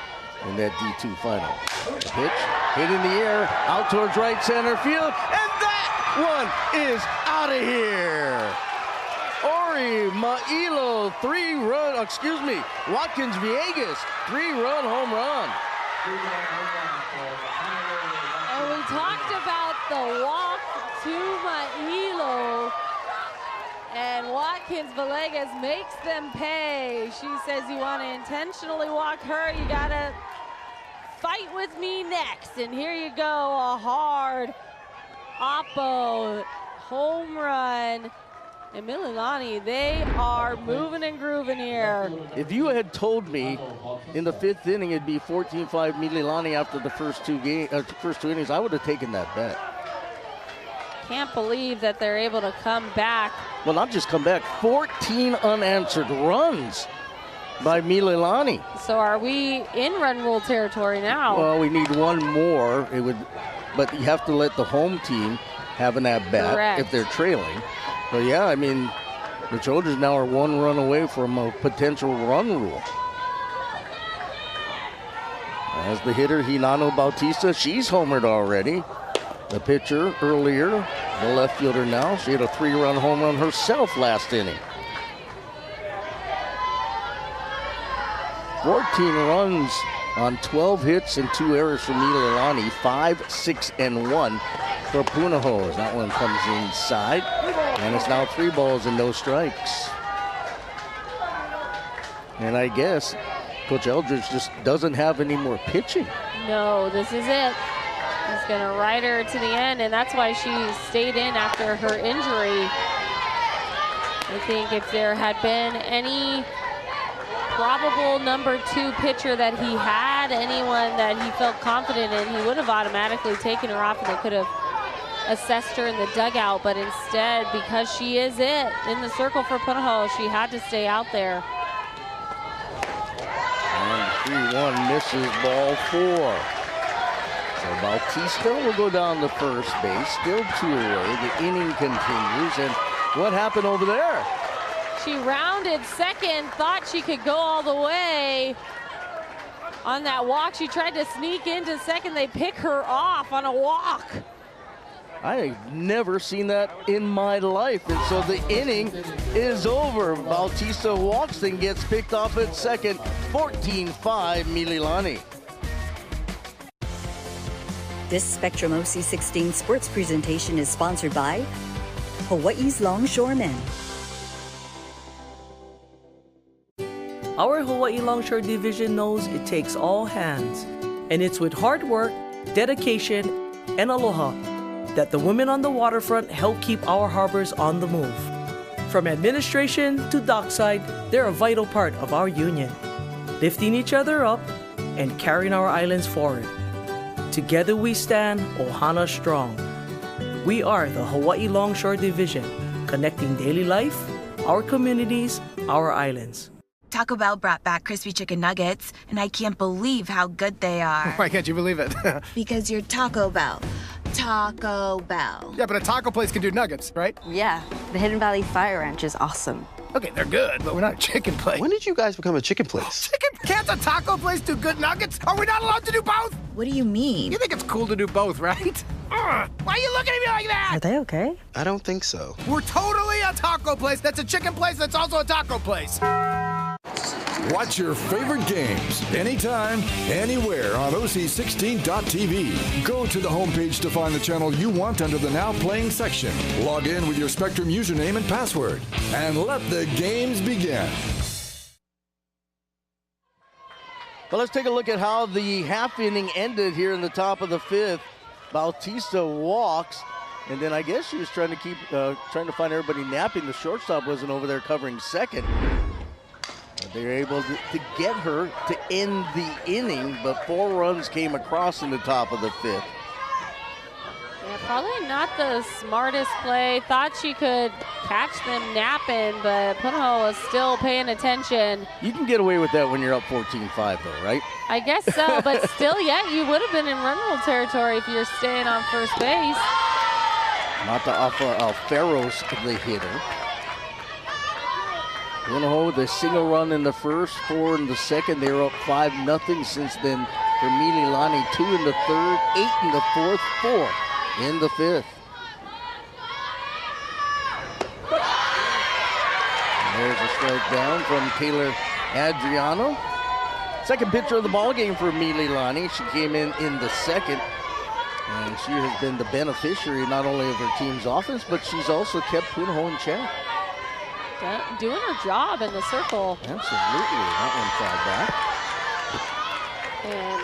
in that D2 final. The pitch, hit in the air, out towards right center field, and that one is out of here. Ori Mailo, Watkins Villegas, 3-run home run. And we talked about the walk to Mailo. And Watkins Villegas makes them pay. She says, you want to intentionally walk her, you got to fight with me next. And here you go, a hard Oppo home run. And Mililani, they are moving and grooving here. If you had told me in the 5th inning it'd be 14-5 Mililani after the first two innings, I would have taken that bet. Can't believe that they're able to come back. Well, not just come back, 14 unanswered runs by Mililani. So are we in run rule territory now? Well, we need one more. But you have to let the home team have an at-bat. Correct. If they're trailing. But yeah, I mean, the Trojans now are 1 run away from a potential run rule. As the hitter, Hinano Bautista, she's homered already. The pitcher earlier, the left fielder now, she had a 3-run home run herself last inning. 14 runs on 12 hits and 2 errors for Mililani, 5, 6, and 1 for Punahou as that one comes inside. And it's now 3 balls and no strikes. And I guess Coach Eldridge just doesn't have any more pitching. No, this is it. He's going to ride her to the end, and that's why she stayed in after her injury. I think if there had been any probable number 2 pitcher that he had, anyone that he felt confident in, he would have automatically taken her off and they could have assessed her in the dugout. But instead, because she is it in the circle for Punahou, she had to stay out there. And 3-1 misses ball 4. So Bautista will go down to first base, still 2 away. The inning continues, and what happened over there? She rounded second, thought she could go all the way. On that walk, she tried to sneak into second. They pick her off on a walk. I've never seen that in my life, and so the inning is over. Bautista walks and gets picked off at second, 14-5 Mililani. This Spectrum OC16 sports presentation is sponsored by Hawaii's Longshoremen. Our Hawaii Longshore Division knows it takes all hands, and it's with hard work, dedication, and aloha that the women on the waterfront help keep our harbors on the move. From administration to dockside, they're a vital part of our union, lifting each other up and carrying our islands forward. Together we stand Ohana strong. We are the Hawaii Longshore Division, connecting daily life, our communities, our islands. Taco Bell brought back crispy chicken nuggets, and I can't believe how good they are. Why can't you believe it? Because you're Taco Bell. Taco Bell. Yeah, but a taco place can do nuggets, right? Yeah, the Hidden Valley Fire Ranch is awesome. Okay, they're good, but we're not a chicken place. When did you guys become a chicken place? Can't a taco place do good nuggets? Are we not allowed to do both? What do you mean? You think it's cool to do both, right? Why are you looking at me like that? Are they okay? I don't think so. We're totally a taco place that's a chicken place that's also a taco place. Watch your favorite games anytime, anywhere on OC16.tv. Go to the homepage to find the channel you want under the Now Playing section. Log in with your Spectrum username and password, and let the games begin. Well, let's take a look at how the half inning ended here in the top of the fifth. Bautista walks, and then I guess she was trying to find everybody napping. The shortstop wasn't over there covering second. They were able to get her to end the inning, but 4 runs came across in the top of the fifth. Yeah, probably not the smartest play. Thought she could catch them napping, but Punahou was still paying attention. You can get away with that when you're up 14-5 though, right? I guess so, but still, yeah, you would have been in run rule territory if you're staying on first base. Mata Alfero's the hitter. Punahou, the single run in the first, 4 in the second. They were up 5-0 since then. For Mililani, 2 in the third, 8 in the fourth, 4 in the fifth. And there's a strike down from Taylor Adriano. Second pitcher of the ball game for Mililani. She came in the second, and she has been the beneficiary not only of her team's offense, but she's also kept Punahou in check. Doing her job in the circle. Absolutely, that one fouled back. And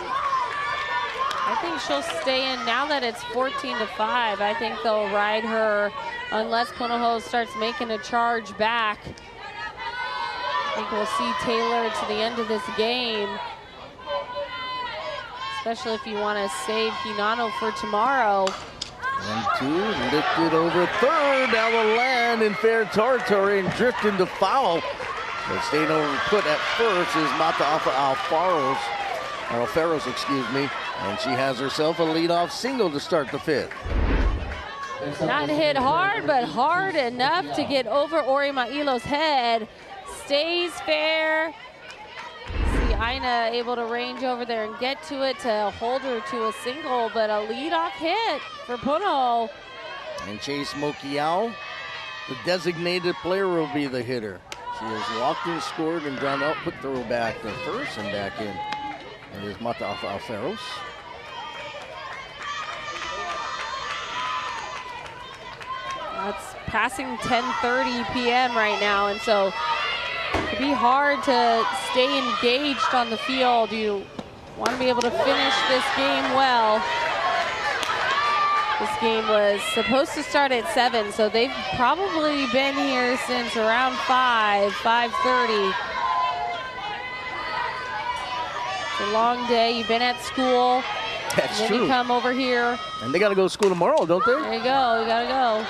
I think she'll stay in now that it's 14-5. I think they'll ride her unless Punahou starts making a charge back. I think we'll see Taylor to the end of this game, especially if you want to save Hinano for tomorrow. 1-2, lifted over third, now will land in fair territory and drift into foul. But staying over put at first is Mata Alfero's, and she has herself a leadoff single to start the fifth. Not hit hard, but hard enough to get over Ori Ma'ilo's head. Stays fair. See Aina able to range over there and get to it to hold her to a single, but a leadoff hit for Punahou. And Chase Mokiao, the designated player, will be the hitter. She has walked and scored and ground out, put throw back to first and back in. It is Mata Alfero's. That's passing 10:30 p.m. right now, and so it'd be hard to stay engaged on the field. You want to be able to finish this game well. This game was supposed to start at 7, so they've probably been here since around 5:30. It's a long day. You've been at school. That's and then true. You come over here. And they got to go to school tomorrow, don't they? There you go. You got to go.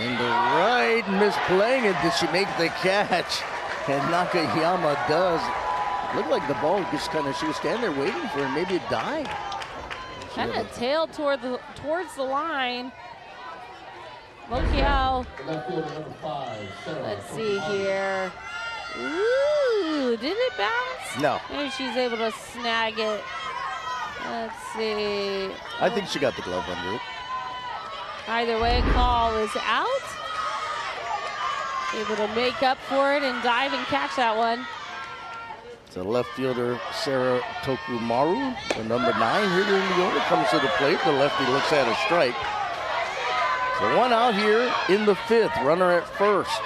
In the right, misplaying it. Did she make the catch? And Nakayama does. Looked like the ball just kind of, she was standing there waiting for it. Maybe it died. Kind of tailed towards the line. Mokiao. Let's see here. Ooh, did it bounce? No. Maybe she's able to snag it. Let's see. I think she got the glove under it. Either way, call is out. Able to make up for it and dive and catch that one. So left fielder Sarah Tokumaru, the number 9 hitter in the order, comes to the plate. The lefty looks at a strike. So one out here in the fifth, runner at first.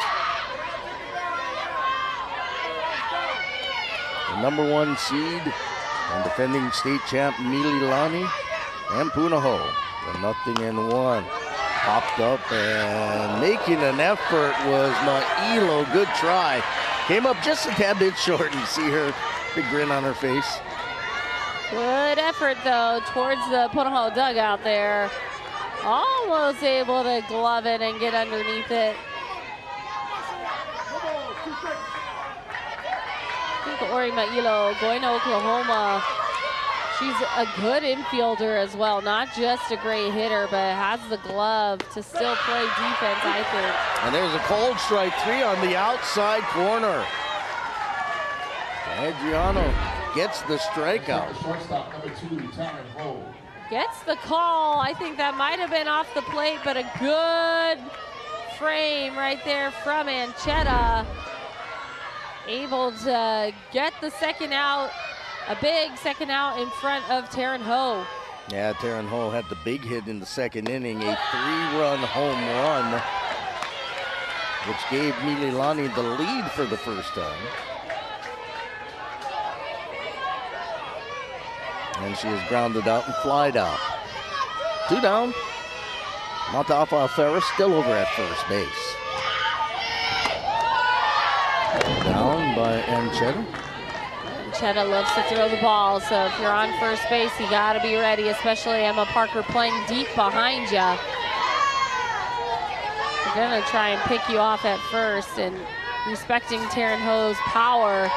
The number 1 seed and defending state champ Mililani and Punahou. The 0-1. Popped up and making an effort was Ma'ilo. Good try. Came up just a tad bit short, and you see her big grin on her face. Good effort, though, towards the Punahou dugout there. Almost able to glove it and get underneath it. think Ori Mailo, going to Oklahoma, she's a good infielder as well. Not just a great hitter, but has the glove to still play defense, I think. And there's a cold strike 3 on the outside corner. Adriano gets the strikeout. Shortstop number 2, Taryn Ho. Gets the call. I think that might have been off the plate, but a good frame right there from Anchetta. Able to get the second out, a big second out in front of Taryn Ho. Yeah, Taryn Ho had the big hit in the second inning, a 3-run home run, which gave Mililani the lead for the first time. And she is grounded out and flied out. 2 down. Matafa Ferris still over at first base. Down by Anchetta. Anchetta loves to throw the ball, so if you're on first base, you gotta be ready, especially Emma Parker playing deep behind you. They're gonna try and pick you off at first, and respecting Taryn Ho's power.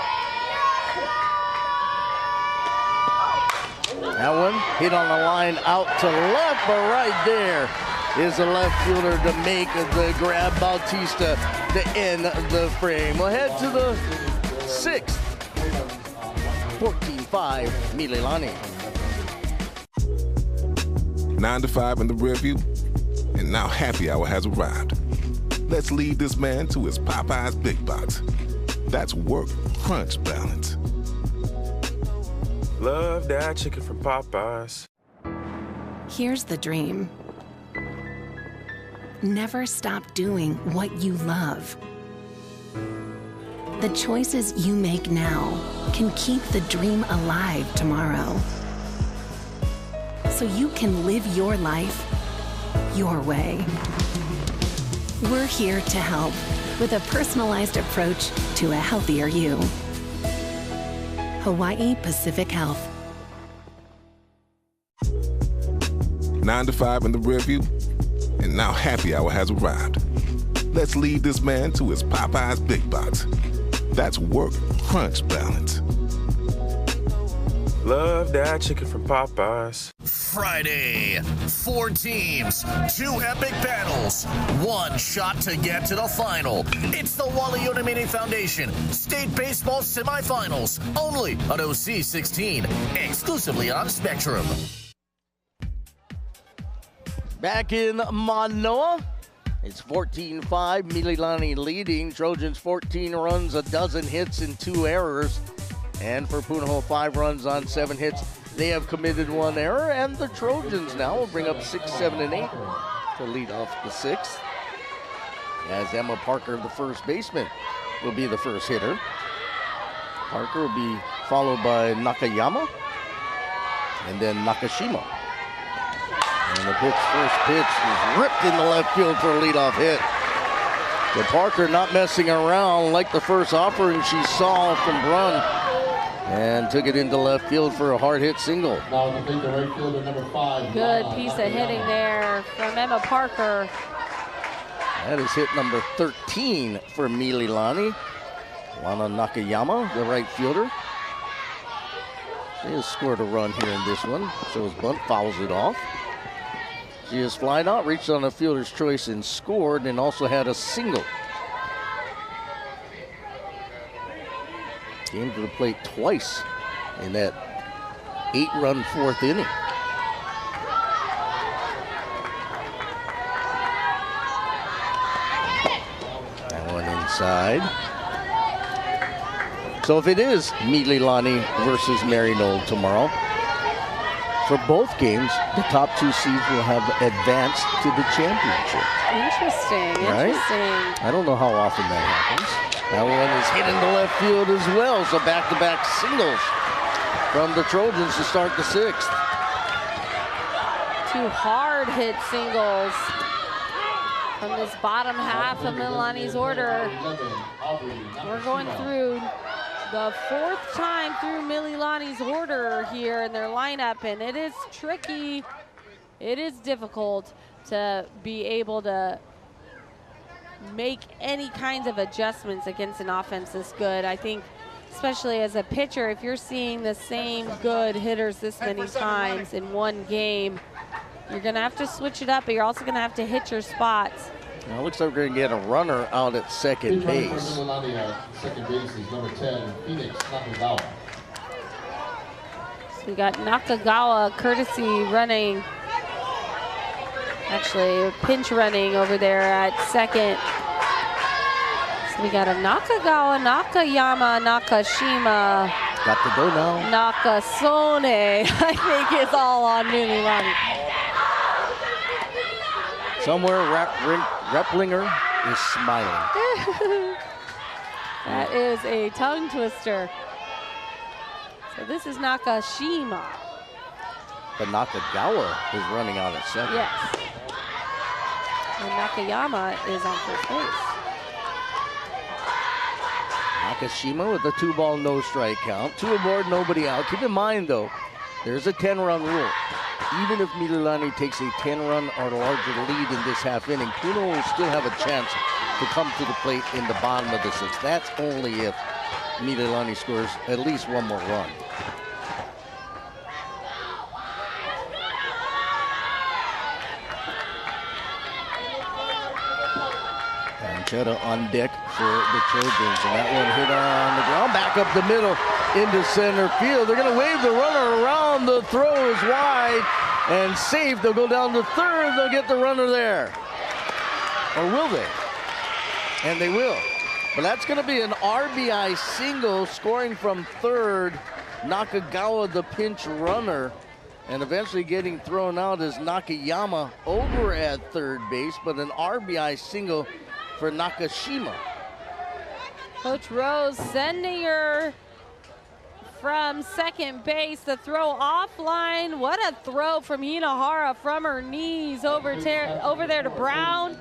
That one hit on the line out to left, but right there is the left fielder to make the grab. Bautista to end the frame. We'll head to the 6th. 14-5, Mililani. 9 to 5 in the rear view, and now happy hour has arrived. Let's lead this man to his Popeye's Big Box. That's work-crunch balance. Love that chicken from Popeyes. Here's the dream. Never stop doing what you love. The choices you make now can keep the dream alive tomorrow. So you can live your life your way. We're here to help with a personalized approach to a healthier you. Hawaii Pacific Health. 9 to 5 in the rear view, and now happy hour has arrived. Let's lead this man to his Popeye's Big Box. That's work-crunch balance. Love that chicken from Popeyes. Friday, 4 teams, 2 epic battles, 1 shot to get to the final. It's the Wally Unamini Foundation State Baseball Semifinals, only on OC 16, exclusively on Spectrum. Back in Manoa, it's 14-5, Mililani leading. Trojans 14 runs, a dozen hits and 2 errors. And for Punahou, 5 runs on 7 hits. They have committed 1 error, and the Trojans now will bring up 6, 7, and 8 to lead off the 6th. As Emma Parker, the first baseman, will be the first hitter. Parker will be followed by Nakayama, and then Nakashima. And the first pitch is ripped in the left field for a leadoff hit. But Parker not messing around like the first offering she saw from Brunn, and took it into left field for a hard hit single. Now to take the right fielder, number 5. Good piece of hitting there from Emma Parker. That is hit number 13 for Mililani. Lana Nakayama, the right fielder. She has scored a run here in this one. Shows bunt, fouls it off. She has flied out, reached on a fielder's choice and scored, and also had a single. Came to the plate twice in that 8-run 4th inning. That one inside. So if it is Mililani versus Maryknoll tomorrow, for both games, the top 2 seeds will have advanced to the championship. Interesting, right? Interesting. I don't know how often that happens. That one is hit into left field as well, so back-to-back singles from the Trojans to start the 6th. 2 hard hit singles from this bottom half of Mililani's order. We're going through the 4th time through Mililani's order here in their lineup, and it is tricky. It is difficult to be able to make any kinds of adjustments against an offense this good. I think especially as a pitcher, if you're seeing the same good hitters this many times in one game, you're going to have to switch it up, but you're also going to have to hit your spots. Now it looks like we're going to get a runner out at second base. Second base is number 10, Phoenix Nakagawa. So we got Nakagawa courtesy running, actually pinch running over there at second. So we got a Nakagawa, Nakayama, Nakashima. Got to go now. Nakasone, I think is all on Mililani. Somewhere Replinger is smiling. That is a tongue twister. So this is Nakashima. But Nakagawa is running out at second. Yes. And Nakayama is on first base. Nakashima with a 2-ball, no strike count. 2 aboard, nobody out. Keep in mind, though, there's a 10-run rule. Even if Mililani takes a 10-run or larger lead in this half inning, Punahou will still have a chance to come to the plate in the bottom of the 6th. That's only if Mililani scores at least one more run. Panchetta on deck for the Trojans, and that one hit on the ground, back up the middle into center field. They're going to wave the runner around. The throw is wide and safe. They'll go down to third. They'll get the runner there. Or will they? And they will. But that's going to be an RBI single, scoring from third. Nakagawa, the pinch runner, and eventually getting thrown out is Nakayama over at third base, but an RBI single for Nakashima. Coach Rose sending her from second base. The throw offline. What a throw from Hinahara from her knees over there to Brown.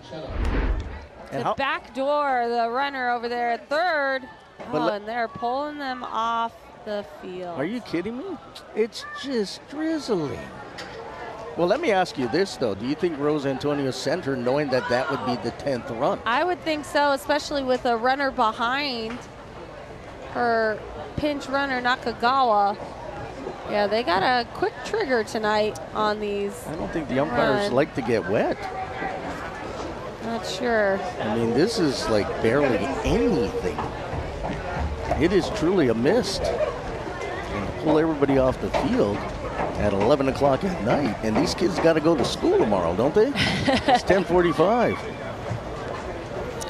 The back door, the runner over there at third. And they're pulling them off the field. Are you kidding me? It's just drizzling. Well, let me ask you this, though. Do you think Rose Antonio sent her knowing that that would be the 10th run? I would think so, especially with a runner behind her pinch runner, Nakagawa. Yeah, they got a quick trigger tonight on these. I don't think the umpires like to get wet. Not sure. I mean, this is like barely anything. It is truly a mist. And to pull everybody off the field at 11 o'clock at night. And these kids got to go to school tomorrow, don't they? It's 10:45.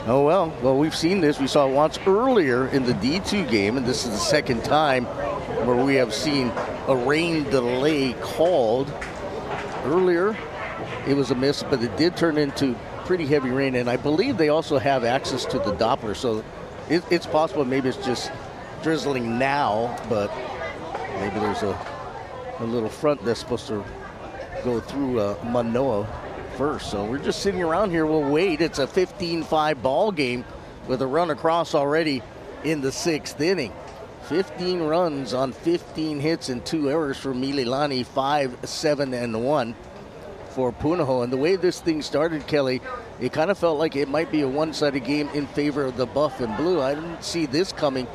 Oh, well. Well, we've seen this. We saw it once earlier in the D2 game, and this is the second time where we have seen a rain delay called. Earlier, it was a miss, but it did turn into pretty heavy rain, and I believe they also have access to the Doppler, so it's possible maybe it's just drizzling now, but maybe there's a little front that's supposed to go through Manoa first. So we're just sitting around here. We'll wait. It's a 15-5 ball game with a run across already in the 6th inning. 15 runs on 15 hits and 2 errors for Mililani, 5-7-1 for Punahou. And the way this thing started, Kelly, it kind of felt like it might be a one-sided game in favor of the Buff and Blue. I didn't see this coming.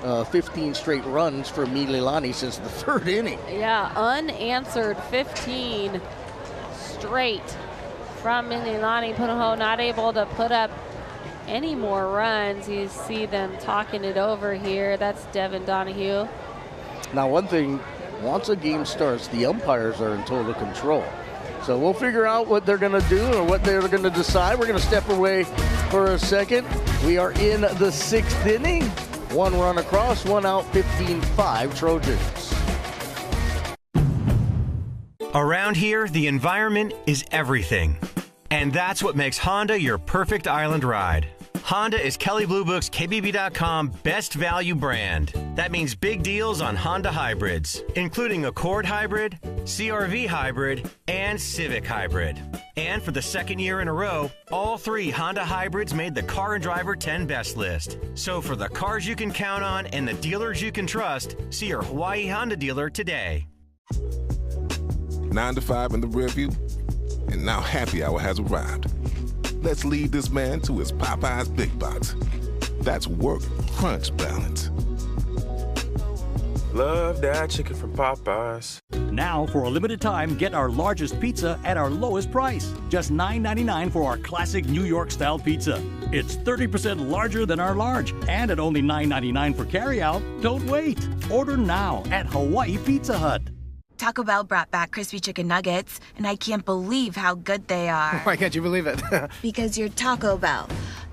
15 straight runs for Mililani since the 3rd inning. Yeah, unanswered 15 straight from Mililani. Punahou not able to put up any more runs. You see them talking it over here. That's Devin Donahue. Now, one thing, once a game starts, the umpires are in total control. So we'll figure out what they're going to do or what they're going to decide. We're going to step away for a second. We are in the 6th inning. 1 run across, 1 out, 15-5 Trojans. Around here, the environment is everything. And that's what makes Honda your perfect island ride. Honda is Kelley Blue Book's KBB.com best value brand. That means big deals on Honda hybrids, including Accord Hybrid, CR-V Hybrid, and Civic Hybrid. And for the 2nd year in a row, all 3 Honda hybrids made the Car and Driver 10 Best list. So for the cars you can count on and the dealers you can trust, see your Hawaii Honda dealer today. 9 to 5 in the rear view, and now happy hour has arrived. Let's lead this man to his Popeye's Big Box. That's work-crunch balance. Love that chicken from Popeyes. Now, for a limited time, get our largest pizza at our lowest price. Just $9.99 for our classic New York-style pizza. It's 30% larger than our large, and at only $9.99 for carryout. Don't wait. Order now at Hawaii Pizza Hut. Taco Bell brought back crispy chicken nuggets, and I can't believe how good they are. Why can't you believe it? Because you're Taco Bell.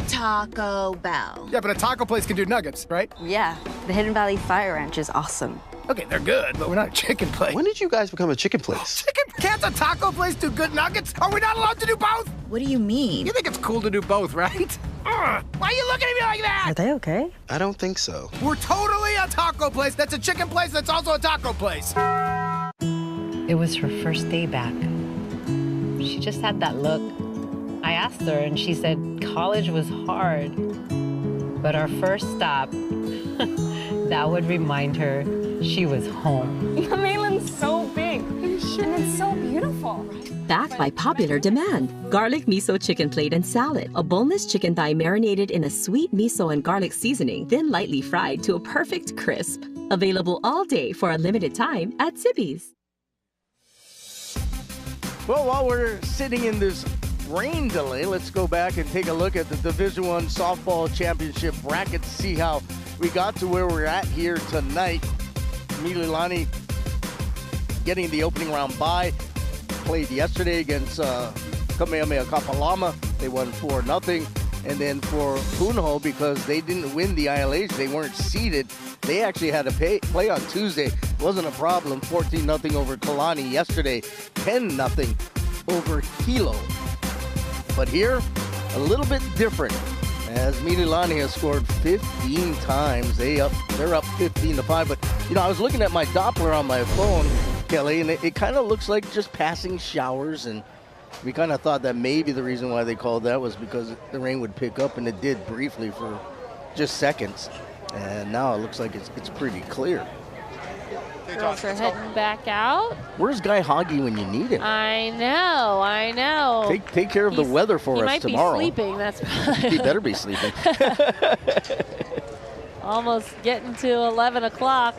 Taco Bell. Yeah, but a taco place can do nuggets, right? Yeah, the Hidden Valley Fire Ranch is awesome. Okay, they're good, but we're not a chicken place. When did you guys become a chicken place? Chicken? Can't a taco place do good nuggets? Are we not allowed to do both? What do you mean? You think it's cool to do both, right? Why are you looking at me like that? Are they okay? I don't think so. We're totally a taco place that's a chicken place that's also a taco place. It was her first day back. She just had that look. I asked her and she said college was hard. But our first stop, that would remind her she was home. The mainland's so big and it's so beautiful. Backed by popular demand, garlic miso chicken plate and salad. A boneless chicken thigh marinated in a sweet miso and garlic seasoning, then lightly fried to a perfect crisp. Available all day for a limited time at Sibby's. Well, while we're sitting in this rain delay, let's go back and take a look at the Division I Softball Championship bracket to see how we got to where we're at here tonight. Mililani getting the opening round bye. Played yesterday against Kamehameha Kapalama. They won 4-0. And then for Punahou, because they didn't win the ILH, they weren't seeded. They actually had to play on Tuesday. Wasn't a problem. 14-0 over Kalani yesterday. 10-0 over Hilo. But here, a little bit different. As Mililani has scored 15 times. They're up 15-5. But, you know, I was looking at my Doppler on my phone, Kelly, and it kind of looks like just passing showers. And we kind of thought that maybe the reason why they called that was because the rain would pick up, and it did briefly for just seconds. And now it looks like it's pretty clear. Girls are heading back out. Where's Guy Hoggy when you need him? I know. Take care of the weather for us tomorrow. He might be sleeping. That's He better be sleeping. Almost getting to 11 o'clock.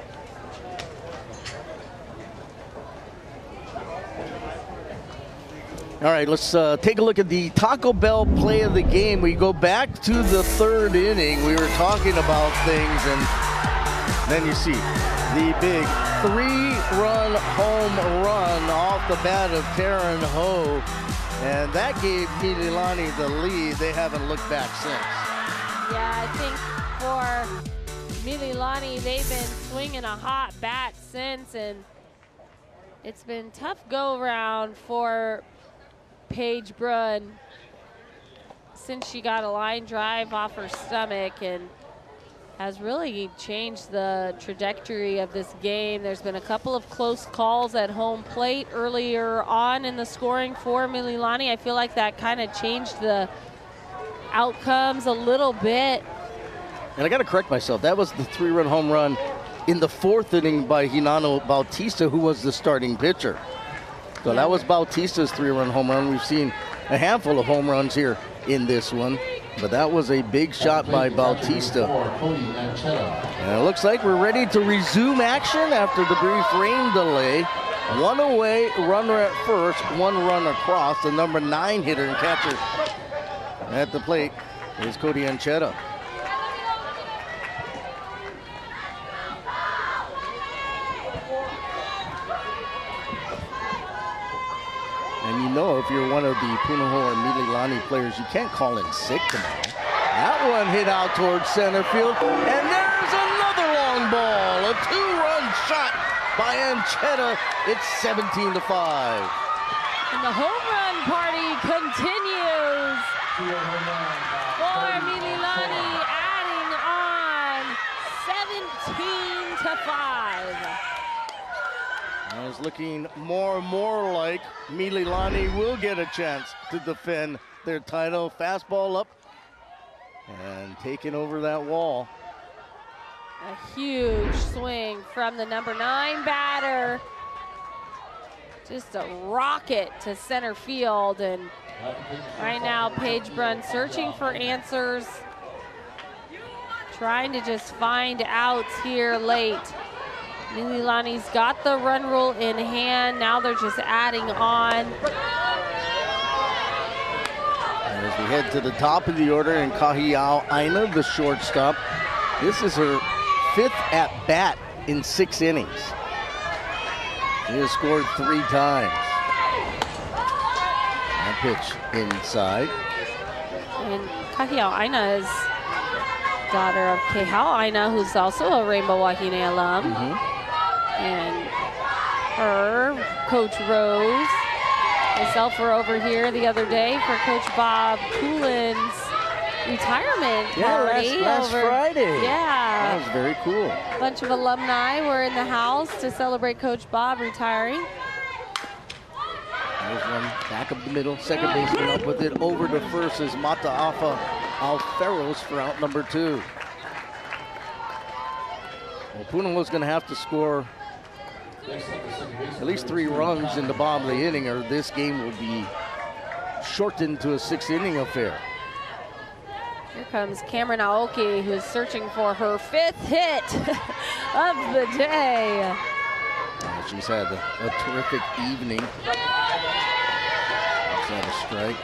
All right, let's take a look at the Taco Bell play of the game. We go back to the third inning. We were talking about things, and then you see the big 3-run home run off the bat of Taryn Ho, and that gave Mililani the lead. They haven't looked back since. Yeah, I think for Mililani, they've been swinging a hot bat since, and it's been tough go-around for Paige Brunn since she got a line drive off her stomach and has really changed the trajectory of this game. There's been a couple of close calls at home plate earlier on in the scoring for Mililani. I feel like that kind of changed the outcomes a little bit. And I got to correct myself. That was the 3-run home run in the 4th inning by Hinano Bautista, who was the starting pitcher. So that was Bautista's 3-run home run. We've seen a handful of home runs here in this one, but that was a big shot by Bautista. And it looks like we're ready to resume action after the brief rain delay. 1 away, runner at first, 1 run across. The number 9 hitter and catcher at the plate is Cody Anchetta. And you know, if you're one of the Punahou or Mililani players, you can't call in sick tomorrow. That one hit out towards center field, and there's another long ball. A 2-run shot by Anchetta. It's 17-5. And the home run party continues for Mililani, adding on 17-5. And it's looking more and more like Mililani will get a chance to defend their title. Fastball up and taking over that wall. A huge swing from the number 9 batter. Just a rocket to center field. And right now, Paige Brunn searching for answers. Trying to just find outs here late. Mililani's got the run rule in hand. Now they're just adding on. As we head to the top of the order, and Kahiao Aina, the shortstop. This is her 5th at bat in 6 innings. She has scored 3 times. That pitch inside. And Kahiao Aina is daughter of Kehao Aina, who's also a Rainbow Wahine alum. And her, Coach Rose, myself were over here the other day for Coach Bob Coolin's retirement party. Last Friday. Yeah. That was very cool. A bunch of alumni were in the house to celebrate Coach Bob retiring. There's one back up the middle. Second baseman up with it. Over to first is Mataafa Alferos for out number 2. Well, Punahou's going to have to score at least 3 runs in the bottom of the inning, or this game will be shortened to a 6-inning affair. Here comes Cameron Aoki, who's searching for her 5th hit of the day. She's had a terrific evening. She's had a strike.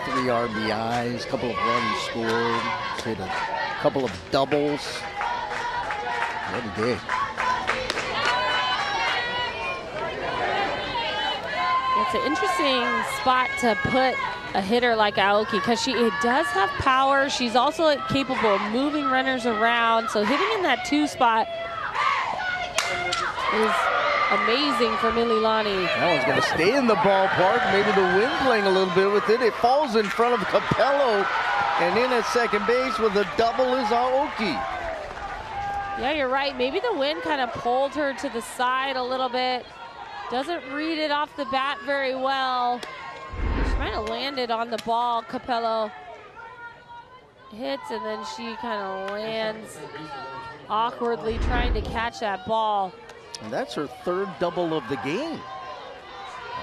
3 RBIs, couple of runs scored. She hit a couple of doubles. What a day. It's an interesting spot to put a hitter like Aoki because she does have power. She's also capable of moving runners around. So hitting in that 2 spot is amazing for Mililani. That one's going to stay in the ballpark. Maybe the wind playing a little bit with it. It falls in front of Capello. And in at second base with a double is Aoki. Yeah, you're right. Maybe the wind kind of pulled her to the side a little bit. Doesn't read it off the bat very well. She might have landed on the ball. Capello hits, and then she kind of lands awkwardly trying to catch that ball. And that's her 3rd double of the game.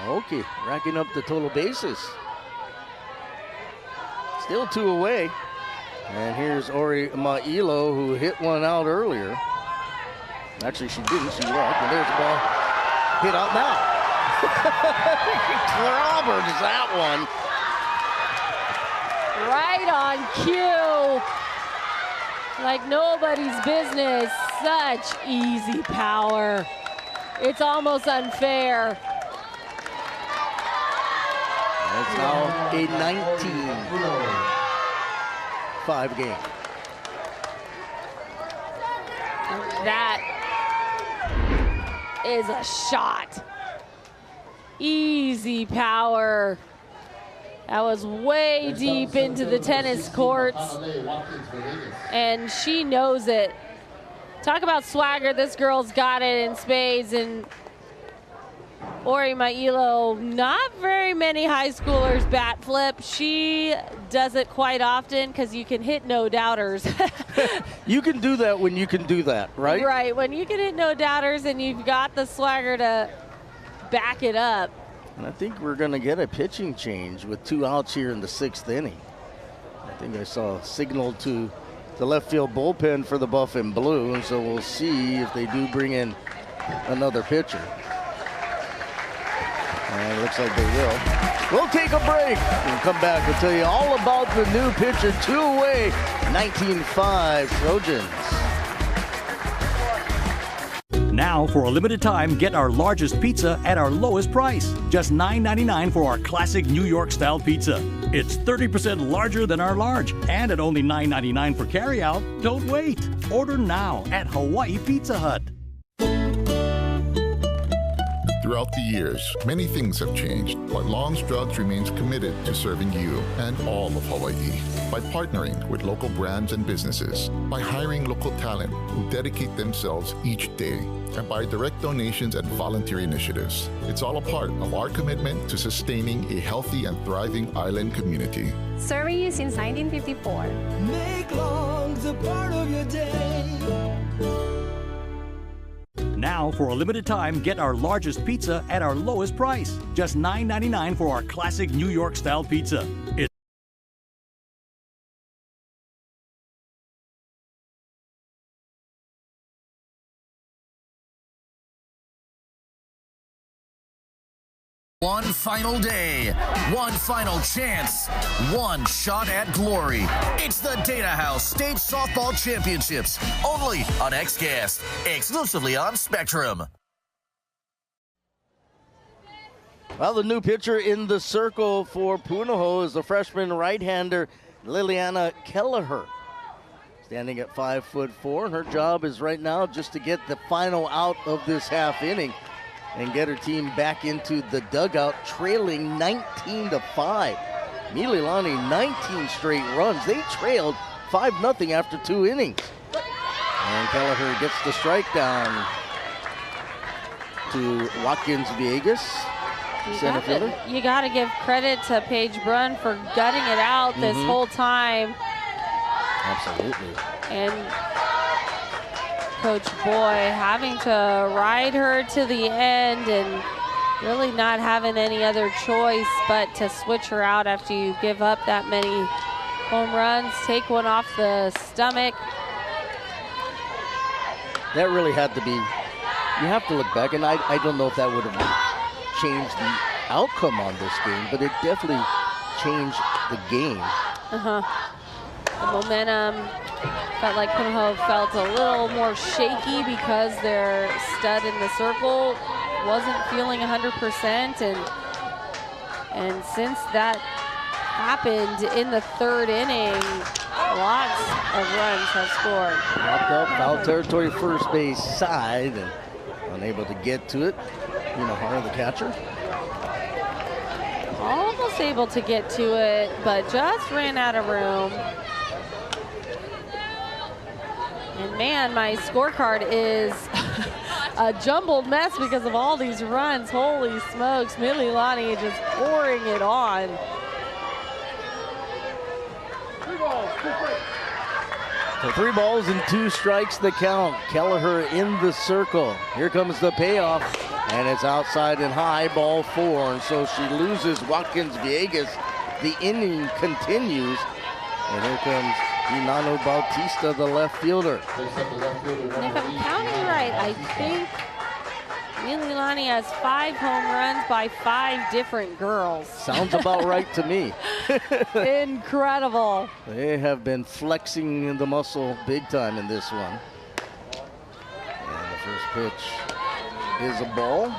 Aoki racking up the total bases. Still 2 away. And here's Ori Mailo, who hit one out earlier. Actually, she didn't. She walked. And there's the ball hit out now. Clobbers that one. Right on cue. Like nobody's business. Such easy power. It's almost unfair. That's now a 19-5 game. That is a shot. Easy power. That was way deep into the tennis courts. And she knows it. Talk about swagger. This girl's got it in spades. And Ori Mailo, not very many high schoolers bat flip. She does it quite often because you can hit no doubters. You can do that when you can do that, right? Right, when you can hit no doubters and you've got the swagger to back it up. And I think we're going to get a pitching change with 2 outs here in the 6th inning. I think I saw a signal to the left field bullpen for the Buff and Blue, and so we'll see if they do bring in another pitcher. And it looks like they will. We'll take a break and come back and tell you all about the new pitcher, 2 away, 19-5 Trojans. Now, for a limited time, get our largest pizza at our lowest price. Just $9.99 for our classic New York-style pizza. It's 30% larger than our large, and at only $9.99 for carryout. Don't wait. Order now at Hawaii Pizza Hut. Throughout the years, many things have changed, but Long's Drugs remains committed to serving you and all of Hawaii by partnering with local brands and businesses, by hiring local talent who dedicate themselves each day, and by direct donations and volunteer initiatives. It's all a part of our commitment to sustaining a healthy and thriving island community. Serving you since 1954. Make Long's a part of your day. Now, for a limited time, get our largest pizza at our lowest price. Just $9.99 for our classic New York-style pizza. It's One final day, one final chance, one shot at glory. It's the Dana House State Softball Championships, only on XCast, exclusively on Spectrum. Well, the new pitcher in the circle for Punahou is the freshman right-hander Liliana Kelleher. Standing at 5'4", and her job is right now just to get the final out of this half inning and get her team back into the dugout, trailing 19-5. Mililani, 19 straight runs. They trailed 5-0 after 2 innings. And Kelleher gets the strike down to Watkins Viegas. You got to give credit to Paige Brunn for gutting it out this whole time. Absolutely. And Coach Boy having to ride her to the end and really not having any other choice but to switch her out after you give up that many home runs, take one off the stomach. That really had to be, you have to look back, and I don't know if that would have changed the outcome on this game, but it definitely changed the game. The momentum felt like Punahou felt a little more shaky because their stud in the circle wasn't feeling 100%, and since that happened in the 3rd inning, lots of runs have scored. Popped up, foul territory, first base side, and unable to get to it. Punahou, the catcher. Almost able to get to it, but just ran out of room. And man, my scorecard is a jumbled mess because of all these runs. Holy smokes, Mililani just pouring it on. So 3 balls and 2 strikes the count. Kelleher in the circle. Here comes the payoff, and it's outside and high, ball 4. And so she loses Watkins Viegas. The inning continues, and here comes Inano Bautista, the left fielder. And if I'm counting right, I think Mililani has 5 home runs by 5 different girls. Sounds about right to me. Incredible. They have been flexing the muscle big time in this one. And the first pitch is a ball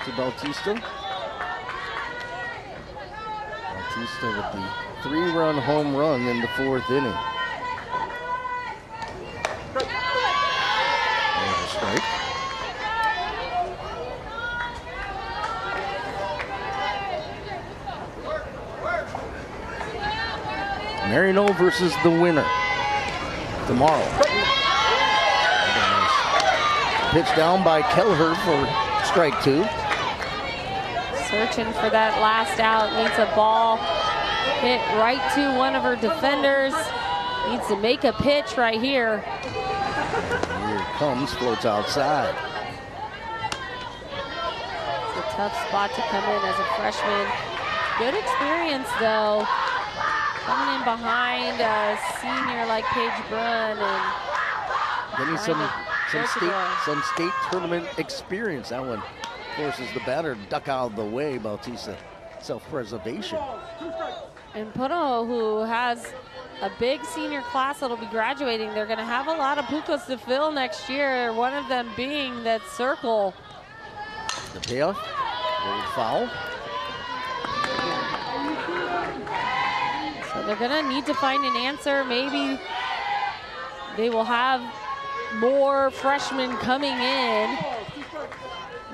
to Bautista. Bautista with the 3-run home run in the 4th inning. There's a strike. Marino versus the winner tomorrow. Pitch down by Kelleher for strike 2. Searching for that last out, needs a ball hit right to one of her defenders. Needs to make a pitch right here. Here it comes, floats outside. It's a tough spot to come in as a freshman. Good experience though. Coming in behind a senior like Paige Brunn and getting some state tournament experience. That one forces the batter to duck out of the way. Bautista, self-preservation. And Punahou, who has a big senior class that'll be graduating, they're going to have a lot of pucos to fill next year, one of them being that circle. The payoff, little foul. So they're going to need to find an answer. Maybe they will have more freshmen coming in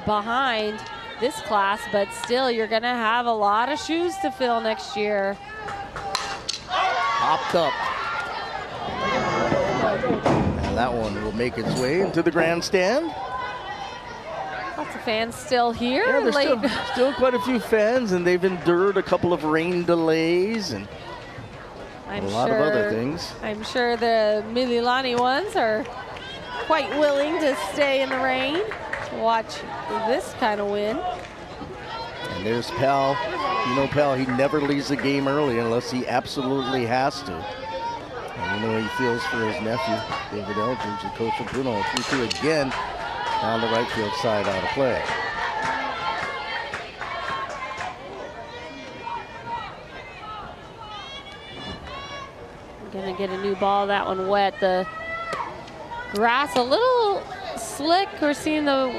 behind this class, but still you're going to have a lot of shoes to fill next year. Popped up. And that one will make its way into the grandstand. Lots of fans still here. Yeah, there's still quite a few fans, and they've endured a couple of rain delays and a lot of other things. I'm sure the Mililani ones are quite willing to stay in the rain to watch this kind of win. And there's Pal. You know Pal, he never leaves the game early unless he absolutely has to. And you know he feels for his nephew, David Eldridge, the coach of Punahou. 3-2 again down the right field side, out of play. get a new ball. That one wet. The grass a little slick. We're seeing the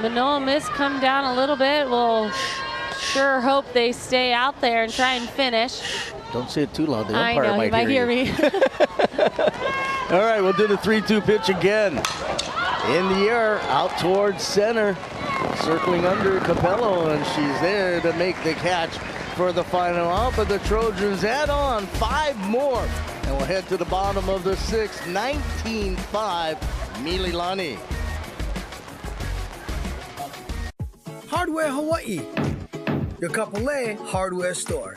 Manoa mist come down a little bit. We'll sure hope they stay out there and try and finish. Don't say it too loud. The I umpire know, he might hear me. All right, we'll do the 3-2 pitch again. In the air, out towards center. Circling under Capello, and she's there to make the catch for the final out. But the Trojans add on 5 more. And we'll head to the bottom of the 6th, 19-5, Mililani. Hardware Hawaii, your Kapolei hardware store.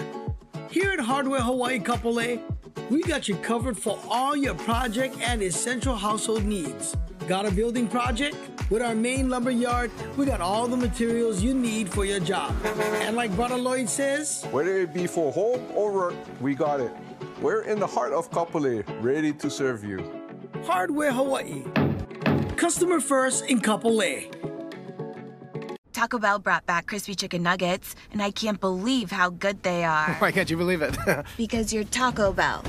Here at Hardware Hawaii Kapolei, we got you covered for all your project and essential household needs. Got a building project? With our main lumber yard, we got all the materials you need for your job. And like Brother Lloyd says, whether it be for home or work, we got it. We're in the heart of Kapolei, ready to serve you. Hardware Hawaii. Customer first in Kapolei. Taco Bell brought back crispy chicken nuggets, and I can't believe how good they are. Why can't you believe it? Because you're Taco Bell.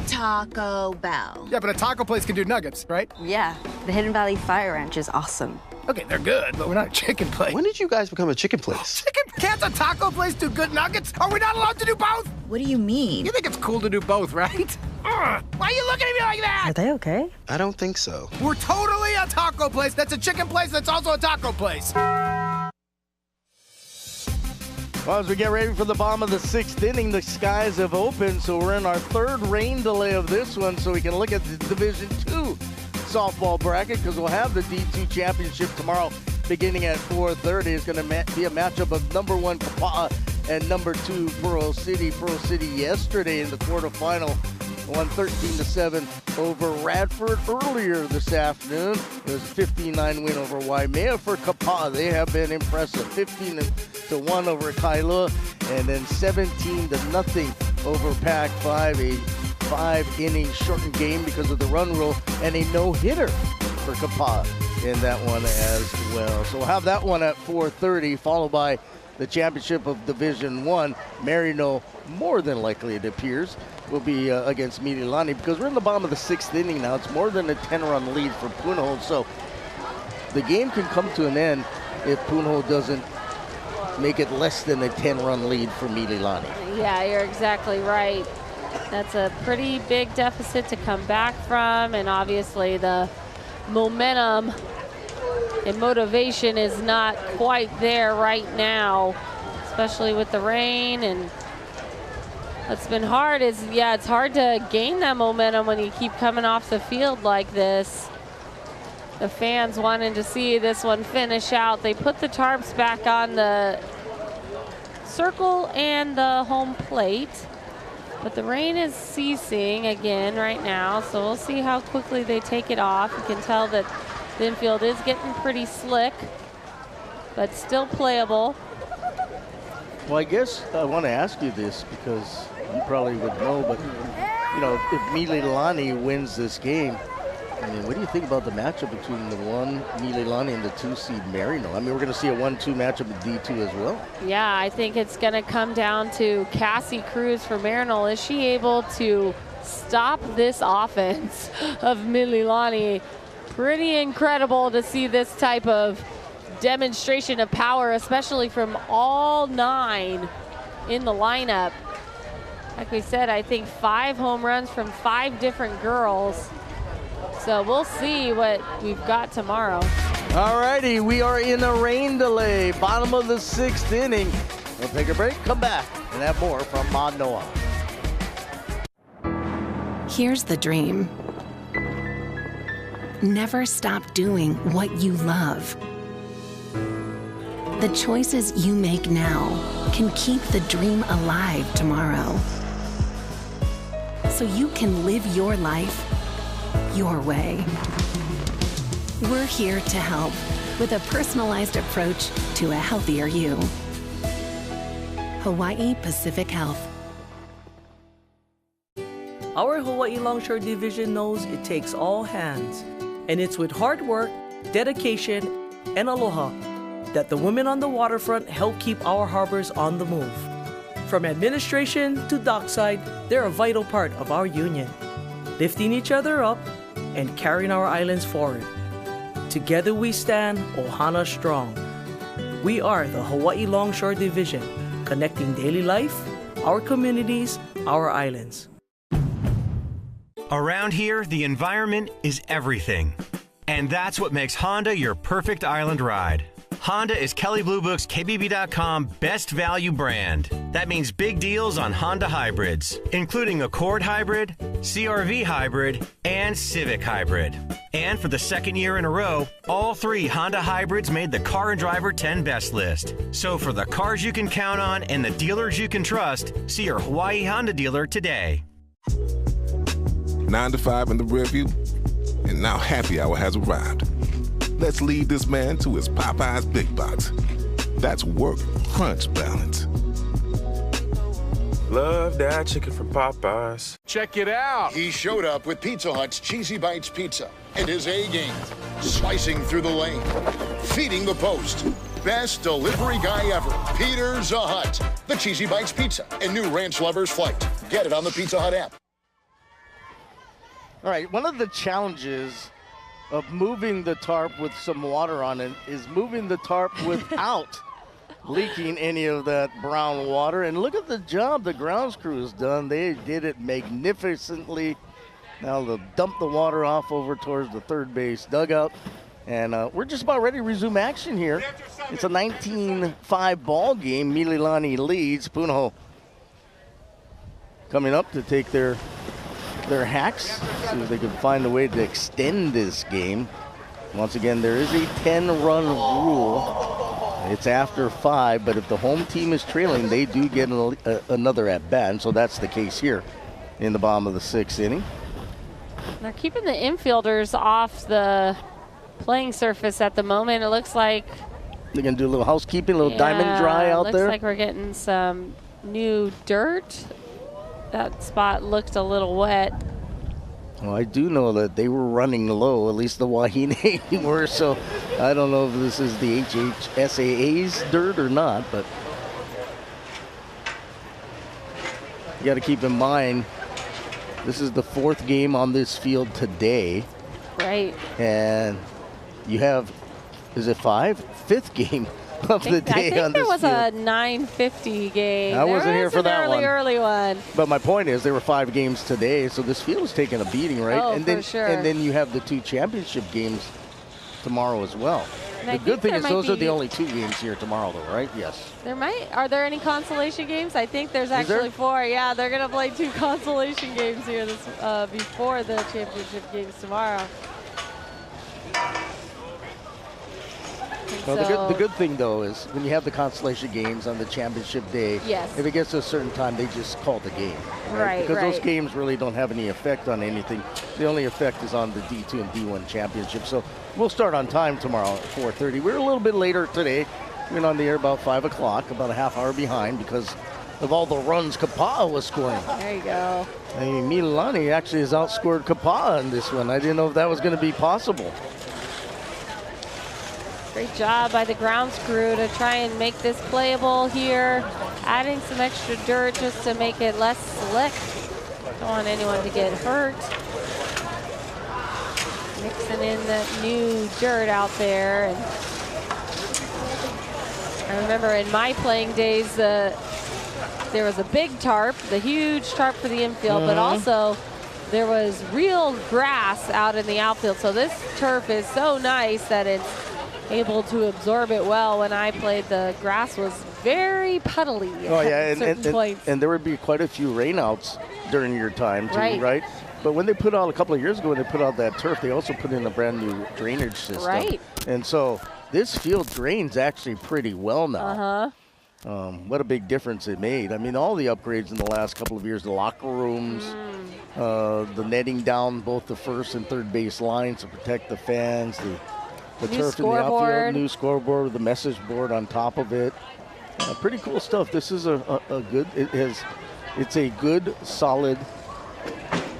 Taco Bell. Yeah, but a taco place can do nuggets, right? Yeah, the Hidden Valley Fire Ranch is awesome. Okay, they're good, but we're not a chicken place. When did you guys become a chicken place? Chicken? Can't a taco place do good nuggets? Are we not allowed to do both? What do you mean? You think it's cool to do both, right? Why are you looking at me like that? Are they okay? I don't think so. We're totally a taco place that's a chicken place that's also a taco place. Well, as we get ready for the bottom of the 6th inning, the skies have opened, so we're in our 3rd rain delay of this one, so we can look at the Division II softball bracket, because we'll have the D2 championship tomorrow beginning at 4:30. It's going to be a matchup of number 1 Kapa'a and number 2 Pearl City. Pearl City yesterday in the quarterfinal won 13-7 over Radford. Earlier this afternoon, it was a 15-9 win over Waimea for Kapa'a. They have been impressive. 15-1 over Kailua, and then 17-0 over Pac-5. A 5-inning shortened game because of the run rule, and a no-hitter for Kapa'a in that one as well. So we'll have that one at 4:30, followed by the championship of Division I. Marino, more than likely it appears, will be against Mililani, because we're in the bottom of the 6th inning now. It's more than a 10-run lead for Punahou, so the game can come to an end if Punahou doesn't make it less than a 10-run lead for Mililani. Yeah, you're exactly right. That's a pretty big deficit to come back from, and obviously the momentum and motivation is not quite there right now, especially with the rain. And what's been hard is, yeah, it's hard to gain that momentum when you keep coming off the field like this. The fans wanting to see this one finish out. They put the tarps back on the circle and the home plate, but the rain is ceasing again right now, so we'll see how quickly they take it off. You can tell that the infield is getting pretty slick, but still playable. Well, I guess I want to ask you this, because you probably would know, but you know, if Mililani wins this game, I mean, what do you think about the matchup between the 1 Mililani and the 2 seed Marino? I mean, we're going to see a 1-2 matchup with D2 as well. Yeah, I think it's going to come down to Cassie Cruz for Marino. Is she able to stop this offense of Mililani? Pretty incredible to see this type of demonstration of power, especially from all 9 in the lineup. Like we said, I think 5 home runs from 5 different girls. So we'll see what we've got tomorrow. All righty, we are in a rain delay. Bottom of the 6th inning. We'll take a break, come back, and have more from Manoa. Here's the dream. Never stop doing what you love. The choices you make now can keep the dream alive tomorrow. So you can live your life your way. We're here to help with a personalized approach to a healthier you. Hawaii Pacific Health. Our Hawaii Longshore Division knows it takes all hands, and it's with hard work, dedication, and aloha that the women on the waterfront help keep our harbors on the move. From administration to dockside, they're a vital part of our union, lifting each other up and carrying our islands forward. Together we stand, Ohana strong. We are the Hawaii Longshore Division, connecting daily life, our communities, our islands. Around here, the environment is everything. And that's what makes Honda your perfect island ride. Honda is Kelley Blue Book's KBB.com best value brand. That means big deals on Honda hybrids, including Accord Hybrid, CR-V Hybrid, and Civic Hybrid. And for the second year in a row, all 3 Honda hybrids made the Car and Driver 10 Best list. So for the cars you can count on and the dealers you can trust, see your Hawaii Honda dealer today. 9 to 5 in the rear view, and now happy hour has arrived. Let's lead this man to his Popeye's Big Box. That's work-crunch balance. Love that chicken from Popeyes. Check it out. He showed up with Pizza Hut's Cheesy Bites Pizza and his A game. Slicing through the lane, feeding the post. Best delivery guy ever, Peter Zahut. The Cheesy Bites Pizza and new Ranch Lovers Flight. Get it on the Pizza Hut app. All right, one of the challenges of moving the tarp with some water on it is moving the tarp without leaking any of that brown water. And look at the job the grounds crew has done. They did it magnificently. Now they'll dump the water off over towards the third base dugout. And we're just about ready to resume action here. It's a 19-5 ball game. Mililani leads. Punahou coming up to take their hacks, see if they can find a way to extend this game. Once again, there is a 10-run rule. It's after 5, but if the home team is trailing, they do get another at-bat, and so that's the case here in the bottom of the 6th inning. They're keeping the infielders off the playing surface at the moment. It looks like they're going to do a little housekeeping, a little diamond dry out there. Looks like we're getting some new dirt. That spot looked a little wet. Well, I do know that they were running low, at least the Wahine were, so I don't know if this is the HHSAA's dirt or not, but you got to keep in mind, this is the 4th game on this field today. Right. And you have, is it 5? 5th game of the day on this field. I think there was a 9:50 game. I wasn't here for that one. Early one. But my point is, there were 5 games today, so this field is taking a beating, right? Oh, and then, for sure. And then you have the 2 championship games tomorrow as well. And the good thing is those are the only 2 games here tomorrow, though, right? Yes. Are there any consolation games? I think there's actually 4. Yeah, they're going to play 2 consolation games here before the championship games tomorrow. Well, the good thing, though, is when you have the consolation games on the championship day, yes, if it gets to a certain time, they just call the game. Right? Because those games really don't have any effect on anything. The only effect is on the D2 and D1 championship. So we'll start on time tomorrow at 4:30. We're a little bit later today. We're on the air about 5 o'clock, about a half hour behind because of all the runs Kapa'a was scoring. There you go. I mean, Mililani actually has outscored Kapa'a in this one. I didn't know if that was going to be possible. Great job by the grounds crew to try and make this playable here. Adding some extra dirt just to make it less slick. Don't want anyone to get hurt. Mixing in that new dirt out there. And I remember in my playing days, there was a big tarp, the huge tarp for the infield, but also there was real grass out in the outfield. So this turf is so nice that it's able to absorb it well. When I played, the grass was very puddly at certain points. And there would be quite a few rainouts during your time too, right? But when they put out, a couple of years ago, when they put out that turf, they also put in a brand new drainage system. Right. And so this field drains actually pretty well now. What a big difference it made. I mean, all the upgrades in the last couple of years, the locker rooms, the netting down both the first and third base lines to protect the fans, the turf in the outfield, new scoreboard, the message board on top of it. Pretty cool stuff. This is a good, it's a good, solid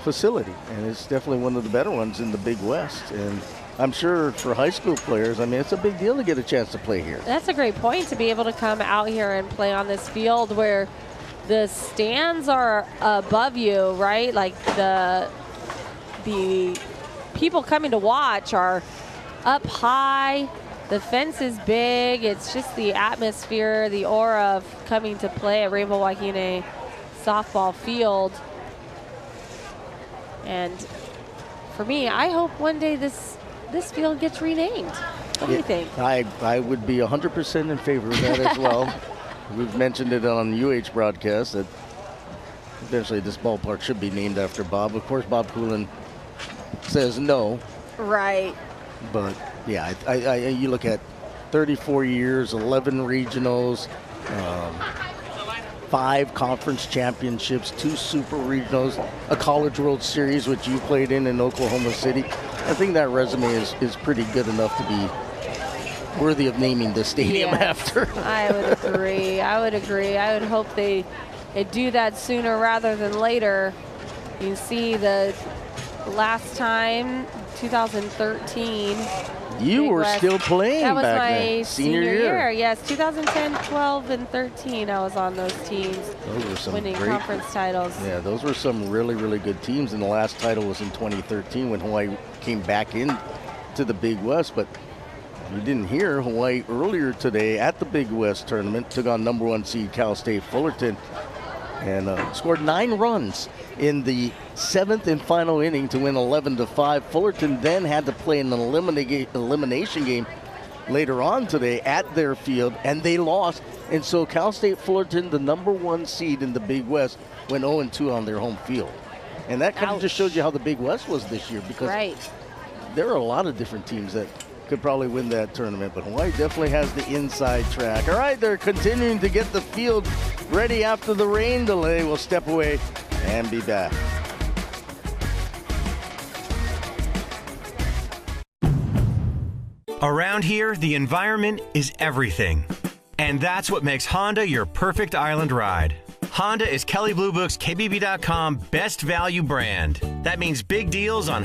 facility, and it's definitely one of the better ones in the Big West. And I'm sure for high school players, I mean, it's a big deal to get a chance to play here. That's a great point, to be able to come out here and play on this field where the stands are above you, right? Like the people coming to watch are up high. The fence is big. It's just the atmosphere, the aura of coming to play at Rainbow Wahine softball field. And for me, I hope one day this field gets renamed. What do you think? I would be 100% in favor of that as well. We've mentioned it on UH broadcast that eventually this ballpark should be named after Bob. Of course, Bob Coolin says no. Right. But yeah, you look at 34 years, 11 regionals, 5 conference championships, 2 super regionals, a College World Series, which you played in Oklahoma City. I think that resume is pretty good enough to be worthy of naming the stadium after. I would agree. I would hope they do that sooner rather than later. You see the last time, 2013. You were still playing back then. That was my senior year. Yes, 2010, 12, and 13. I was on those teams. Those were some winning great conference titles. Yeah, those were some really, really good teams. And the last title was in 2013 when Hawaii came back in to the Big West. But you didn't hear Hawaii earlier today at the Big West tournament took on #1 seed Cal State Fullerton and scored 9 runs in the 7th and final inning to win 11-5. Fullerton then had to play an elimination game later on today at their field, and they lost. And so Cal State Fullerton, the #1 seed in the Big West, went 0-2 on their home field. And that kind of just shows you how the Big West was this year, because there are a lot of different teams that could probably win that tournament, but Hawaii definitely has the inside track. All right, they're continuing to get the field ready after the rain delay. We'll step away and be back. Around here, the environment is everything. And that's what makes Honda your perfect island ride. Honda is Kelly Blue Book's KBB.com best value brand. That means big deals on